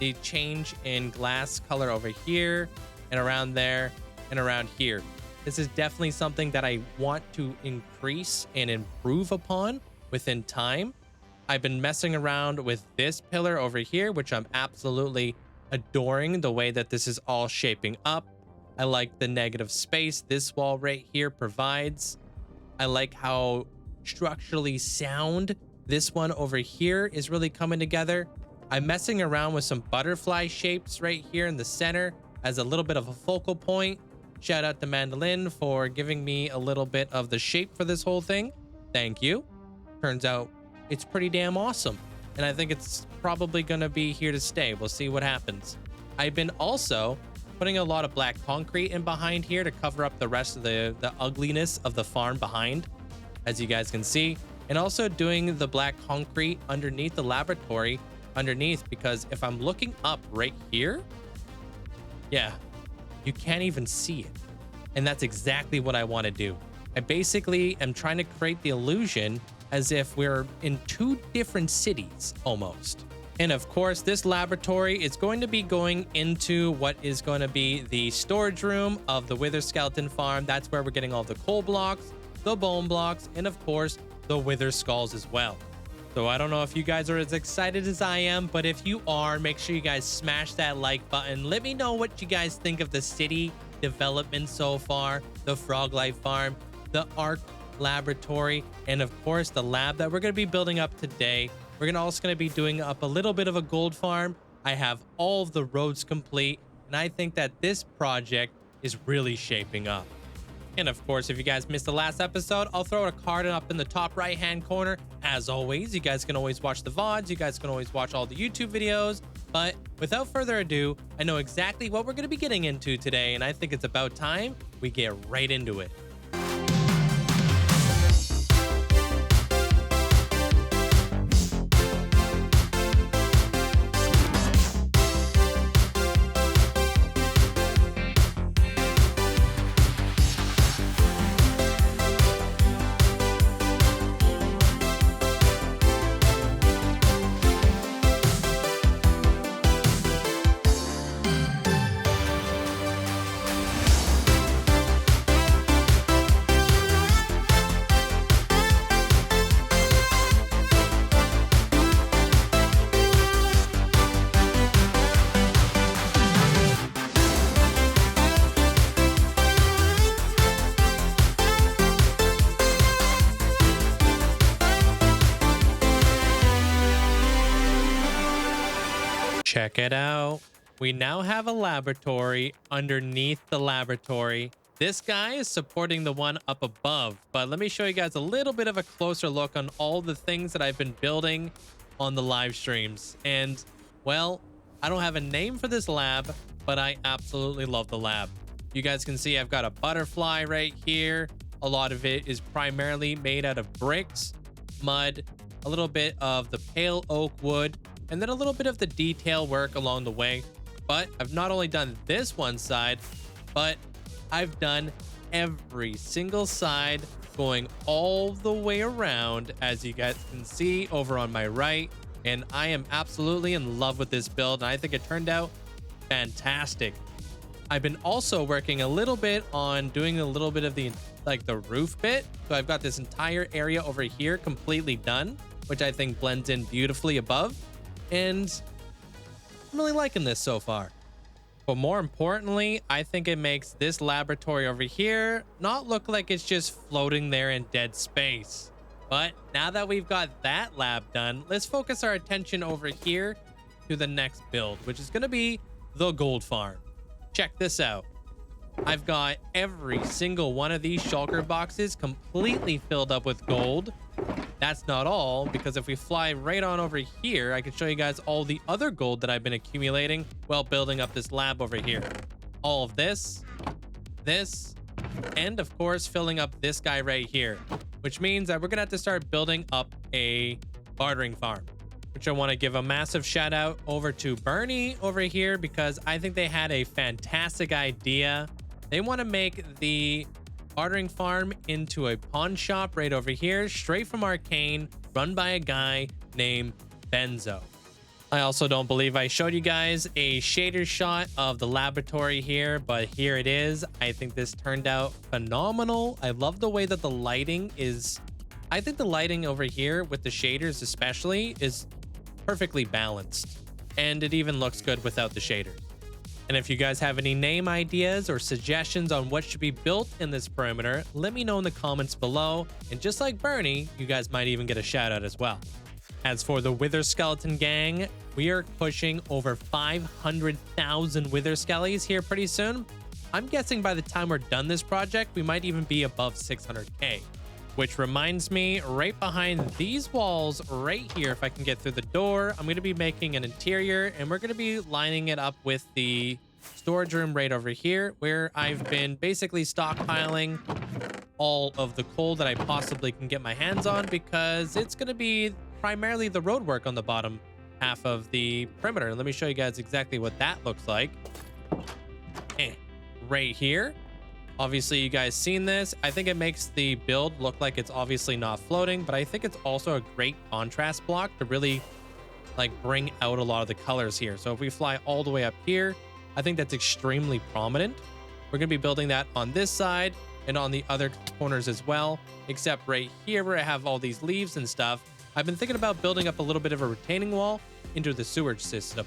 A: the change in glass color over here and around there and around here. This is definitely something that I want to increase and improve upon within time. I've been messing around with this pillar over here, which I'm absolutely adoring the way that this is all shaping up. I like the negative space this wall right here provides. I like how structurally sound this one over here is really coming together. I'm messing around with some butterfly shapes right here in the center as a little bit of a focal point. Shout out to Mandolin for giving me a little bit of the shape for this whole thing. Thank you. Turns out it's pretty damn awesome. And I think it's probably going to be here to stay. We'll see what happens. I've been also putting a lot of black concrete in behind here to cover up the rest of the ugliness of the farm behind, as you guys can see. And also doing the black concrete underneath the laboratory underneath, because if I'm looking up right here, yeah, you can't even see it. And that's exactly what I want to do. I basically am trying to create the illusion as if we're in two different cities almost. And of course, this laboratory is going to be going into what is going to be the storage room of the Wither Skeleton farm. That's where we're getting all the coal blocks, the bone blocks, and of course, the Wither skulls as well. So I don't know if you guys are as excited as I am, but if you are, make sure you guys smash that like button. Let me know what you guys think of the city development so far, the Frog Life Farm, the Ark Laboratory, and of course the lab that we're going to be building up today. We're also going to be doing up a little bit of a gold farm. I have all of the roads complete, and I think that this project is really shaping up. And of course, if you guys missed the last episode, I'll throw a card up in the top right-hand corner. As always, you guys can always watch the VODs. You guys can always watch all the YouTube videos. But without further ado, I know exactly what we're going to be getting into today, and I think it's about time we get right into it. Check it out. We now have a laboratory underneath the laboratory. This guy is supporting the one up above, but let me show you guys a little bit of a closer look on all the things that I've been building on the live streams. And well, I don't have a name for this lab, but I absolutely love the lab. You guys can see I've got a butterfly right here. A lot of it is primarily made out of bricks, mud, a little bit of the pale oak wood, and then a little bit of the detail work along the way. But I've not only done this one side, but I've done every single side going all the way around, as you guys can see over on my right. And I am absolutely in love with this build, and I think it turned out fantastic. I've been also working a little bit on doing a little bit of the roof bit. So I've got this entire area over here completely done, which I think blends in beautifully above. And I'm really liking this so far. But more importantly, I think it makes this laboratory over here not look like it's just floating there in dead space. But now that we've got that lab done, let's focus our attention over here to the next build, which is going to be the gold farm. Check this out. I've got every single one of these shulker boxes completely filled up with gold. That's not all, because if we fly right on over here, I can show you guys all the other gold that I've been accumulating while building up this lab over here. All of this, and of course, filling up this guy right here, which means that we're gonna have to start building up a bartering farm, which I want to give a massive shout out over to Bernie over here, because I think they had a fantastic idea. They want to make the bartering farm into a pawn shop right over here, straight from Arcane, run by a guy named Benzo. I also don't believe I showed you guys a shader shot of the laboratory here, but here it is. I think this turned out phenomenal. I love the way that the lighting is. I think the lighting over here with the shaders especially is perfectly balanced, and it even looks good without the shaders. And if you guys have any name ideas or suggestions on what should be built in this perimeter, let me know in the comments below. And just like Bernie, you guys might even get a shout out as well. As for the Wither Skeleton gang, we are pushing over 500,000 Wither Skellies here pretty soon. I'm guessing by the time we're done this project, we might even be above 600k. Which reminds me, right behind these walls right here, if I can get through the door, I'm going to be making an interior, and we're going to be lining it up with the storage room right over here, where I've been basically stockpiling all of the coal that I possibly can get my hands on, because it's going to be primarily the road work on the bottom half of the perimeter. Let me show you guys exactly what that looks like. Right here. Obviously, you guys seen this. I think it makes the build look like it's obviously not floating, but I think it's also a great contrast block to really like bring out a lot of the colors here. So if we fly all the way up here, I think that's extremely prominent. We're going to be building that on this side and on the other corners as well, except right here where I have all these leaves and stuff. I've been thinking about building up a little bit of a retaining wall into the sewage system.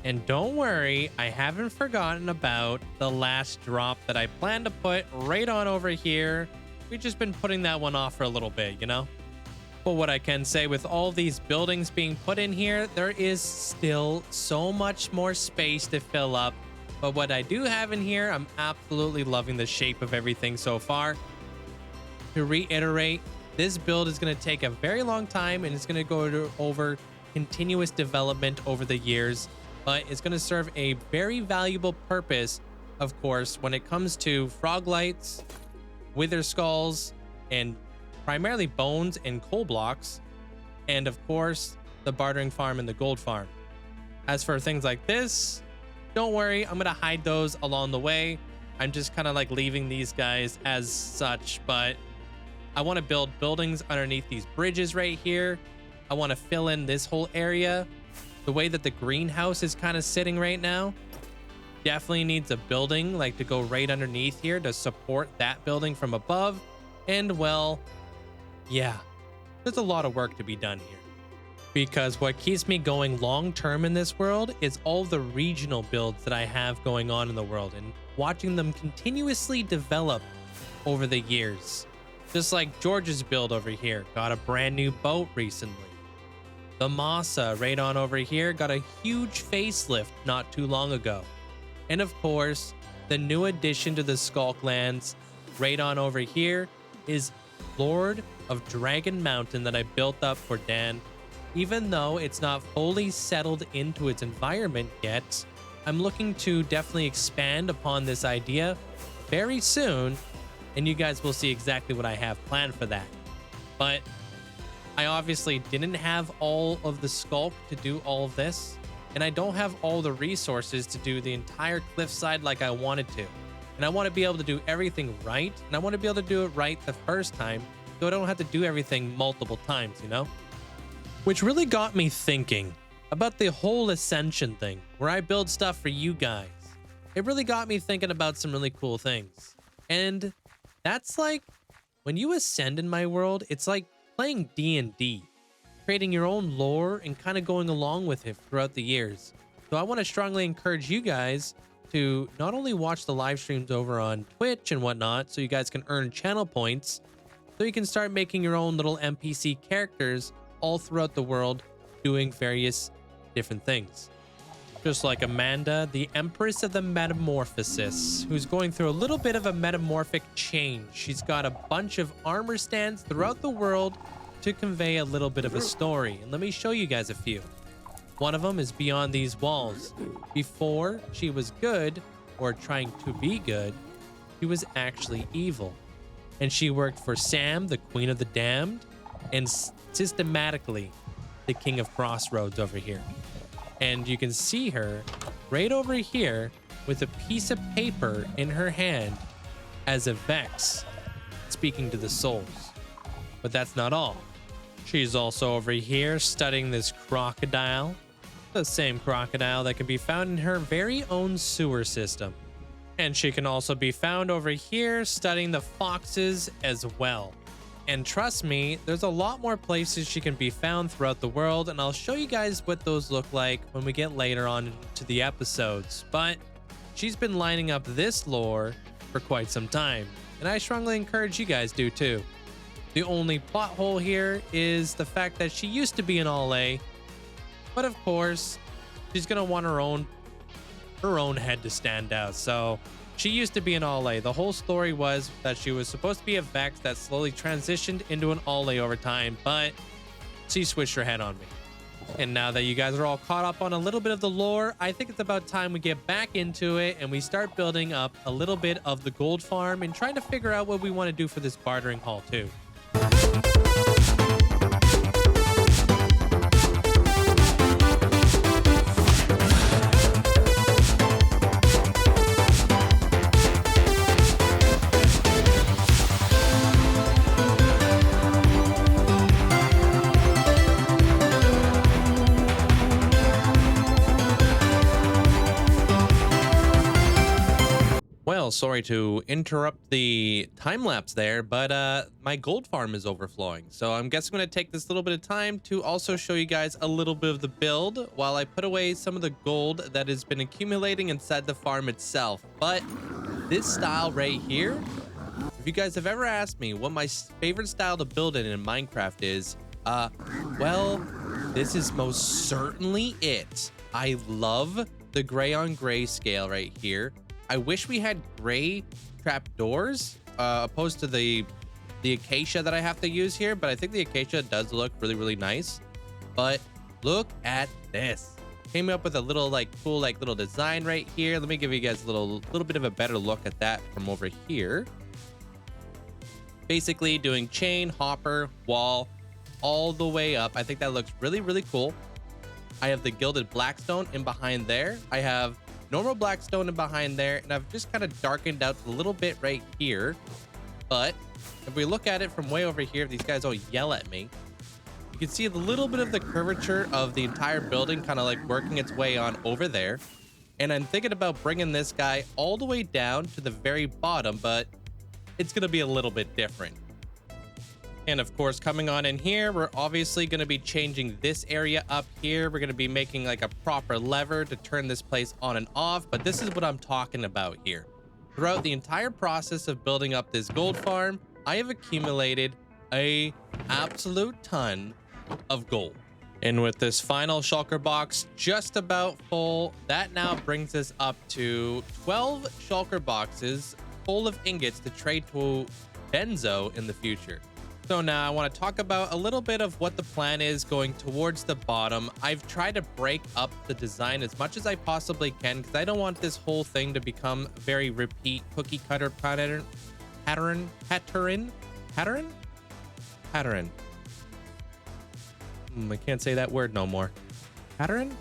A: And don't worry, I haven't forgotten about the last drop that I plan to put right on over here. We've just been putting that one off for a little bit, you know? But what I can say, with all these buildings being put in here, there is still so much more space to fill up. But what I do have in here, I'm absolutely loving the shape of everything so far. To reiterate, this build is going to take a very long time, and it's going to go over continuous development over the years. But it's going to serve a very valuable purpose, of course, when it comes to frog lights, wither skulls, and primarily bones and coal blocks, and of course, the bartering farm and the gold farm. As for things like this, don't worry, I'm going to hide those along the way. I'm just kind of like leaving these guys as such, but I want to build buildings underneath these bridges right here. I want to fill in this whole area. The way that the greenhouse is kind of sitting right now definitely needs a building like to go right underneath here to support that building from above. And well, yeah, there's a lot of work to be done here, because what keeps me going long term in this world is all the regional builds that I have going on in the world and watching them continuously develop over the years. Just like George's build over here got a brand new boat recently. The Masa right on over here got a huge facelift not too long ago. And of course, the new addition to the Skulklands right on over here is Lord of Dragon Mountain that I built up for Dan. Even though it's not fully settled into its environment yet, I'm looking to definitely expand upon this idea very soon, and you guys will see exactly what I have planned for that. But I obviously didn't have all of the skulk to do all of this, and I don't have all the resources to do the entire cliffside like I wanted to. And I want to be able to do everything right, and I want to be able to do it right the first time, so I don't have to do everything multiple times, you know? Which really got me thinking about the whole ascension thing, where I build stuff for you guys. It really got me thinking about some really cool things. And that's like, when you ascend in my world, it's like playing D&D, creating your own lore and kind of going along with it throughout the years. So I want to strongly encourage you guys to not only watch the live streams over on Twitch and whatnot, so you guys can earn channel points, so you can start making your own little NPC characters all throughout the world doing various different things. Just like Amanda, the Empress of the Metamorphosis, who's going through a little bit of a metamorphic change. She's got a bunch of armor stands throughout the world to convey a little bit of a story, and let me show you guys a few. One of them is beyond these walls. Before she was good, or trying to be good, she was actually evil. And she worked for Sam, the Queen of the Damned, and systematically the King of Crossroads over here. And you can see her right over here with a piece of paper in her hand as a Vex, speaking to the souls. But that's not all. She's also over here studying this crocodile, the same crocodile that can be found in her very own sewer system. And she can also be found over here studying the foxes as well. And trust me, there's a lot more places she can be found throughout the world, and I'll show you guys what those look like when we get later on into the episodes. But she's been lining up this lore for quite some time, and I strongly encourage you guys do too. The only plot hole here is the fact that she used to be an all-A, but of course, she's gonna want her own head to stand out. So she used to be an all-A. The whole story was that she was supposed to be a Vex that slowly transitioned into an all-A over time, but she switched her head on me. And now that you guys are all caught up on a little bit of the lore, I think it's about time we get back into it and we start building up a little bit of the gold farm and trying to figure out what we want to do for this bartering hall too. Well, sorry to interrupt the time lapse there, but my gold farm is overflowing. So I'm guessing I'm going to take this little bit of time to also show you guys a little bit of the build while I put away some of the gold that has been accumulating inside the farm itself. But this style right here, if you guys have ever asked me what my favorite style to build in Minecraft is, well, this is most certainly it. I love the gray on gray scale right here. I wish we had gray trapdoors opposed to the acacia that I have to use here, but I think the acacia does look really, really nice. But look at this. Came up with a little cool little design right here. Let me give you guys a little bit of a better look at that from over here. Basically doing chain, hopper, wall, all the way up. I think that looks really, really cool. I have the gilded blackstone in behind there. I have normal blackstone in behind there, and I've just kind of darkened out a little bit right here. But if we look at it from way over here, if these guys all yell at me, you can see a little bit of the curvature of the entire building kind of like working its way on over there. And I'm thinking about bringing this guy all the way down to the very bottom, but it's going to be a little bit different. And of course, coming on in here, we're obviously going to be changing this area up here. We're going to be making like a proper lever to turn this place on and off. But this is what I'm talking about here. Throughout the entire process of building up this gold farm, I have accumulated a absolute ton of gold. And with this final shulker box just about full, that now brings us up to 12 shulker boxes full of ingots to trade to Benzo in the future. So now I want to talk about a little bit of what the plan is going towards the bottom. I've tried to break up the design as much as I possibly can because I don't want this whole thing to become very repeat cookie cutter pattern. I can't say that word no more. Pattern?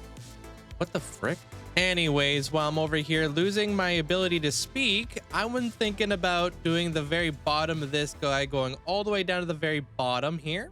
A: What the frick? Anyways, while I'm over here losing my ability to speak, I was thinking about doing the very bottom of this guy going all the way down to the very bottom here.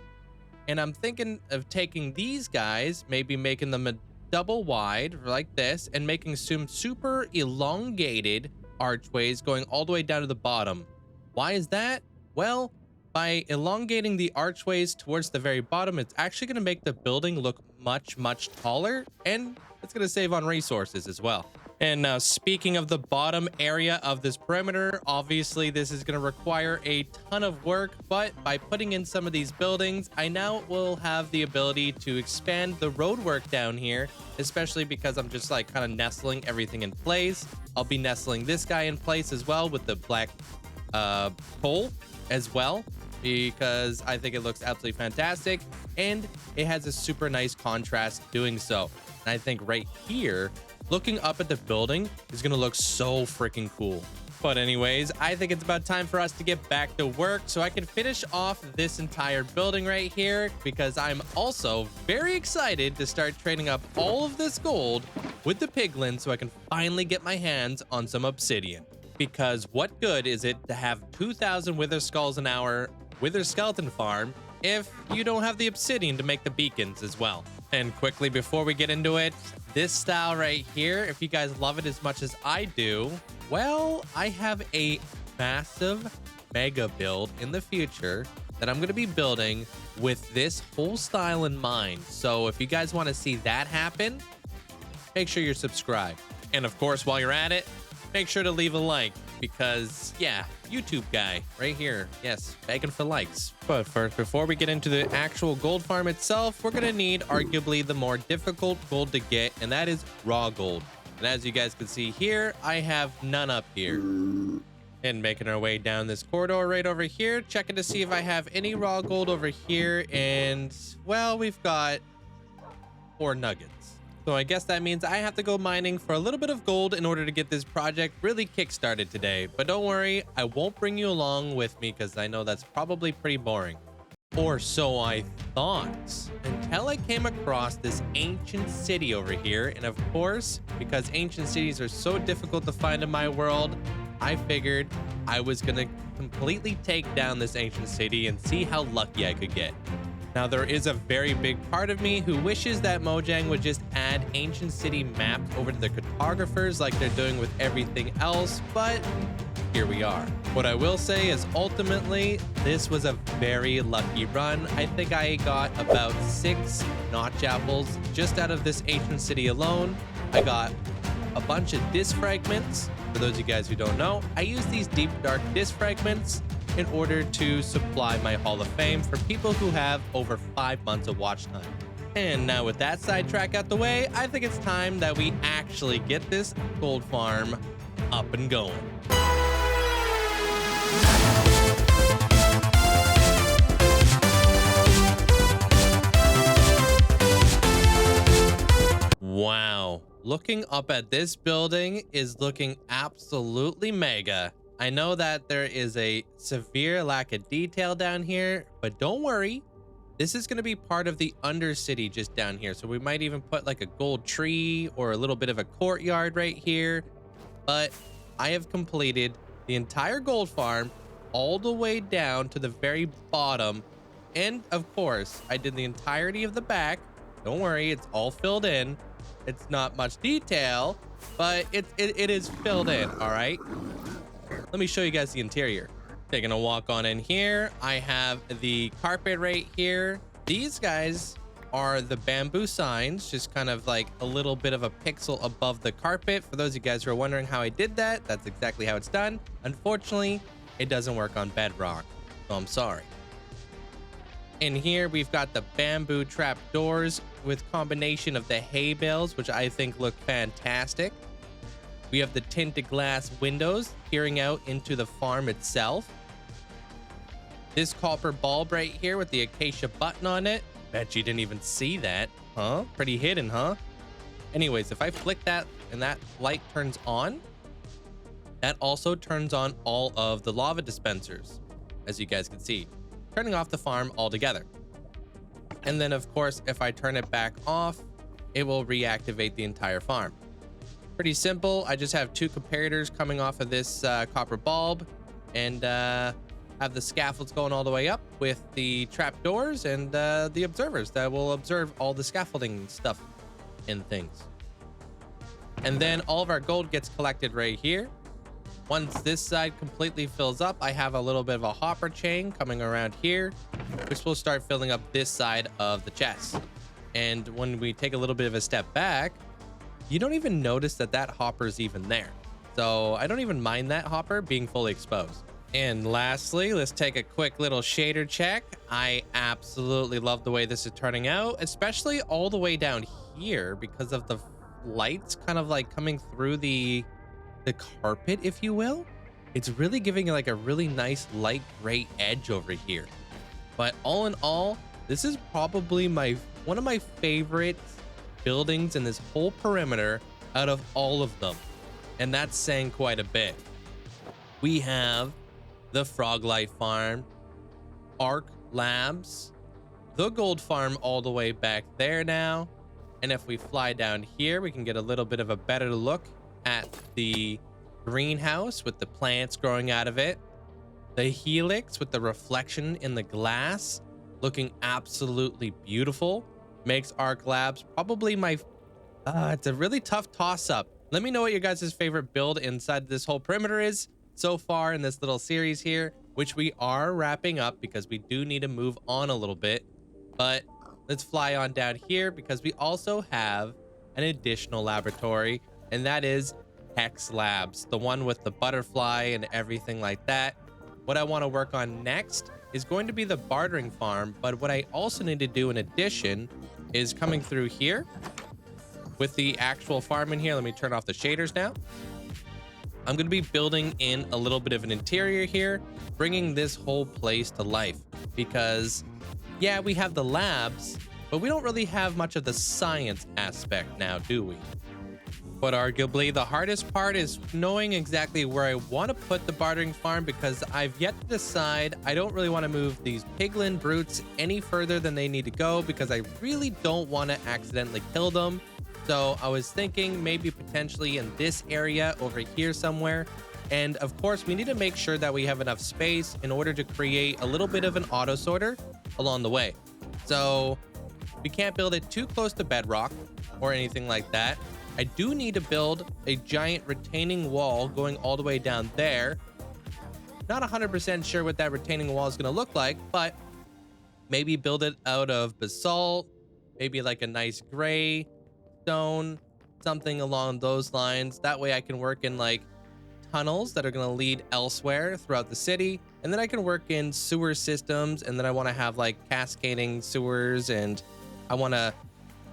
A: And I'm thinking of taking these guys, maybe making them a double wide like this and making some super elongated archways going all the way down to the bottom. Why is that? Well, by elongating the archways towards the very bottom, it's actually going to make the building look much, much taller, and it's going to save on resources as well. And now, speaking of the bottom area of this perimeter, obviously this is going to require a ton of work, but by putting in some of these buildings, I now will have the ability to expand the road work down here, especially because I'm just like kind of nestling everything in place. I'll be nestling this guy in place as well with the black coal as well. because I think it looks absolutely fantastic and it has a super nice contrast doing so. And I think right here, looking up at the building is going to look so freaking cool. But anyways, I think it's about time for us to get back to work so I can finish off this entire building right here, because I'm also very excited to start trading up all of this gold with the piglins so I can finally get my hands on some obsidian. Because what good is it to have 2,000 wither skulls an hour wither skeleton farm if you don't have the obsidian to make the beacons as well? And quickly before we get into it, this style right here, if you guys love it as much as I do, well, I have a massive mega build in the future that I'm going to be building with this whole style in mind. So if you guys want to see that happen, make sure you're subscribed. And of course, while you're at it, make sure to leave a like, because yeah, YouTube guy right here, yes, begging for likes. But first, before we get into the actual gold farm itself, we're gonna need arguably the more difficult gold to get, and that is raw gold. And as you guys can see here, I have none up here. And making our way down this corridor right over here, checking to see if I have any raw gold over here, and well, we've got 4 nuggets. So I guess that means I have to go mining for a little bit of gold in order to get this project really kick-started today. But don't worry, I won't bring you along with me because I know that's probably pretty boring. Or so I thought, until I came across this ancient city over here. And of course, because ancient cities are so difficult to find in my world, I figured I was gonna completely take down this ancient city and see how lucky I could get. Now, there is a very big part of me who wishes that Mojang would just add ancient city maps over to the cartographers like they're doing with everything else, but here we are. What I will say is ultimately, this was a very lucky run. I think I got about 6 notch apples just out of this ancient city alone. I got a bunch of disc fragments. For those of you guys who don't know, I use these deep dark disc fragments in order to supply my Hall of Fame for people who have over 5 months of watch time. And now with that sidetrack out the way, I think it's time that we actually get this gold farm up and going. Wow, looking up at this building is looking absolutely mega. I know that there is a severe lack of detail down here, but don't worry. This is going to be part of the Undercity just down here. So we might even put like a gold tree or a little bit of a courtyard right here. But I have completed the entire gold farm all the way down to the very bottom. And of course, I did the entirety of the back. Don't worry, it's all filled in. It's not much detail, but it is filled in, all right? Let me show you guys the interior. Taking a walk on in here. I have the carpet right here. These guys are the bamboo signs, just kind of like a little bit of a pixel above the carpet. For those of you guys who are wondering how I did that, that's exactly how it's done. Unfortunately, it doesn't work on bedrock, so I'm sorry. In here, we've got the bamboo trap doors with combination of the hay bales, which I think look fantastic. We have the tinted glass windows peering out into the farm itself. This copper bulb right here with the acacia button on it. Bet you didn't even see that, huh? Pretty hidden, huh? Anyways, if I flick that and that light turns on, that also turns on all of the lava dispensers, as you guys can see, turning off the farm altogether. And then, of course, if I turn it back off, it will reactivate the entire farm. Pretty simple. I just have 2 comparators coming off of this copper bulb, and have the scaffolds going all the way up with the trapdoors and the observers that will observe all the scaffolding stuff and things. And then all of our gold gets collected right here. Once this side completely fills up, I have a little bit of a hopper chain coming around here, which will start filling up this side of the chest. And when we take a little bit of a step back, you don't even notice that that hopper is even there. So I don't even mind that hopper being fully exposed. And lastly, let's take a quick little shader check. I absolutely love the way this is turning out, especially all the way down here because of the lights kind of like coming through the carpet, if you will. It's really giving like a really nice light gray edge over here. But all in all, this is probably one of my favorite buildings in this whole perimeter out of all of them. And that's saying quite a bit. We have the Froglight Farm, Arc Labs, the Gold Farm all the way back there now. And if we fly down here, we can get a little bit of a better look at the greenhouse with the plants growing out of it. The helix with the reflection in the glass looking absolutely beautiful makes Arc Labs probably my it's a really tough toss-up. Let me know what your guys' favorite build inside this whole perimeter is so far in this little series here, which we are wrapping up because we do need to move on a little bit. But let's fly on down here because we also have an additional laboratory, and that is Hex Labs, the one with the butterfly and everything like that. What I want to work on next is going to be the bartering farm, but what I also need to do in addition is coming through here with the actual farm in here. Let me turn off the shaders now. I'm going to be building in a little bit of an interior here, bringing this whole place to life because yeah, we have the labs, but we don't really have much of the science aspect now, do we? But arguably the hardest part is knowing exactly where I want to put the bartering farm because I've yet to decide. I don't really want to move these piglin brutes any further than they need to go because I really don't want to accidentally kill them. So I was thinking maybe potentially in this area over here somewhere. And of course, we need to make sure that we have enough space in order to create a little bit of an auto sorter along the way. So we can't build it too close to bedrock or anything like that. I do need to build a giant retaining wall going all the way down there. Not 100% sure what that retaining wall is going to look like, but maybe build it out of basalt, maybe like a nice gray stone, something along those lines. That way I can work in like tunnels that are going to lead elsewhere throughout the city, and then I can work in sewer systems, and then I want to have like cascading sewers, and I want to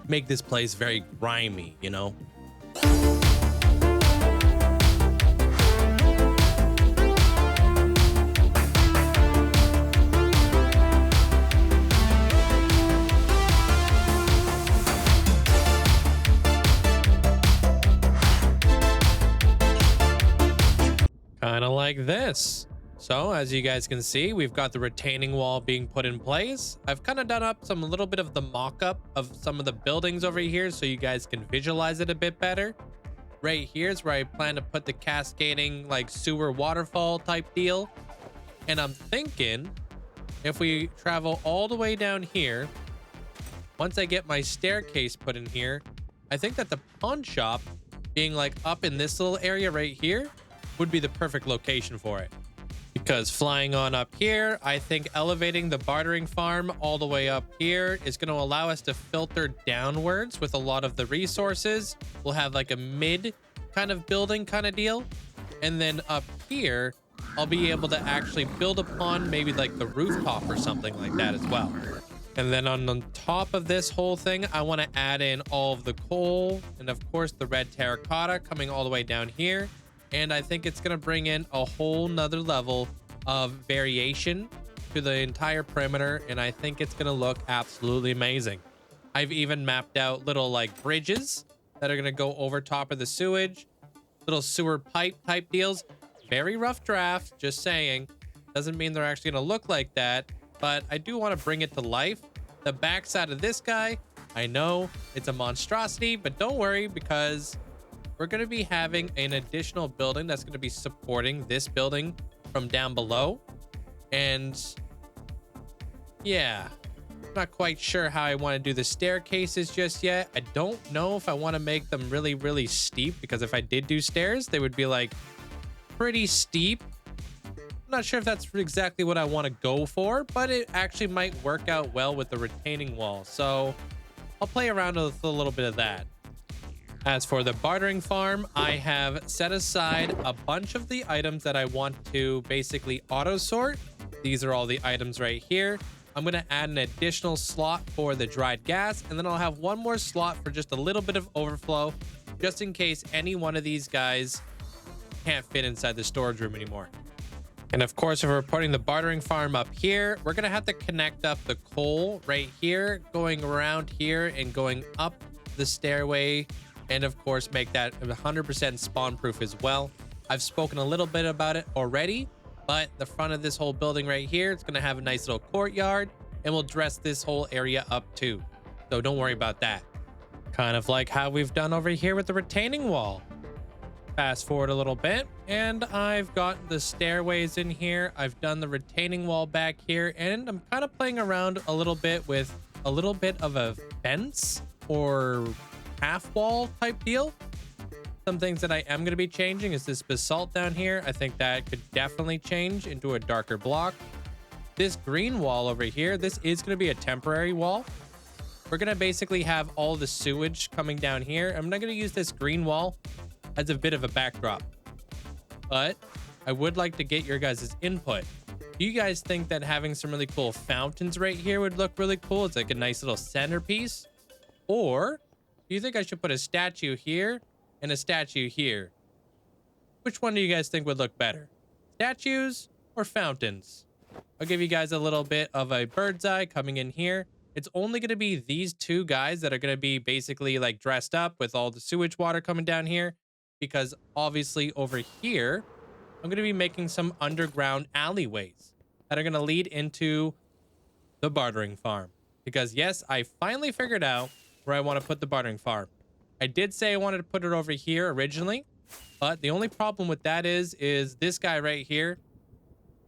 A: make this place very grimy, you know. Kind of like this. So as you guys can see, we've got the retaining wall being put in place. I've kind of done up some little bit of the mock-up of some of the buildings over here so you guys can visualize it a bit better. Right here is where I plan to put the cascading like sewer waterfall type deal. And I'm thinking if we travel all the way down here, once I get my staircase put in here, I think that the pawn shop being like up in this little area right here would be the perfect location for it. Because flying on up here, I think elevating the bartering farm all the way up here is going to allow us to filter downwards with a lot of the resources. We'll have like a mid kind of building kind of deal. And then up here, I'll be able to actually build upon maybe like the rooftop or something like that as well. And then on the top of this whole thing, I want to add in all of the coal and of course the red terracotta coming all the way down here. And I think it's going to bring in a whole nother level of variation to the entire perimeter. And I think it's going to look absolutely amazing. I've even mapped out little like bridges that are going to go over top of the sewage, little sewer pipe type deals. Very rough draft, just saying. Doesn't mean they're actually going to look like that, but I do want to bring it to life. The backside of this guy, I know it's a monstrosity, but don't worry because we're going to be having an additional building that's going to be supporting this building from down below. And yeah, not quite sure how I want to do the staircases just yet. I don't know if I want to make them really, really steep, because if I did do stairs, they would be like pretty steep. I'm not sure if that's exactly what I want to go for, but it actually might work out well with the retaining wall. So I'll play around with a little bit of that. As for the bartering farm, I have set aside a bunch of the items that I want to basically auto sort. These are all the items right here. I'm going to add an additional slot for the dried gas, and then I'll have one more slot for just a little bit of overflow, just in case any one of these guys can't fit inside the storage room anymore. And of course, if we're putting the bartering farm up here, we're going to have to connect up the coal right here, going around here and going up the stairway. And of course, make that 100% spawn proof as well. I've spoken a little bit about it already, but the front of this whole building right here, it's going to have a nice little courtyard, and we'll dress this whole area up too. So don't worry about that. Kind of like how we've done over here with the retaining wall. Fast forward a little bit, and I've got the stairways in here. I've done the retaining wall back here, and I'm kind of playing around a little bit with a little bit of a fence or half wall type deal. Some things that I am going to be changing is this basalt down here. I think that could definitely change into a darker block. This green wall over here, this is going to be a temporary wall. We're going to basically have all the sewage coming down here. I'm not going to use this green wall as a bit of a backdrop, but I would like to get your guys' input. Do you guys think that having some really cool fountains right here would look really cool? It's like a nice little centerpiece. Or do you think I should put a statue here and a statue here? Which one do you guys think would look better? Statues or fountains? I'll give you guys a little bit of a bird's eye coming in here. It's only going to be these two guys that are going to be basically like dressed up with all the sewage water coming down here. Because obviously over here, I'm going to be making some underground alleyways that are going to lead into the bartering farm. Because yes, I finally figured out where I want to put the bartering farm. I did say I wanted to put it over here originally, but the only problem with that is this guy right here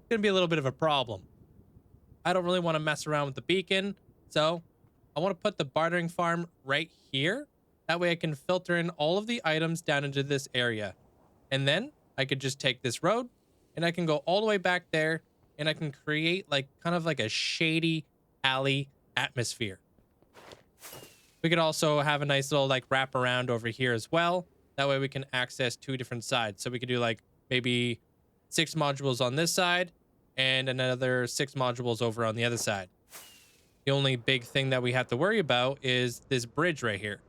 A: going to be a little bit of a problem. I don't really want to mess around with the beacon, so I want to put the bartering farm right here. That way I can filter in all of the items down into this area. And then I could just take this road and I can go all the way back there and I can create like kind of like a shady alley atmosphere. We could also have a nice little like wrap around over here as well. That way we can access two different sides. So we could do like maybe 6 modules on this side and another 6 modules over on the other side. The only big thing that we have to worry about is this bridge right here.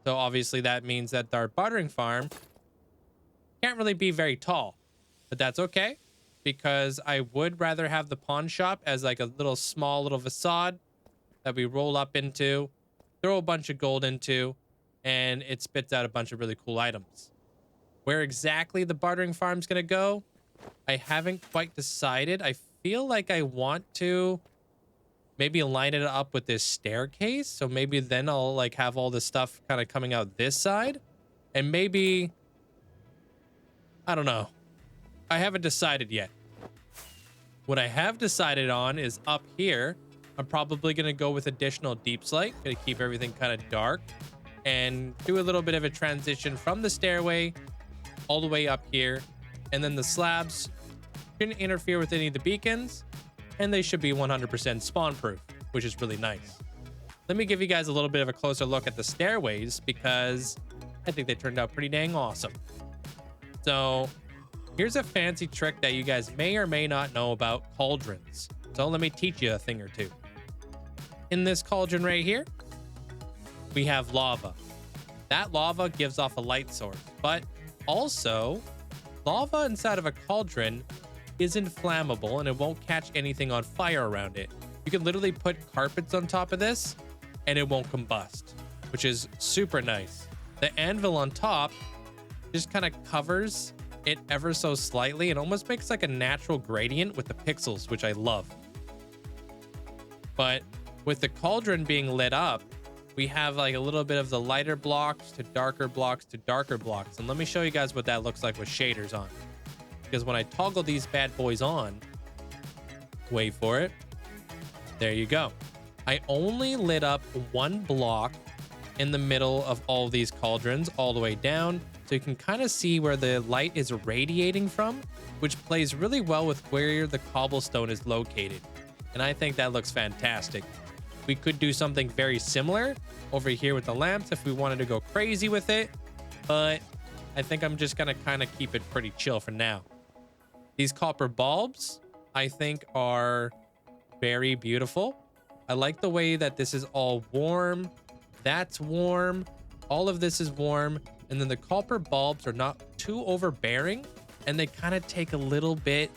A: So obviously that means that our bartering farm can't really be very tall, but that's okay because I would rather have the pawn shop as like a little small little facade that we roll up into, throw a bunch of gold into, and it spits out a bunch of really cool items. Where exactly the bartering farm's going to go, I haven't quite decided. I feel like I want to maybe line it up with this staircase. So maybe then I'll like have all this stuff kind of coming out this side. And maybe, I don't know. I haven't decided yet. What I have decided on is up here, I'm probably going to go with additional deep slate. Going to keep everything kind of dark and do a little bit of a transition from the stairway all the way up here. And then the slabs shouldn't interfere with any of the beacons. And they should be 100% spawn proof, which is really nice. Let me give you guys a little bit of a closer look at the stairways because I think they turned out pretty dang awesome. So here's a fancy trick that you guys may or may not know about cauldrons. So let me teach you a thing or two. In this cauldron right here, we have lava. That lava gives off a light source, but also lava inside of a cauldron isn't flammable and it won't catch anything on fire around it. You can literally put carpets on top of this and it won't combust, which is super nice. The anvil on top just kind of covers it ever so slightly and almost makes like a natural gradient with the pixels, which I love. But with the cauldron being lit up, we have like a little bit of the lighter blocks to darker blocks to darker blocks. And let me show you guys what that looks like with shaders on. Because when I toggle these bad boys on, wait for it. There you go. I only lit up one block in the middle of all these cauldrons all the way down. So you can kind of see where the light is radiating from, which plays really well with where the cobblestone is located. And I think that looks fantastic. We could do something very similar over here with the lamps if we wanted to go crazy with it. But I think I'm just going to kind of keep it pretty chill for now. These copper bulbs, I think, are very beautiful. I like the way that this is all warm. That's warm. All of this is warm. And then the copper bulbs are not too overbearing, and they kind of take a little bit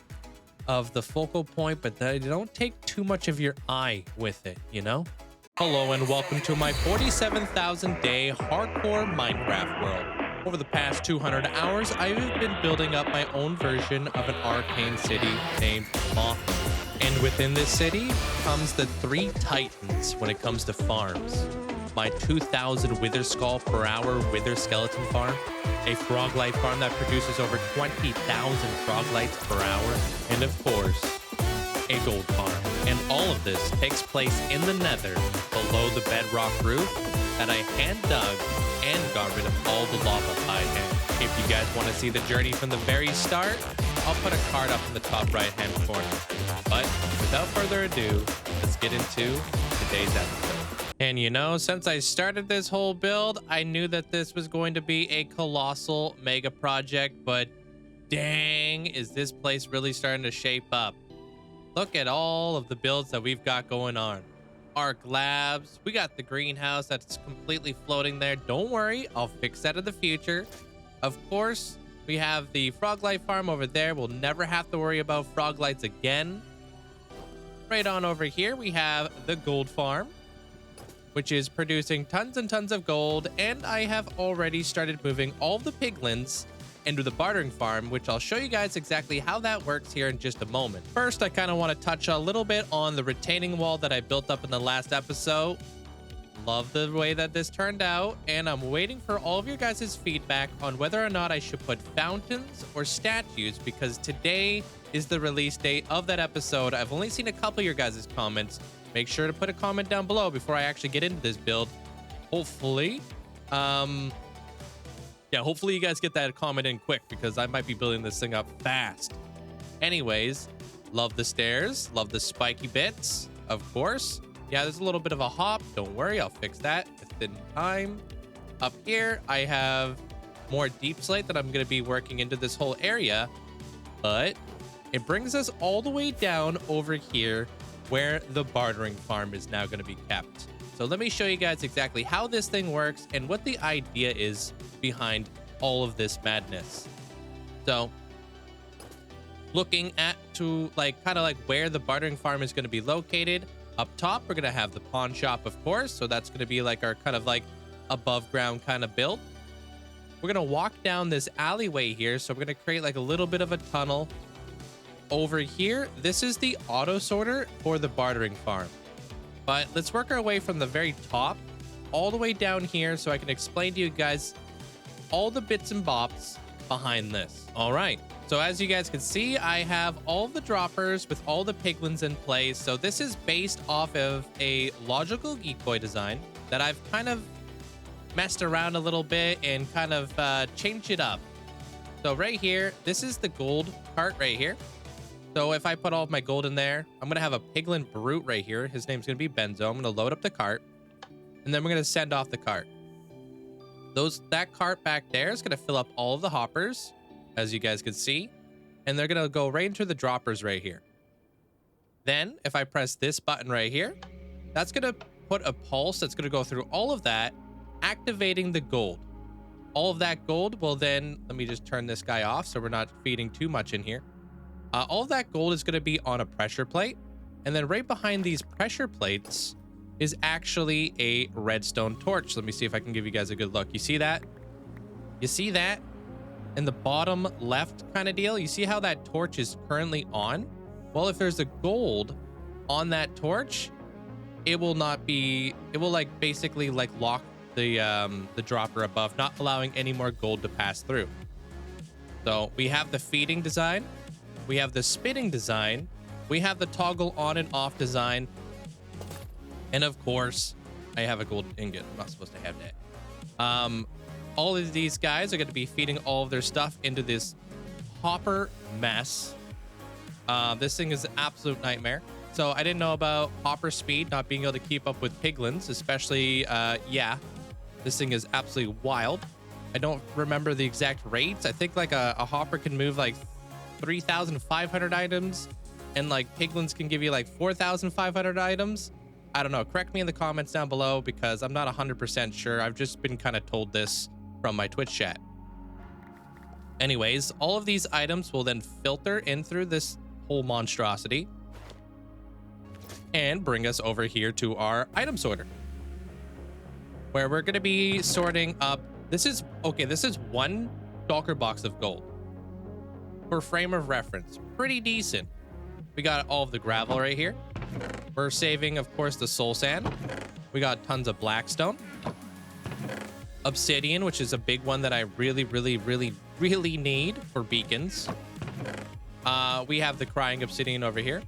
A: of the focal point, but they don't take too much of your eye with it, you know? Hello and welcome to my 47,000 day hardcore Minecraft world. Over the past 200 hours, I've been building up my own version of an arcane city named Moth. And within this city comes the 3 titans when it comes to farms. My 2,000 wither skull per hour wither skeleton farm, a frog light farm that produces over 20,000 frog lights per hour, and of course, a gold farm. And all of this takes place in the nether, below the bedrock roof that I hand dug and got rid of all the lava by hand. If you guys want to see the journey from the very start, I'll put a card up in the top right hand corner. But without further ado, let's get into today's episode. And you know, since I started this whole build, I knew that this was going to be a colossal mega project, but dang, is this place really starting to shape up. Look at all of the builds that we've got going on. Arc Labs, we got the greenhouse that's completely floating there. Don't worry, I'll fix that in the future. Of course, we have the frog light farm over there. We'll never have to worry about frog lights again. Right on over here, we have the gold farm, which is producing tons and tons of gold. And I have already started moving all the piglins into the bartering farm, which I'll show you guys exactly how that works here in just a moment. First, I kind of want to touch a little bit on the retaining wall that I built up in the last episode. Love the way that this turned out, and I'm waiting for all of your guys' feedback on whether or not I should put fountains or statues, because today is the release date of that episode. I've only seen a couple of your guys' comments. Make sure to put a comment down below before I actually get into this build. Hopefully, hopefully you guys get that comment in quick, because I might be building this thing up fast. Anyways, love the stairs, love the spiky bits, of course. Yeah, there's a little bit of a hop. Don't worry, I'll fix that within time. Up here, I have more deep slate that I'm going to be working into this whole area, but it brings us all the way down over here where the bartering farm is now going to be kept. So let me show you guys exactly how this thing works and what the idea is behind all of this madness. So looking at kind of where the bartering farm is going to be located, up top we're going to have the pawn shop, of course. So that's going to be like our kind of like above ground kind of build. We're going to walk down this alleyway here. So we're going to create like a little bit of a tunnel over here. This is the auto sorter for the bartering farm. But let's work our way from the very top all the way down here so I can explain to you guys all the bits and bops behind this. All right. So as you guys can see, I have all the droppers with all the piglins in place. So this is based off of a logical geek boy design that I've kind of messed around a little bit and kind of changed it up. So right here, this is the gold cart right here. So if I put all of my gold in there, I'm going to have a piglin brute right here. His name's going to be Benzo. I'm going to load up the cart, and then we're going to send off the cart. That cart back there is going to fill up all of the hoppers, as you guys can see, and they're going to go right into the droppers right here. Then if I press this button right here, that's going to put a pulse that's going to go through all of that, activating the gold. All of that gold will then, let me just turn this guy off so we're not feeding too much in here. All of that gold is going to be on a pressure plate. And then right behind these pressure plates is actually a redstone torch. Let me see if I can give you guys a good look. You see that? You see that? In the bottom left kind of deal? You see how that torch is currently on? Well, if there's a gold on that torch, it will basically lock the dropper above, not allowing any more gold to pass through. So we have the feeding design. We have the spinning design. We have the toggle on and off design. And of course, I have a gold ingot. I'm not supposed to have that. All of these guys are going to be feeding all of their stuff into this hopper mess. This thing is an absolute nightmare. So I didn't know about hopper speed, not being able to keep up with piglins, especially, this thing is absolutely wild. I don't remember the exact rates. I think like a hopper can move like 3,500 items, and like piglins can give you like 4,500 items. I don't know. Correct me in the comments down below, because I'm not 100% sure. I've just been kind of told this from my Twitch chat. Anyways, all of these items will then filter in through this whole monstrosity and bring us over here to our item sorter, where we're going to be sorting up. This is one shulker box of gold. For frame of reference, pretty decent. We got all of the gravel right here. We're saving, of course, the soul sand. We got tons of blackstone. Obsidian, which is a big one that I really need for beacons. We have the crying obsidian over here.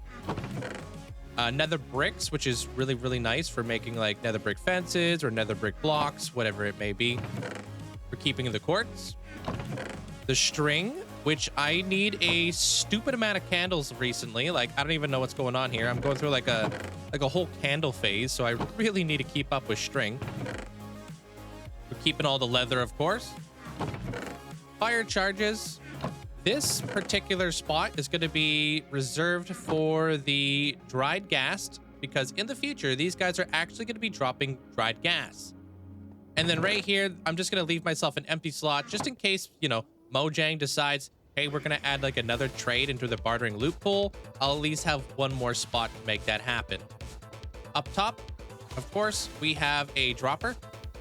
A: Nether bricks, which is really nice for making like nether brick fences or nether brick blocks, whatever it may be. For keeping the quartz. The string, which I need a stupid amount of candles recently. Like, I don't even know what's going on here. I'm going through like a whole candle phase, so I really need to keep up with string. We're keeping all the leather, of course. Fire charges. This particular spot is going to be reserved for the dried gas, because in the future, these guys are actually going to be dropping dried gas. And then right here, I'm just going to leave myself an empty slot just in case, you know, Mojang decides, hey, we're going to add like another trade into the bartering loot pool. I'll at least have one more spot to make that happen. Up top, of course, we have a dropper.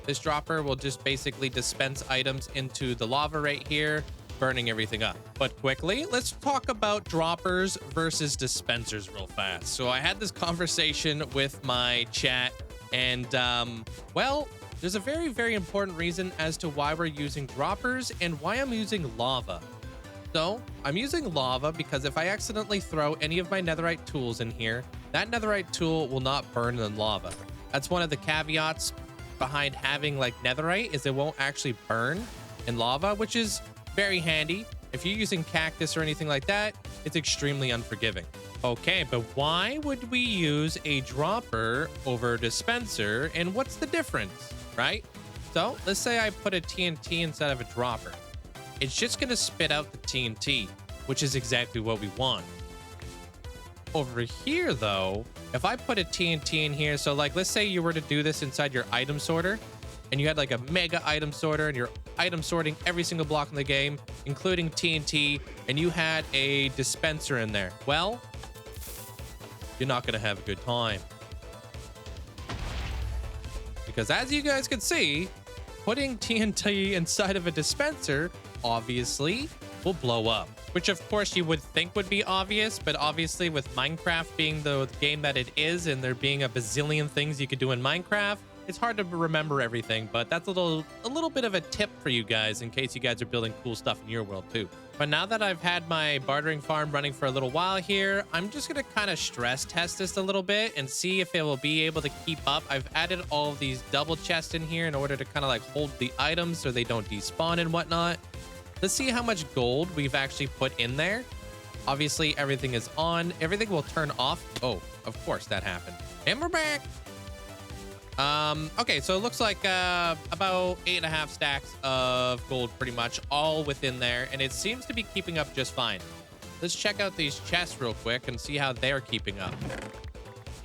A: This dropper will just basically dispense items into the lava right here, burning everything up. But quickly, let's talk about droppers versus dispensers real fast. So I had this conversation with my chat, and well, there's a very important reason as to why we're using droppers and why I'm using lava. So I'm using lava because if I accidentally throw any of my netherite tools in here, that netherite tool will not burn in lava. That's one of the caveats behind having like netherite, is it won't actually burn in lava, which is very handy. If you're using cactus or anything like that, it's extremely unforgiving. Okay, but why would we use a dropper over a dispenser, and what's the difference, right? So let's say I put a TNT instead of a dropper. It's just gonna spit out the TNT, which is exactly what we want. Over here though, if I put a TNT in here, so like let's say you were to do this inside your item sorter, and you had like a mega item sorter and you're item sorting every single block in the game, including TNT, and you had a dispenser in there, well, you're not gonna have a good time. Because as you guys can see, putting TNT inside of a dispenser obviously will blow up. Which of course you would think would be obvious, but obviously with Minecraft being the game that it is, and there being a bazillion things you could do in Minecraft, it's hard to remember everything, but that's a little bit of a tip for you guys in case you guys are building cool stuff in your world too. But now that I've had my bartering farm running for a little while here, I'm just gonna kind of stress test this a little bit and see if it will be able to keep up. I've added all of these double chests in here in order to kind of like hold the items so they don't despawn and whatnot. Let's see how much gold we've actually put in there. Obviously everything is on, everything will turn off. Oh, of course that happened. And we're back. Okay, so it looks like about 8.5 stacks of gold pretty much all within there, and it seems to be keeping up just fine. Let's check out these chests real quick and see how they're keeping up.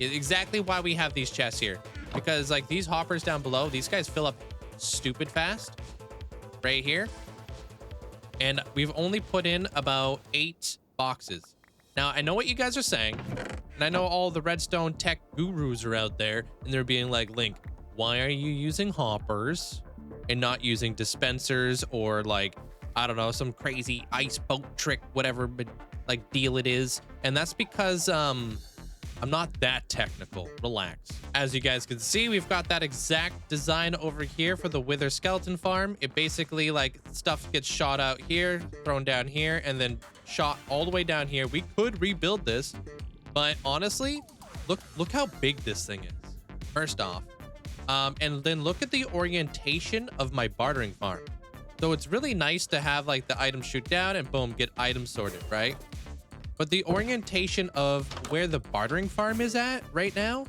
A: Exactly why we have these chests here, because like these hoppers down below, these guys fill up stupid fast right here, and we've only put in about 8 boxes. Now I know what you guys are saying, and I know all the redstone tech gurus are out there, and they're being like, Link, why are you using hoppers and not using dispensers or like, I don't know, some crazy ice boat trick, whatever like deal it is? And that's because I'm not that technical. Relax. As you guys can see, we've got that exact design over here for the Wither skeleton farm. It basically like stuff gets shot out here, thrown down here, and then shot all the way down here. We could rebuild this, but honestly, look how big this thing is. First off, and then look at the orientation of my bartering farm. So it's really nice to have like the items shoot down and boom, get items sorted, right? But the orientation of where the bartering farm is at right now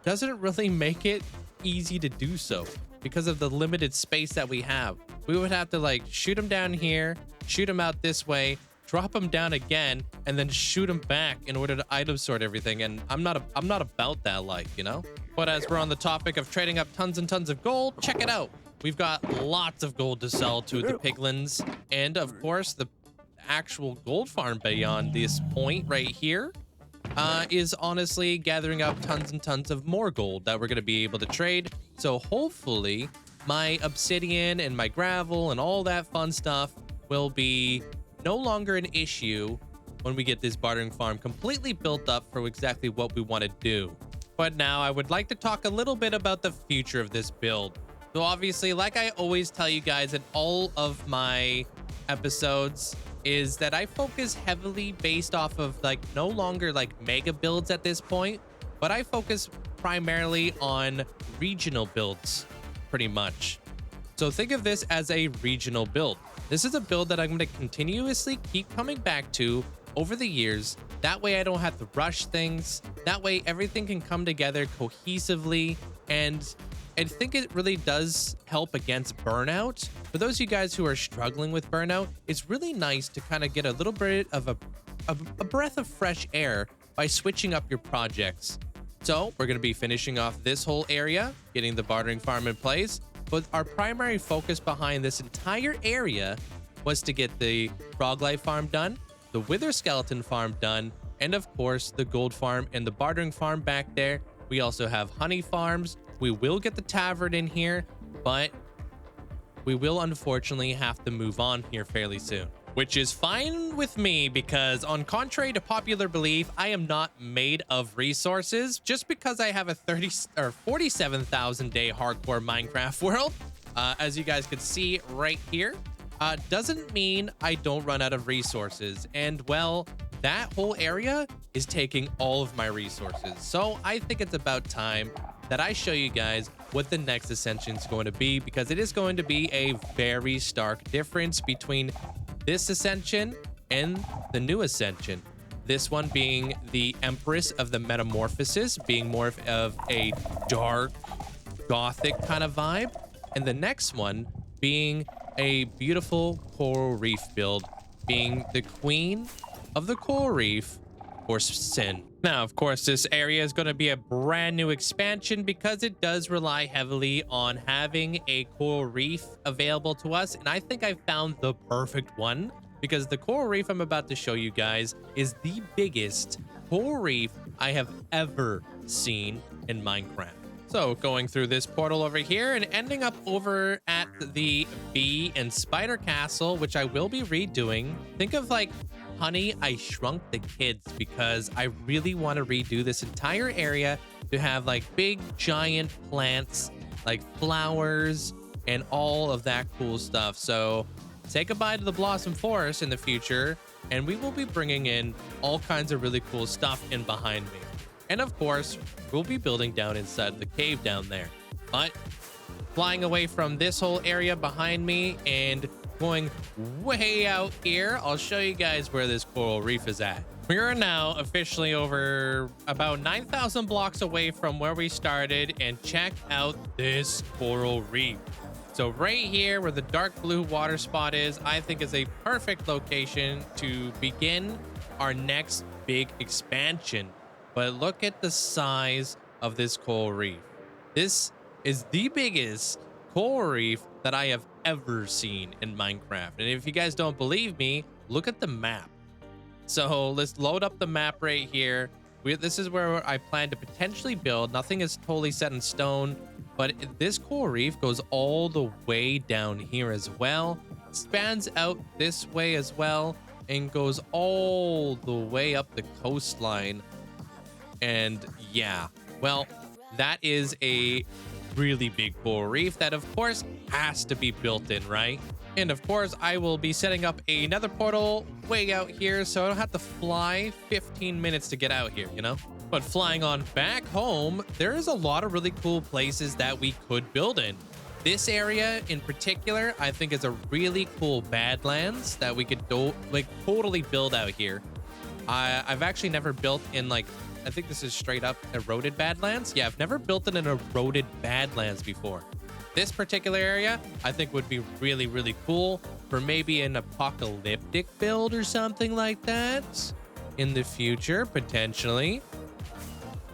A: doesn't really make it easy to do so because of the limited space that we have. We would have to like shoot them down here, shoot them out this way, drop them down again, and then shoot them back in order to item sort everything. And I'm not about that life, you know? But as we're on the topic of trading up tons and tons of gold, check it out. we've got lots of gold to sell to the piglins. And of course, the actual gold farm beyond this point right here is honestly gathering up tons and tons of more gold that we're going to be able to trade. So hopefully my obsidian and my gravel and all that fun stuff will be no longer an issue when we get this bartering farm completely built up for exactly what we want to do. But now I would like to talk a little bit about the future of this build. So obviously, like I always tell you guys in all of my episodes, is that I focus heavily based off of like no longer like mega builds at this point, but I focus primarily on regional builds pretty much. So think of this as a regional build. This is a build that I'm going to continuously keep coming back to over the years. That way I don't have to rush things. That way everything can come together cohesively. And I think it really does help against burnout. For those of you guys who are struggling with burnout, it's really nice to kind of get a little bit of a breath of fresh air by switching up your projects. So we're going to be finishing off this whole area, getting the bartering farm in place. But our primary focus behind this entire area was to get the frog life farm done, the wither skeleton farm done, and of course the gold farm and the bartering farm back there. We also have honey farms. We will get the tavern in here, but we will unfortunately have to move on here fairly soon, which is fine with me because on contrary to popular belief, I am not made of resources. Just because I have a 47,000 day hardcore Minecraft world, as you guys could see right here, doesn't mean I don't run out of resources. And well, that whole area is taking all of my resources. So I think it's about time that I show you guys what the next ascension is going to be, because it is going to be a very stark difference between this ascension and the new ascension. This one being the Empress of the Metamorphosis, being more of a dark, gothic kind of vibe. And the next one being a beautiful coral reef build, being the Queen of the Coral Reef for Sin. Now, of course, this area is going to be a brand new expansion because it does rely heavily on having a coral reef available to us. And I think I found the perfect one, because the coral reef I'm about to show you guys is the biggest coral reef I have ever seen in Minecraft. So going through this portal over here and ending up over at the bee and spider castle, which I will be redoing. Think of like Honey, I Shrunk the Kids, because I really want to redo this entire area to have like big giant plants, like flowers and all of that cool stuff. So say goodbye to the Blossom Forest in the future, and we will be bringing in all kinds of really cool stuff in behind me. And of course, we'll be building down inside the cave down there. But flying away from this whole area behind me and going way out here, I'll show you guys where this coral reef is at. We are now officially over about 9,000 blocks away from where we started, and check out this coral reef. So right here where the dark blue water spot is, I think is a perfect location to begin our next big expansion. But look at the size of this coral reef. This is the biggest coral reef that I have ever seen in Minecraft. And if you guys don't believe me, look at the map. So let's load up the map right here. This is where I plan to potentially build. Nothing is totally set in stone, but this coral reef goes all the way down here as well, spans out this way as well, and goes all the way up the coastline. And yeah, well, that is a really big coral reef that of course has to be built in, right? And of course I will be setting up another portal way out here, so I don't have to fly 15 minutes to get out here, you know? But flying on back home, there is a lot of really cool places that we could build in. This area in particular, I think is a really cool Badlands that we could totally build out here. I've actually never built in like, I think this is straight up eroded Badlands. Yeah, I've never built in an eroded Badlands before. This particular area, I think would be really, really cool for maybe an apocalyptic build or something like that in the future, potentially.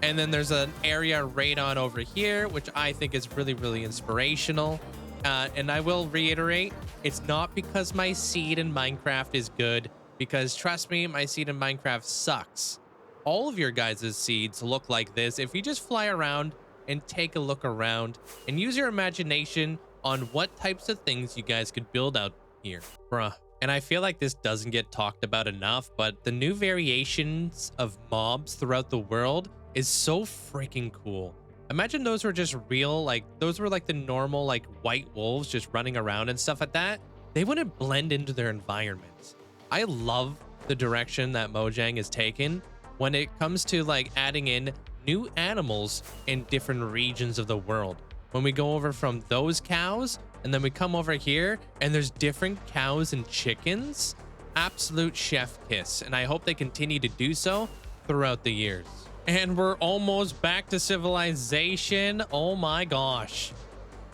A: And then there's an area right on over here, which I think is really, really inspirational. And I will reiterate, it's not because my seed in Minecraft is good, because trust me, my seed in Minecraft sucks. All of your guys' seeds look like this. If you just fly around and take a look around and use your imagination on what types of things you guys could build out here. Bruh. And I feel like this doesn't get talked about enough, but the new variations of mobs throughout the world is so freaking cool. Imagine those were just real, like those were like the normal like white wolves just running around and stuff like that. They wouldn't blend into their environments. I love the direction that Mojang has taken when it comes to like adding in new animals in different regions of the world. When we go over from those cows and then we come over here and there's different cows and chickens, absolute chef kiss. And I hope they continue to do so throughout the years. And we're almost back to civilization. Oh my gosh.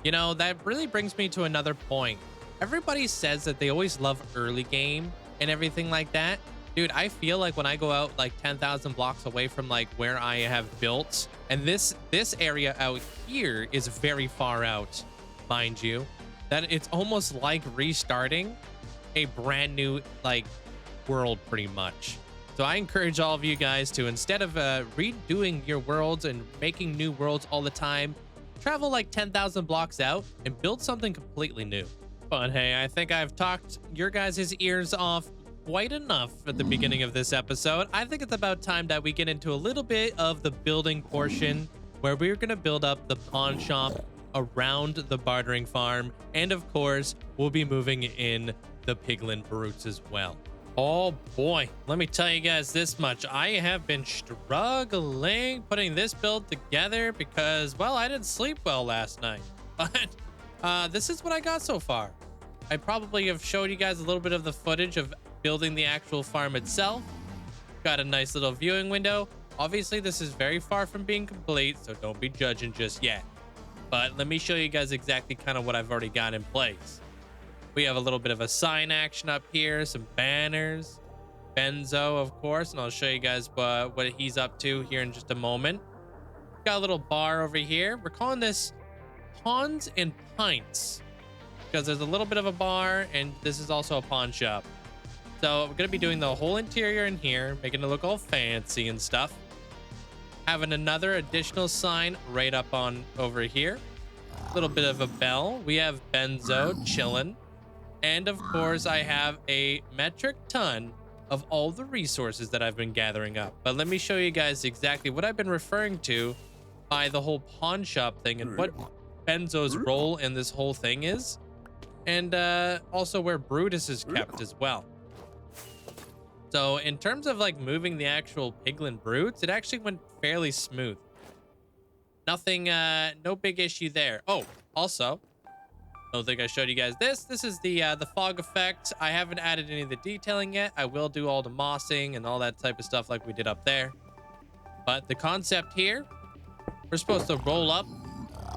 A: You know, that really brings me to another point. Everybody says that they always love early game and everything like that. Dude, I feel like when I go out like 10,000 blocks away from like where I have built, and this area out here is very far out, mind you, that it's almost like restarting a brand new like world pretty much. So I encourage all of you guys to, instead of redoing your worlds and making new worlds all the time, travel like 10,000 blocks out and build something completely new. But hey, I think I've talked your guys' ears off quite enough at the beginning of this episode. I think it's about time that we get into a little bit of the building portion where we're going to build up the pawn shop around the bartering farm. And of course, we'll be moving in the piglin brutes as well. Oh boy, let me tell you guys this much. I have been struggling putting this build together because, well, I didn't sleep well last night. But this is what I got so far. I probably have showed you guys a little bit of the footage of building the actual farm itself. Got a nice little viewing window. Obviously, this is very far from being complete, so don't be judging just yet. But let me show you guys exactly kind of what I've already got in place. We have a little bit of a sign action up here, some banners, Benzo, of course, and I'll show you guys what he's up to here in just a moment. Got a little bar over here. We're calling this Pawns and Pints because there's a little bit of a bar, and this is also a pawn shop. So we're going to be doing the whole interior in here, making it look all fancy and stuff. Having another additional sign right up on over here. A little bit of a bell. We have Benzo chilling. And of course, I have a metric ton of all the resources that I've been gathering up. But let me show you guys exactly what I've been referring to by the whole pawn shop thing and what Benzo's role in this whole thing is. And also where Brutus is kept as well. So in terms of like moving the actual piglin brutes, it actually went fairly smooth. Nothing, no big issue there. Oh, also, don't think I showed you guys this. This is the fog effect. I haven't added any of the detailing yet. I will do all the mossing and all that type of stuff like we did up there. But the concept here, we're supposed to roll up,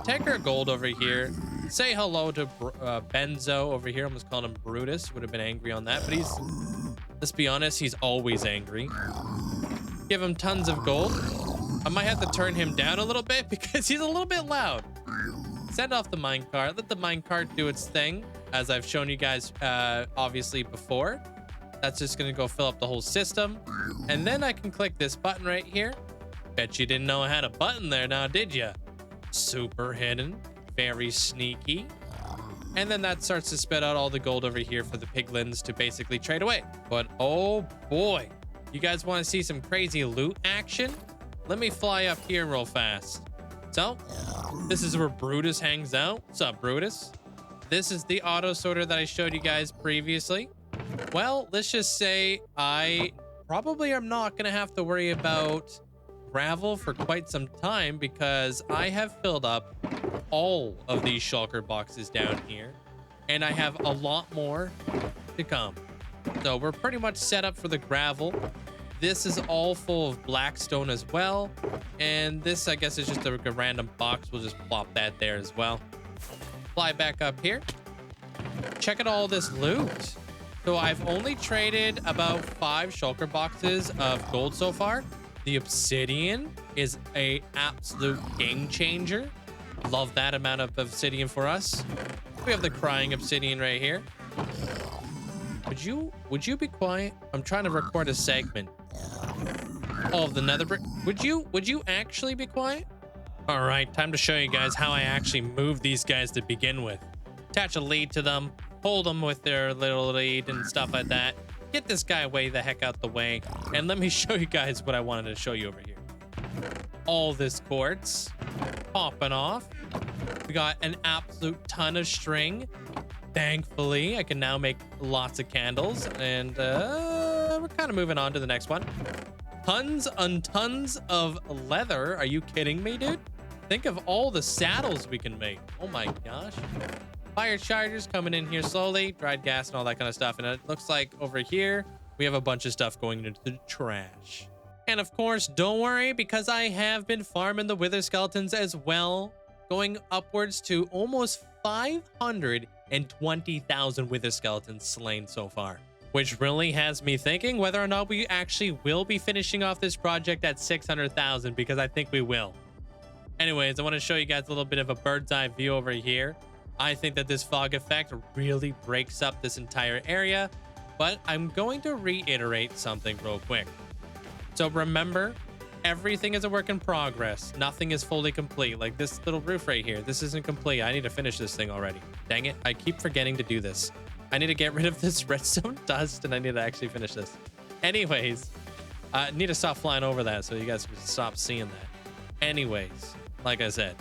A: take our gold over here, say hello to Benzo over here. I almost called him Brutus. Would have been angry on that, but he's, let's be honest, he's always angry. Give him tons of gold. I might have to turn him down a little bit because he's a little bit loud. Send off the minecart. Let the minecart do its thing, as I've shown you guys obviously before. That's just going to go fill up the whole system. And then I can click this button right here. Bet you didn't know I had a button there now, did you? Super hidden. Very sneaky. And then that starts to spit out all the gold over here for the piglins to basically trade away. But oh boy, you guys want to see some crazy loot action? Let me fly up here real fast. So this is where Brutus hangs out. What's up, Brutus? This is the auto sorter that I showed you guys previously. Well, let's just say I probably am not going to have to worry about gravel for quite some time because I have filled up all of these shulker boxes down here, and I have a lot more to come. So we're pretty much set up for the gravel. This is all full of blackstone as well, and this I guess is just a random box. We'll just plop that there as well. Fly back up here. Check out all this loot. So I've only traded about 5 shulker boxes of gold so far. The obsidian is a absolute game changer. Love that amount of obsidian for us. We have the crying obsidian right here. Would you be quiet? I'm trying to record a segment. Oh, the nether brick. Would you actually be quiet? All right, time to show you guys how I actually move these guys to begin with. Attach a lead to them, hold them with their little lead and stuff like that. Get this guy way the heck out the way, and let me show you guys what I wanted to show you over here. All this quartz popping off. We got an absolute ton of string. Thankfully, I can now make lots of candles, and we're kind of moving on to the next one. Tons and tons of leather. Are you kidding me, dude? Think of all the saddles we can make. Oh my gosh. Fire chargers coming in here slowly, dried gas and all that kind of stuff. And it looks like over here, we have a bunch of stuff going into the trash. And of course, don't worry, because I have been farming the wither skeletons as well, going upwards to almost 520,000 wither skeletons slain so far, which really has me thinking whether or not we actually will be finishing off this project at 600,000, because I think we will. Anyways, I want to show you guys a little bit of a bird's eye view over here. I think that this fog effect really breaks up this entire area, but I'm going to reiterate something real quick. So remember, everything is a work in progress. Nothing is fully complete. Like this little roof right here. This isn't complete. I need to finish this thing already. Dang it. I keep forgetting to do this. I need to get rid of this redstone dust, and I need to actually finish this. Anyways, I need to stop flying over that so you guys can stop seeing that. Anyways, like I said,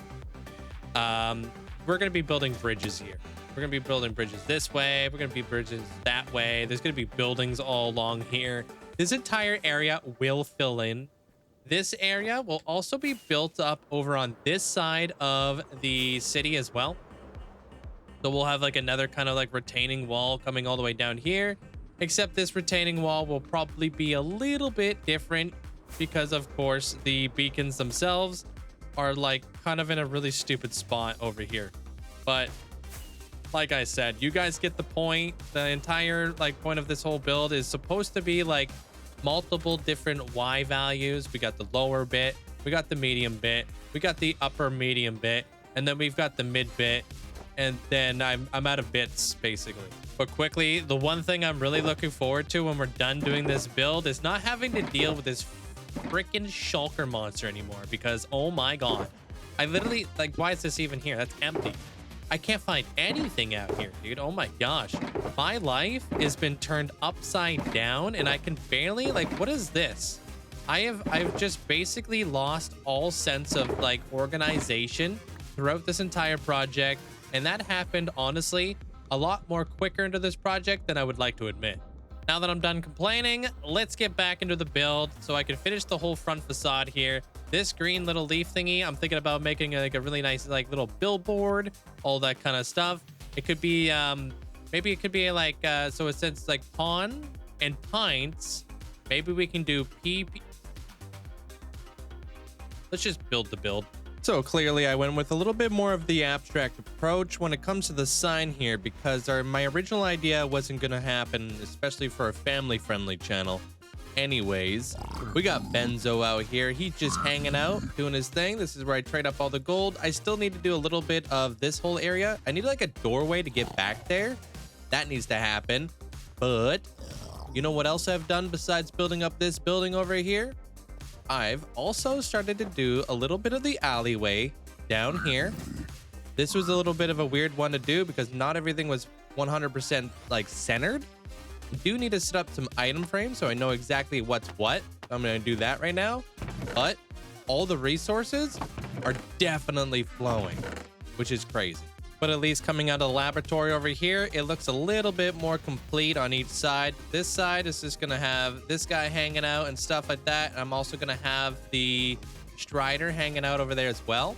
A: we're going to be building bridges here. We're going to be building bridges this way. We're going to be bridges that way. There's going to be buildings all along here. This entire area will fill in. This area will also be built up over on this side of the city as well. So we'll have like another kind of like retaining wall coming all the way down here, except this retaining wall will probably be a little bit different because of course the beacons themselves are like kind of in a really stupid spot over here. But like I said, you guys get the point. The entire like point of this whole build is supposed to be like multiple different Y values. We got the lower bit, we got the medium bit, we got the upper medium bit, and then we've got the mid bit, and then I'm out of bits basically. But quickly, the one thing I'm really looking forward to when we're done doing this build is not having to deal with this freaking shulker monster anymore, because oh my god, I literally like, why is this even here? That's empty. I can't find anything out here, dude. Oh my gosh, my life has been turned upside down, and I can barely like, what is this? I've just basically lost all sense of like organization throughout this entire project, and that happened honestly a lot more quicker into this project than I would like to admit. Now that I'm done complaining, let's get back into the build so I can finish the whole front facade here. This green little leaf thingy, I'm thinking about making like a really nice like little billboard, all that kind of stuff. It could be maybe it could be like so it says like pawn and pints. Maybe we can do PP. Let's just build the build. So clearly I went with a little bit more of the abstract approach when it comes to the sign here, because my original idea wasn't going to happen, especially for a family-friendly channel. Anyways, we got Benzo out here. He's just hanging out, doing his thing. This is where I trade up all the gold. I still need to do a little bit of this whole area. I need like a doorway to get back there. That needs to happen. But you know what else I've done besides building up this building over here? I've also started to do a little bit of the alleyway down here. This was a little bit of a weird one to do because not everything was 100% like centered. I do need to set up some item frames so I know exactly what's what. I'm going to do that right now. But all the resources are definitely flowing, which is crazy. But at least coming out of the laboratory over here, it looks a little bit more complete on each side. This side is just gonna have this guy hanging out and stuff like that. And I'm also gonna have the Strider hanging out over there as well.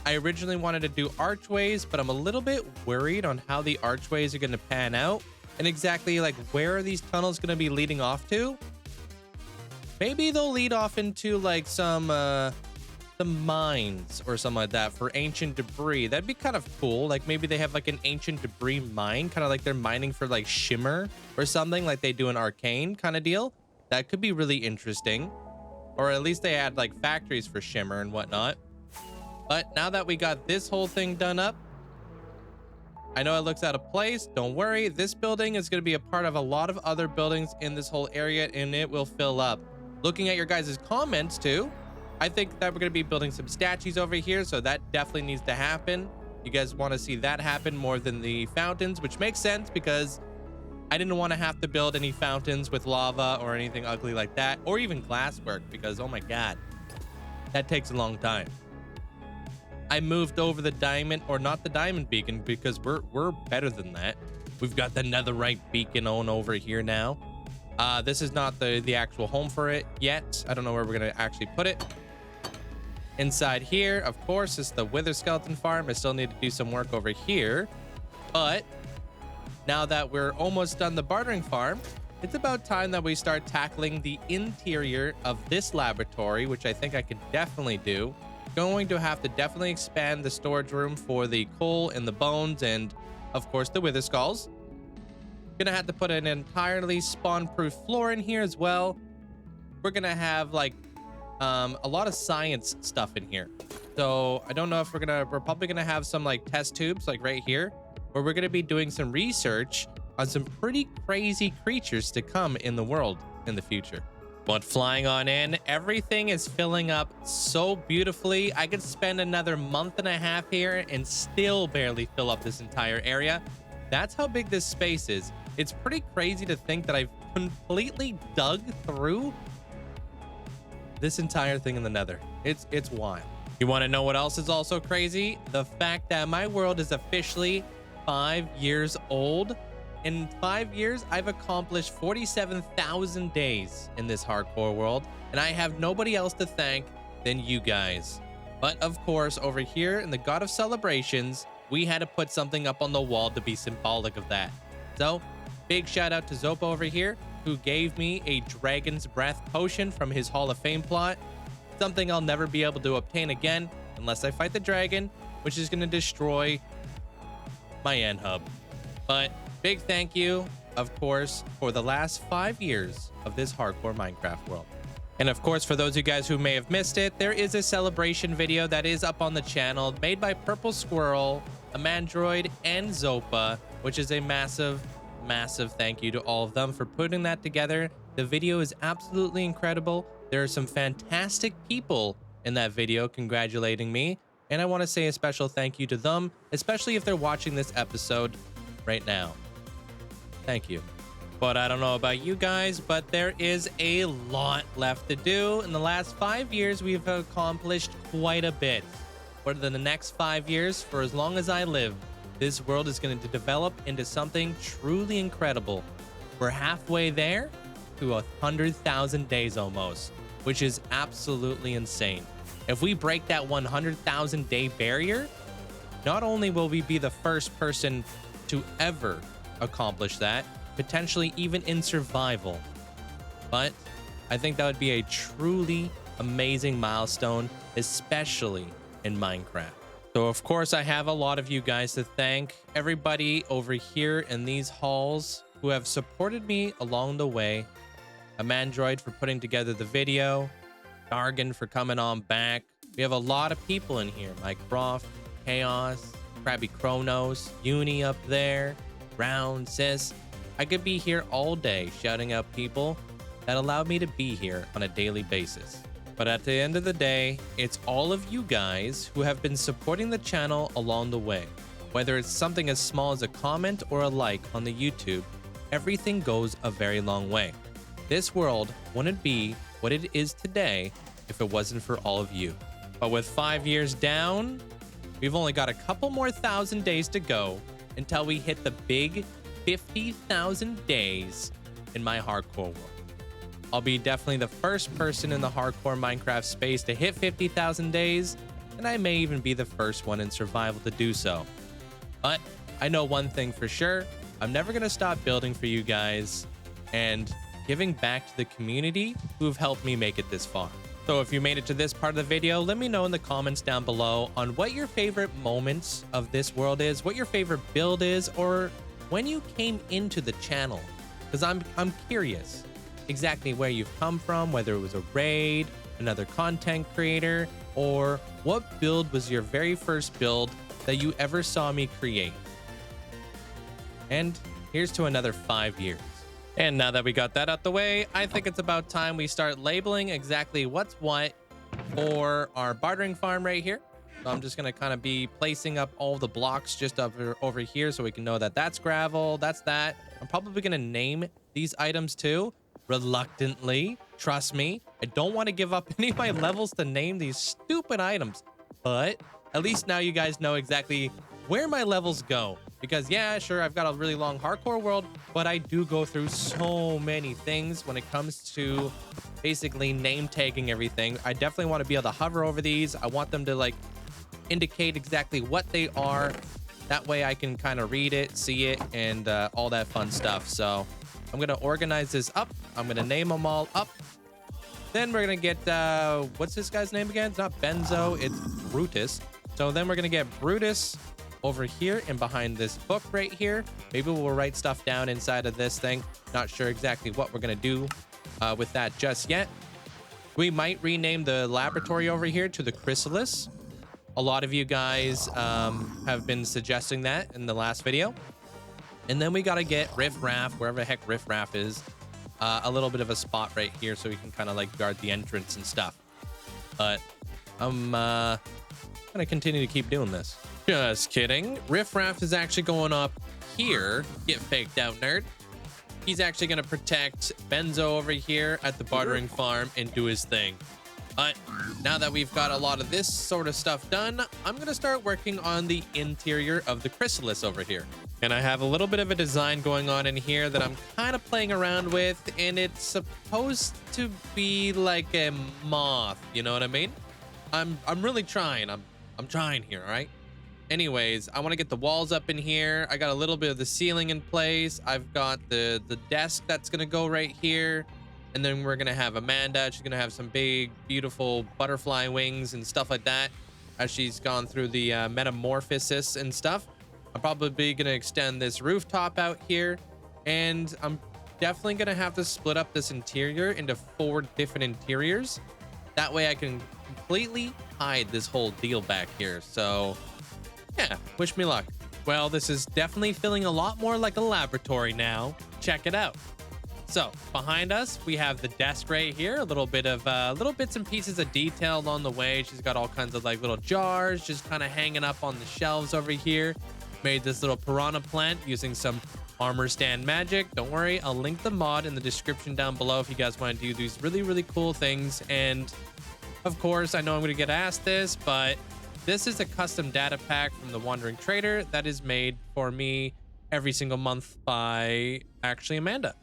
A: I originally wanted to do archways, but I'm a little bit worried on how the archways are gonna pan out and exactly like where are these tunnels gonna be leading off to. Maybe they'll lead off into like some mines or something like that for ancient debris. That'd be kind of cool. Like maybe they have like an ancient debris mine, kind of like they're mining for like shimmer or something like they do in Arcane kind of deal. That could be really interesting. Or at least they had like factories for shimmer and whatnot. But now that we got this whole thing done up, I know it looks out of place. Don't worry. This building is going to be a part of a lot of other buildings in this whole area, and it will fill up. Looking at your guys' comments too, I think that we're going to be building some statues over here, so that definitely needs to happen. You guys want to see that happen more than the fountains, which makes sense because I didn't want to have to build any fountains with lava or anything ugly like that, or even glasswork, because oh my god, that takes a long time. I moved over the diamond, or not the diamond beacon, because we're better than that. We've got the netherite beacon on over here now. This is not the actual home for it yet. I don't know where we're gonna actually put it. Inside here, of course, is the wither skeleton farm. I still need to do some work over here, but now that we're almost done the bartering farm, it's about time that we start tackling the interior of this laboratory, which I think I could definitely do. Going to have to definitely expand the storage room for the coal and the bones, and of course the wither skulls. Gonna have to put an entirely spawn-proof floor in here as well. We're gonna have like a lot of science stuff in here, so I don't know if we're probably gonna have some like test tubes like right here, where we're gonna be doing some research on some pretty crazy creatures to come in the world in the future. But flying on in, everything is filling up so beautifully. I could spend another month and a half here and still barely fill up this entire area. That's how big this space is. It's pretty crazy to think that I've completely dug through this entire thing in the nether. It's wild. You want to know what else is also crazy? The fact that my world is officially 5 years old. In 5 years, I've accomplished 47,000 days in this hardcore world, and I have nobody else to thank than you guys. But of course, over here in the God of Celebrations, we had to put something up on the wall to be symbolic of that. So, big shout out to Zopa over here, who gave me a Dragon's Breath potion from his Hall of Fame plot. Something I'll never be able to obtain again unless I fight the dragon, which is going to destroy my end hub. But big thank you, of course, for the last 5 years of this hardcore Minecraft world. And of course, for those of you guys who may have missed it, there is a celebration video that is up on the channel made by Purple Squirrel, a Mandroid, and Zopa, which is a massive thank you to all of them for putting that together. The video is absolutely incredible. There are some fantastic people in that video congratulating me, and I want to say a special thank you to them, especially if they're watching this episode right now. Thank you. But I don't know about you guys, but there is a lot left to do. In the last 5 years, we've accomplished quite a bit. But in the next 5 years, for as long as I live, this world is going to develop into something truly incredible. We're halfway there to 100,000 days almost, which is absolutely insane. If we break that 100,000 day barrier, not only will we be the first person to ever accomplish that, potentially even in survival, but I think that would be a truly amazing milestone, especially in Minecraft. So of course, I have a lot of you guys to thank. Everybody over here in these halls who have supported me along the way. A Mandroid for putting together the video, Dargan for coming on back. We have a lot of people in here. Mike Croft, Chaos, Krabby Chronos, Uni up there, Round, Sis. I could be here all day shouting out people that allowed me to be here on a daily basis. But at the end of the day, it's all of you guys who have been supporting the channel along the way. Whether it's something as small as a comment or a like on the YouTube, everything goes a very long way. This world wouldn't be what it is today if it wasn't for all of you. But with 5 years down, we've only got a couple more thousand days to go until we hit the big 50,000 days in my hardcore world. I'll be definitely the first person in the hardcore Minecraft space to hit 50,000 days, and I may even be the first one in survival to do so. But I know one thing for sure, I'm never going to stop building for you guys and giving back to the community who've helped me make it this far. So if you made it to this part of the video, let me know in the comments down below on what your favorite moments of this world is, what your favorite build is, or when you came into the channel, because I'm curious exactly where you've come from, whether it was a raid, another content creator, or what build was your very first build that you ever saw me create. And here's to another 5 years. And now that we got that out the way, I think it's about time we start labeling exactly what's what for our bartering farm right here. So I'm just going to kind of be placing up all the blocks just over here so we can know that that's gravel, that's that. I'm probably going to name these items too, reluctantly. Trust me, I don't want to give up any of my levels to name these stupid items. But at least now you guys know exactly where my levels go. Because yeah, sure, I've got a really long hardcore world, but I do go through so many things when it comes to basically name tagging everything. I definitely want to be able to hover over these. I want them to like indicate exactly what they are. That way I can kind of read it, see it, and all that fun stuff. So I'm going to organize this up. I'm going to name them all up. Then we're going to get, what's this guy's name again? It's not Benzo, it's Brutus. So then we're going to get Brutus over here and behind this book right here. Maybe we'll write stuff down inside of this thing. Not sure exactly what we're going to do with that just yet. We might rename the laboratory over here to the Chrysalis. A lot of you guys have been suggesting that in the last video. And then we got to get Riff Raff, wherever the heck Riff Raff is, a little bit of a spot right here so we can kind of like guard the entrance and stuff. But I'm going to continue to keep doing this. Just kidding. Riff Raff is actually going up here. Get faked out, nerd. He's actually going to protect Benzo over here at the bartering farm and do his thing. But now that we've got a lot of this sort of stuff done, I'm going to start working on the interior of the Chrysalis over here. And I have a little bit of a design going on in here that I'm kind of playing around with, and it's supposed to be like a moth, you know what I mean? I'm really trying. I'm trying here, all right? Anyways, I want to get the walls up in here. I got a little bit of the ceiling in place. I've got the desk that's going to go right here. And then we're going to have Amanda. She's going to have some big, beautiful butterfly wings and stuff like that as she's gone through the metamorphosis and stuff. I'm probably going to extend this rooftop out here. And I'm definitely going to have to split up this interior into 4 different interiors. That way I can completely hide this whole deal back here. So yeah, wish me luck. Well, this is definitely feeling a lot more like a laboratory now. Check it out. So behind us, we have the desk right here. A little bit of little bits and pieces of detail along the way. She's got all kinds of like little jars just kind of hanging up on the shelves over here. Made this little piranha plant using some armor stand magic. Don't worry, I'll link the mod in the description down below if you guys want to do these really, really cool things. And of course, I know I'm going to get asked this, but this is a custom data pack from the Wandering Trader that is made for me every single month by actually Amanda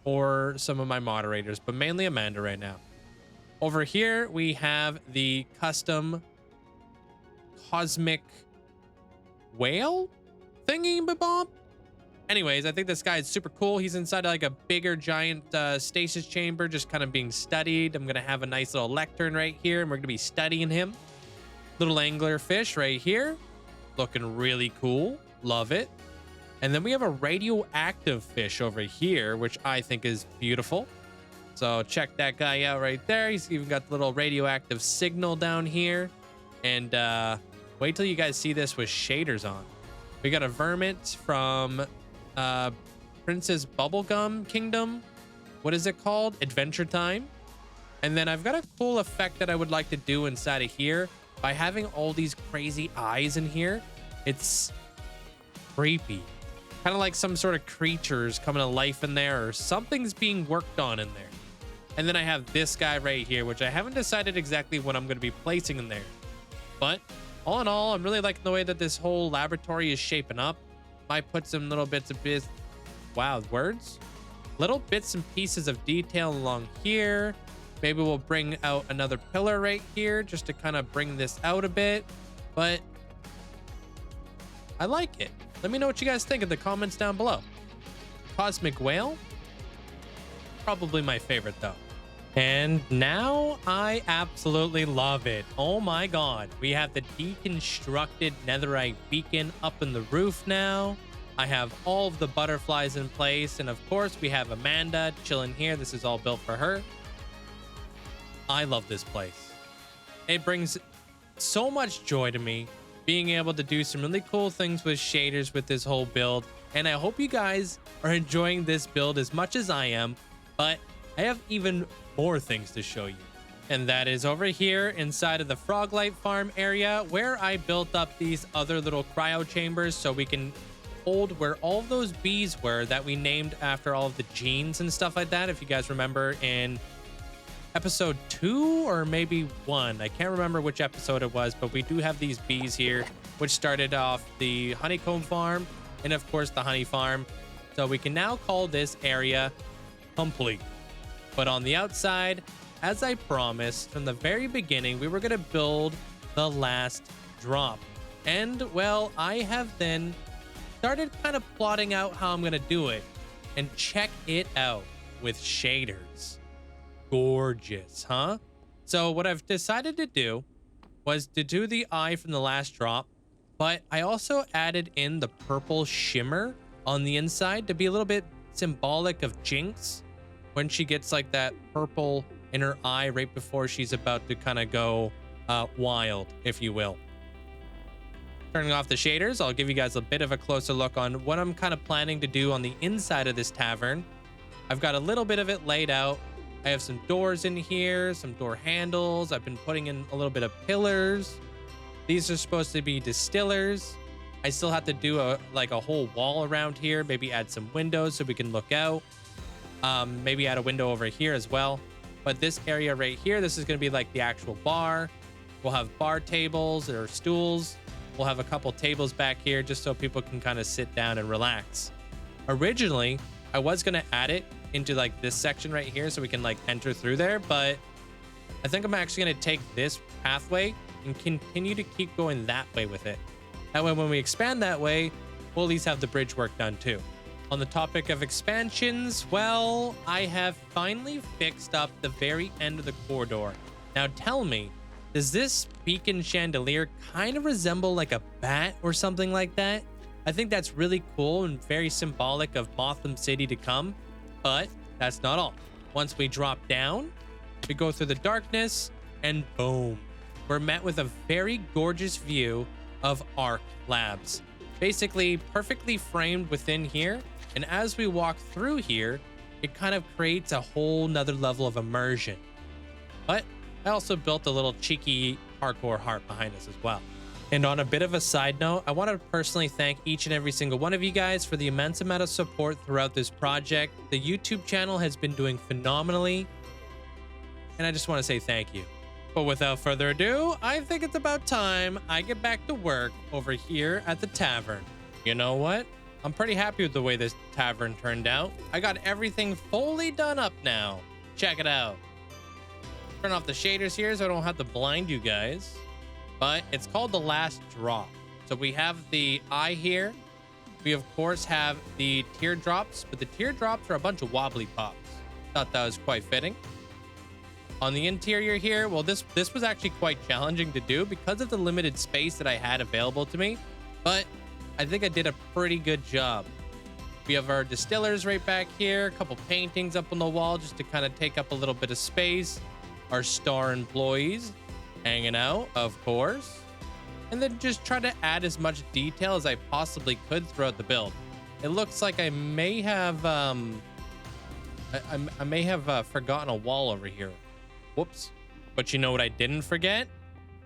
A: or some of my moderators, but mainly Amanda right now. Over here, we have the custom cosmic whale thingy bob. Anyways, I think this guy is super cool. He's inside like a bigger giant stasis chamber, just kind of being studied. I'm going to have a nice little lectern right here, and we're going to be studying him. Little angler fish right here, looking really cool. Love it. And then we have a radioactive fish over here, which I think is beautiful. So check that guy out right there. He's even got the little radioactive signal down here. And wait till you guys see this with shaders on. We got a vermint from Princess Bubblegum Kingdom. What is it called? Adventure Time. And then I've got a cool effect that I would like to do inside of here. By having all these crazy eyes in here, it's creepy. Kind of like some sort of creatures coming to life in there, or something's being worked on in there. And then I have this guy right here, which I haven't decided exactly what I'm going to be placing in there. But all in all, I'm really liking the way that this whole laboratory is shaping up. Might put some little bits of wow, words? Little bits and pieces of detail along here. Maybe we'll bring out another pillar right here just to kind of bring this out a bit. But I like it. Let me know what you guys think in the comments down below. Cosmic whale? Probably my favorite though. And now I absolutely love it. Oh my god. We have the deconstructed netherite beacon up in the roof now. I have all of the butterflies in place. And of course, we have Amanda chilling here. This is all built for her. I love this place. It brings so much joy to me. being able to do some really cool things with shaders with this whole build. And I hope you guys are enjoying this build as much as I am, but I have even more things to show you. And that is over here inside of the Froglight farm area, where I built up these other little cryo chambers so we can hold where all of those bees were that we named after all of the genes and stuff like that. If you guys remember in episode 2 or maybe 1, I can't remember which episode it was, but we do have these bees here, which started off the honeycomb farm and of course the honey farm. So we can now call this area complete. But on the outside, as I promised from the very beginning, we were going to build the last drop. And well, I have then started kind of plotting out how I'm going to do it. And check it out with shaders. Gorgeous, huh? So what I've decided to do was to do the eye from the last drop, but I also added in the purple shimmer on the inside to be a little bit symbolic of Jinx when she gets like that purple in her eye right before she's about to kind of go wild, if you will. Turning off the shaders, I'll give you guys a bit of a closer look on what I'm kind of planning to do on the inside of this tavern. I've got a little bit of it laid out. I have some doors in here, some door handles. I've been putting in a little bit of pillars. These are supposed to be distillers. I still have to do a whole wall around here, maybe add some windows so we can look out. Maybe add a window over here as well. But this area right here, this is going to be like the actual bar. We'll have bar tables or stools. We'll have a couple tables back here just so people can kind of sit down and relax. Originally, I was going to add it into like this section right here so we can like enter through there, but I think I'm actually going to take this pathway and continue to keep going that way with it. That way, when we expand that way, we'll at least have the bridge work done too. On the topic of expansions, well, I have finally fixed up the very end of the corridor. Now tell me, does this beacon chandelier kind of resemble like a bat or something like that? I think that's really cool and very symbolic of Motham City to come, but that's not all. Once we drop down, we go through the darkness and boom, we're met with a very gorgeous view of Arc Labs. Basically perfectly framed within here. And as we walk through here, it kind of creates a whole nother level of immersion. But I also built a little cheeky parkour heart behind us as well. And on a bit of a side note, I want to personally thank each and every single one of you guys for the immense amount of support throughout this project. The YouTube channel has been doing phenomenally, and I just want to say thank you. But without further ado, I think it's about time I get back to work over here at the tavern. You know what? I'm pretty happy with the way this tavern turned out. I got everything fully done up now. Check it out. Turn off the shaders here so I don't have to blind you guys. But it's called the last drop. So we have the eye here. We of course have the teardrops, but the teardrops are a bunch of wobbly pops. Thought that was quite fitting. On the interior here, well, this was actually quite challenging to do because of the limited space that I had available to me. But I think I did a pretty good job. We have our distillers right back here, a couple paintings up on the wall just to kind of take up a little bit of space. Our star employees hanging out, of course. And then just try to add as much detail as I possibly could throughout the build. It looks like I may have forgotten a wall over here. Whoops. But you know what I didn't forget?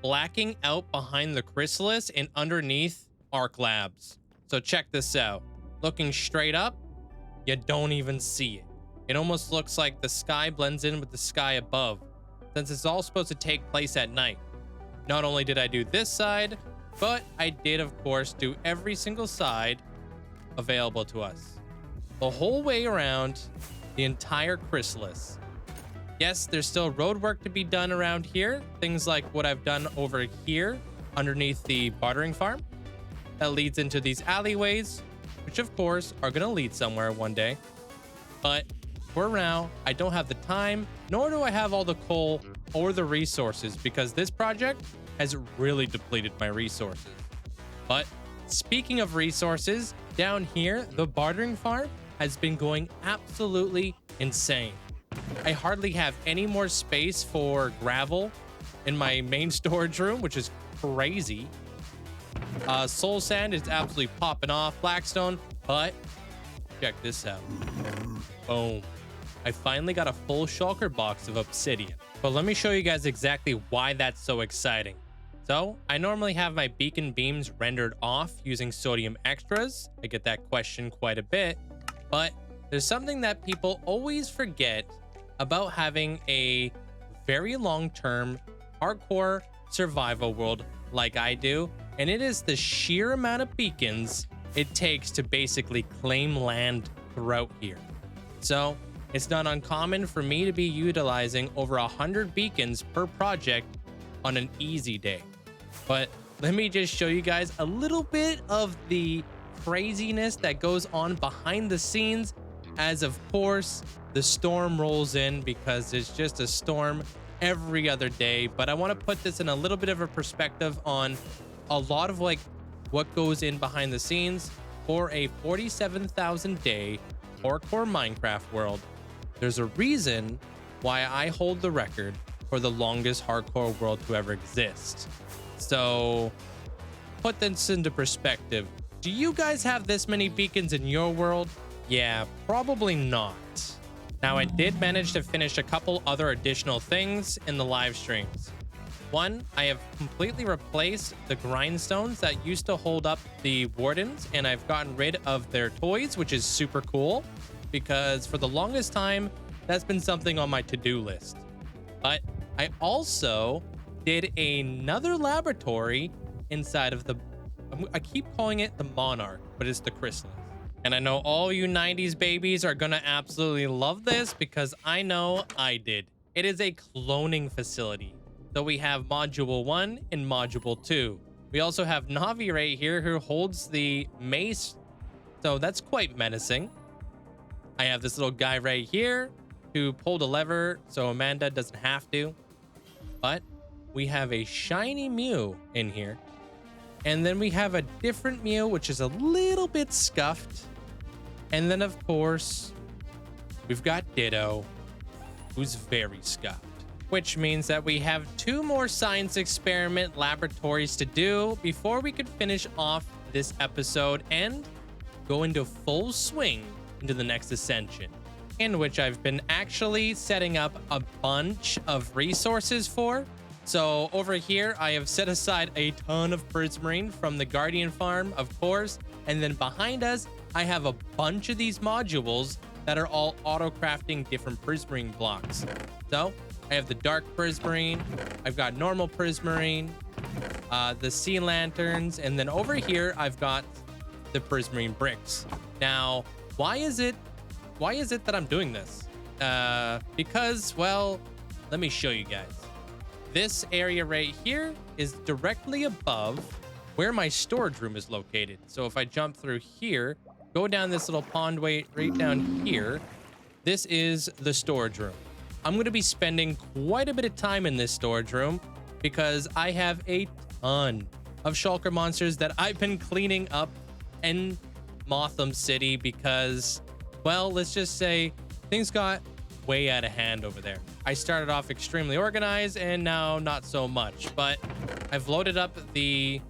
A: Blacking out behind the chrysalis and underneath Arc Labs. So check this out. Looking straight up, you don't even see it. It almost looks like the sky blends in with the sky above, since it's all supposed to take place at night. Not only did I do this side, but I did, of course, do every single side available to us. The whole way around the entire chrysalis. Yes, there's still road work to be done around here. Things like what I've done over here underneath the bartering farm. That leads into these alleyways, which of course are going to lead somewhere one day. But for now, I don't have the time, nor do I have all the coal or the resources, because this project has really depleted my resources. But speaking of resources, down here, the bartering farm has been going absolutely insane. I hardly have any more space for gravel in my main storage room, which is crazy. Soul sand is absolutely popping off. Blackstone, but check this out. Boom. I finally got a full shulker box of obsidian. But let me show you guys exactly why that's so exciting. So I normally have my beacon beams rendered off using sodium extras. I get that question quite a bit, but there's something that people always forget about having a very long-term hardcore survival world like I do, and it is the sheer amount of beacons it takes to basically claim land throughout here. So it's not uncommon for me to be utilizing over 100 beacons per project on an easy day. But let me just show you guys a little bit of the craziness that goes on behind the scenes as, of course, the storm rolls in, because it's just a storm every other day. But I want to put this in a little bit of a perspective on a lot of like what goes in behind the scenes for a 47,000 day hardcore Minecraft world. There's a reason why I hold the record for the longest hardcore world to ever exist. So put this into perspective. Do you guys have this many beacons in your world? Yeah, probably not. Now, I did manage to finish a couple other additional things in the live streams. One, I have completely replaced the grindstones that used to hold up the wardens, and I've gotten rid of their toys, which is super cool, because for the longest time, that's been something on my to-do list. But I also did another laboratory inside of the, I keep calling it the Monarch, but it's the Chrysalis. And I know all you 90s babies are gonna absolutely love this, because I know I did. It is a cloning facility. So we have module 1 and module 2. We also have Navi right here, who holds the mace. So that's quite menacing. I have this little guy right here who pulled a lever so Amanda doesn't have to. But we have a shiny Mew in here. And then we have a different Mew, which is a little bit scuffed. And then, of course, we've got Ditto, who's very scuffed. Which means that we have 2 more science experiment laboratories to do before we could finish off this episode and go into full swing into the next ascension, in which I've been actually setting up a bunch of resources for. So over here, I have set aside a ton of prismarine from the Guardian farm, of course. And then behind us, I have a bunch of these modules that are all auto-crafting different prismarine blocks. So I have the dark prismarine, I've got normal prismarine, the sea lanterns, and then over here, I've got the prismarine bricks. Now, why is it that I'm doing this? Because, well, let me show you guys. This area right here is directly above where my storage room is located. So if I jump through here, go down this little pond way right down here, this is the storage room. I'm going to be spending quite a bit of time in this storage room because I have a ton of shulker monsters that I've been cleaning up in Motham City because, well, let's just say things got way out of hand over there. I started off extremely organized and now not so much, but I've loaded up the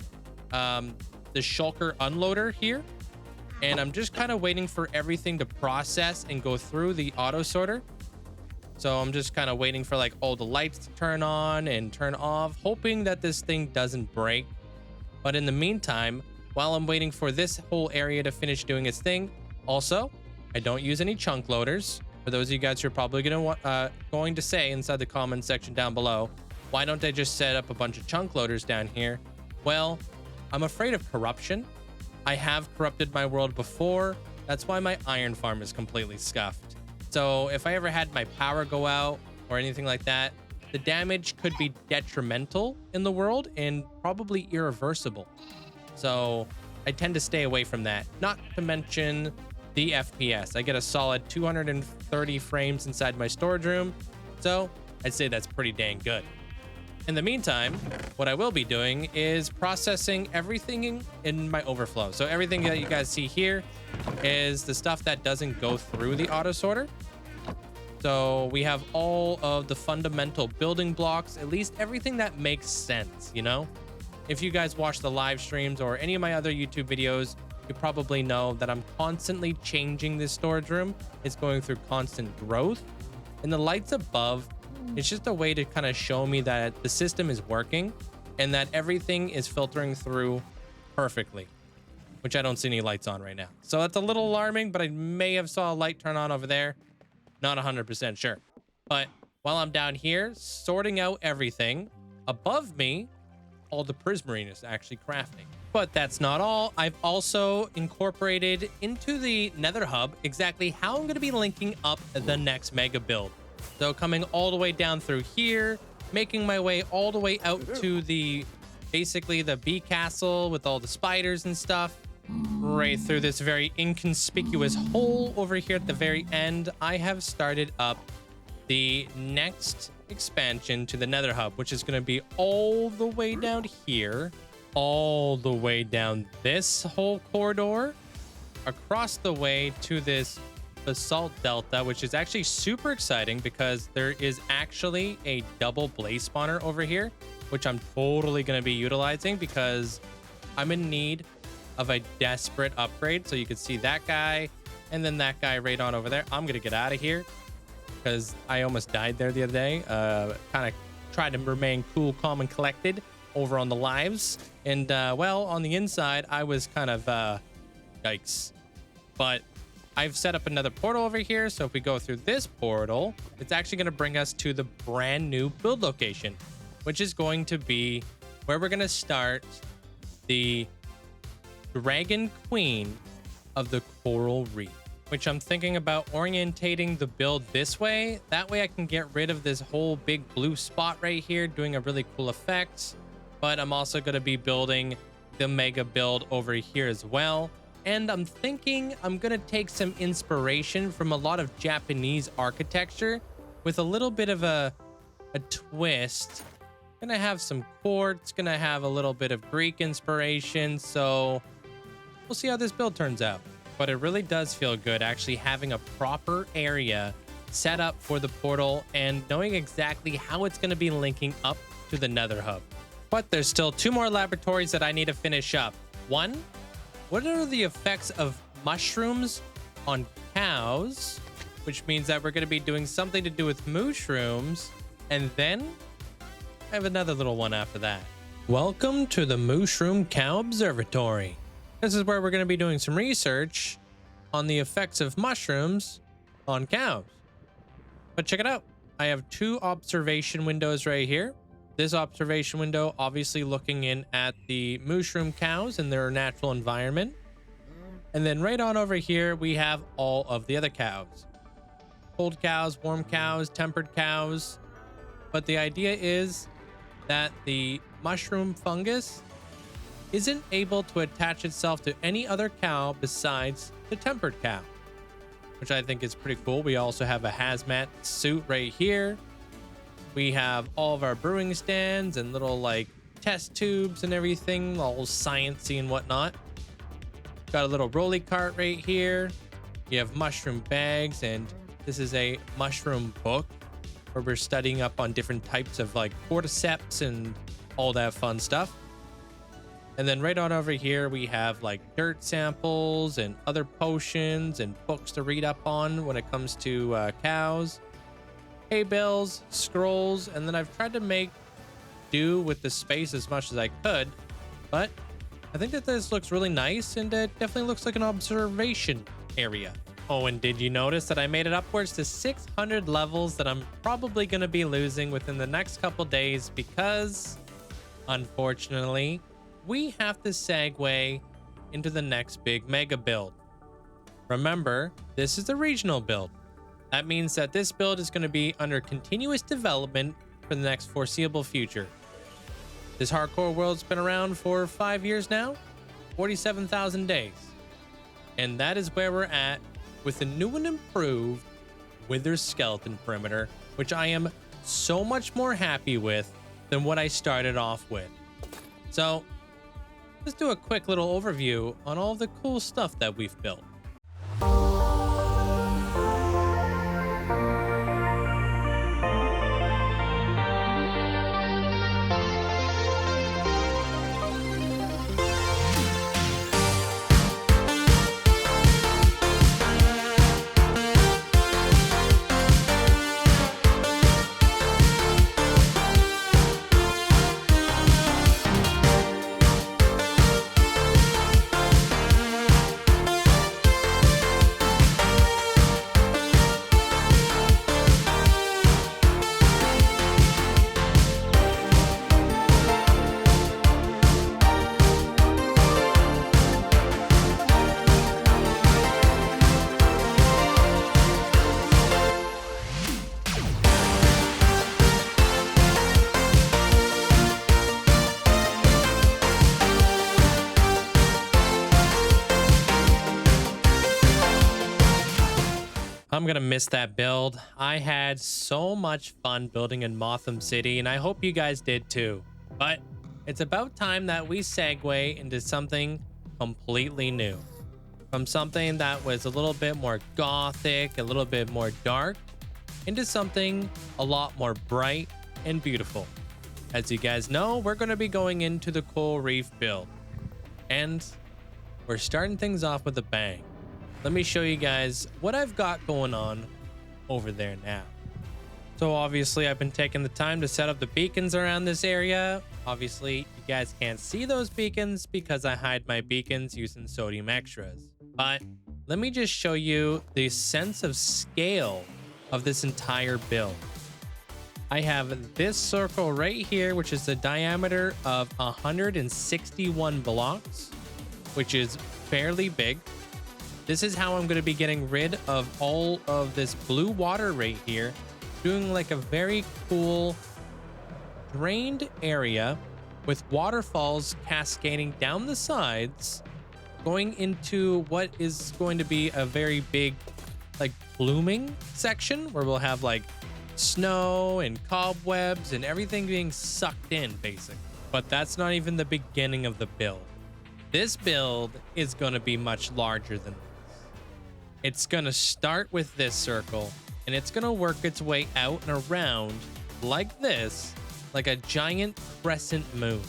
A: shulker unloader here, and I'm just kind of waiting for everything to process and go through the auto sorter. So I'm just kind of waiting for like all the lights to turn on and turn off, hoping that this thing doesn't break. But in the meantime, while I'm waiting for this whole area to finish doing its thing, also, I don't use any chunk loaders. For those of you guys who are probably going to say inside the comment section down below, why don't I just set up a bunch of chunk loaders down here? Well, I'm afraid of corruption. I have corrupted my world before. That's why my iron farm is completely scuffed. So if I ever had my power go out or anything like that, the damage could be detrimental in the world and probably irreversible. So I tend to stay away from that. Not to mention the FPS. I get a solid 230 frames inside my storage room. So I'd say that's pretty dang good. In the meantime, what I will be doing is processing everything in my overflow. So everything that you guys see here is the stuff that doesn't go through the auto sorter. So we have all of the fundamental building blocks, at least everything that makes sense, you know? if you guys watch the live streams or any of my other YouTube videos, you probably know that I'm constantly changing this storage room. It's going through constant growth. And the lights above, it's just a way to kind of show me that the system is working and that everything is filtering through perfectly, which I don't see any lights on right now. So that's a little alarming, but I may have saw a light turn on over there. Not 100% sure. But while I'm down here sorting out everything, above me, all the prismarine is actually crafting. But that's not all. I've also incorporated into the Nether hub exactly how I'm going to be linking up the next mega build. So coming all the way down through here, making my way all the way out to the basically the bee castle with all the spiders and stuff, right through this very inconspicuous hole over here at the very end. I have started up the next expansion to the Nether hub, which is going to be all the way down here, all the way down this whole corridor, across the way to this basalt delta, which is actually super exciting because there is actually a double blaze spawner over here, which I'm totally going to be utilizing because I'm in need of a desperate upgrade. So you can see that guy and then that guy right on over there. I'm going to get out of here because I almost died there the other day. Kind of tried to remain cool, calm, and collected over on the lives. And, well, on the inside, I was kind of, yikes. But I've set up another portal over here. So if we go through this portal, it's actually going to bring us to the brand new build location, which is going to be where we're going to start the Dragon Queen of the Coral Reef, which I'm thinking about orientating the build this way. That way I can get rid of this whole big blue spot right here, doing a really cool effect. But I'm also going to be building the mega build over here as well. And I'm thinking I'm going to take some inspiration from a lot of Japanese architecture with a little bit of a twist. Gonna have some quartz, gonna have a little bit of Greek inspiration. So we'll see how this build turns out. But it really does feel good actually having a proper area set up for the portal and knowing exactly how it's going to be linking up to the Nether hub. But there's still 2 more laboratories that I need to finish up. 1, what are the effects of mushrooms on cows? Which means that we're going to be doing something to do with mushrooms. And then I have another little one after that. Welcome to the Mushroom Cow Observatory. This is where we're going to be doing some research on the effects of mushrooms on cows. But check it out. I have 2 observation windows right here. This observation window obviously looking in at the mushroom cows and their natural environment. And then right on over here, we have all of the other cows. Cold cows, warm cows, tempered cows. But the idea is that the mushroom fungus isn't able to attach itself to any other cow besides the tempered cow, which I think is pretty cool. We also have a hazmat suit right here. We have all of our brewing stands and little like test tubes and everything, all sciencey and whatnot. Got a little rolly cart right here. You have mushroom bags, and this is a mushroom book where we're studying up on different types of like cordyceps and all that fun stuff. And then right on over here, we have like dirt samples and other potions and books to read up on when it comes to cows, hay bales, scrolls, and then I've tried to make do with the space as much as I could, but I think that this looks really nice, and it definitely looks like an observation area. Oh, and did you notice that I made it upwards to 600 levels that I'm probably going to be losing within the next couple days because, unfortunately, we have to segue into the next big mega build. Remember, this is the regional build. That means that this build is going to be under continuous development for the next foreseeable future. This hardcore world's been around for 5 years now, 47,000 days. And that is where we're at with the new and improved Wither Skeleton Perimeter, which I am so much more happy with than what I started off with. So let's do a quick little overview on all the cool stuff that we've built. I'm gonna miss that build. I had so much fun building in Motham City, and I hope you guys did too. But it's about time that we segue into something completely new. From something that was a little bit more gothic, a little bit more dark, into something a lot more bright and beautiful. As you guys know, we're going to be going into the coral reef build. And we're starting things off with a bang. Let me show you guys what I've got going on over there now. So obviously I've been taking the time to set up the beacons around this area. Obviously you guys can't see those beacons because I hide my beacons using sodium extras. But let me just show you the sense of scale of this entire build. I have this circle right here, which is a diameter of 161 blocks, which is fairly big. This is how I'm going to be getting rid of all of this blue water right here, doing like a very cool drained area with waterfalls cascading down the sides, going into what is going to be a very big like blooming section where we'll have like snow and cobwebs and everything being sucked in basically. But that's not even the beginning of the build. This build is going to be much larger than this. It's going to start with this circle and it's going to work its way out and around like this, like a giant crescent moon.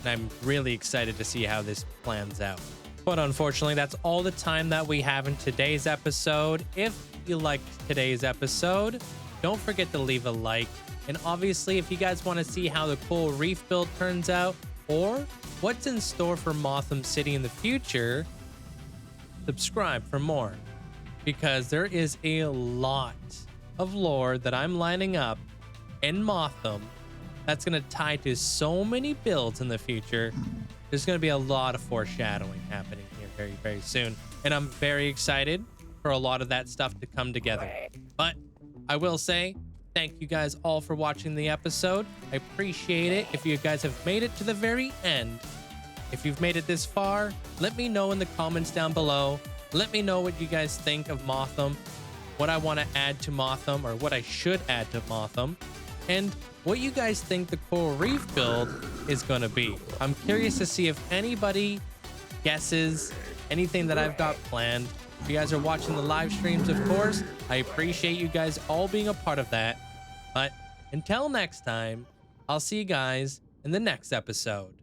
A: And I'm really excited to see how this plans out. But unfortunately, that's all the time that we have in today's episode. If you liked today's episode, don't forget to leave a like. And obviously, if you guys want to see how the coral reef build turns out or what's in store for Motham City in the future, subscribe for more. Because there is a lot of lore that I'm lining up in Motham that's going to tie to so many builds in the future. There's going to be a lot of foreshadowing happening here very, very soon. And I'm very excited for a lot of that stuff to come together. But I will say, thank you guys all for watching the episode. I appreciate it. If you guys have made it to the very end, if you've made it this far, let me know in the comments down below. Let me know what you guys think of Motham, what I want to add to Motham, or what I should add to Motham, and what you guys think the coral reef build is going to be. I'm curious to see if anybody guesses anything that I've got planned. If you guys are watching the live streams, of course, I appreciate you guys all being a part of that. But until next time, I'll see you guys in the next episode.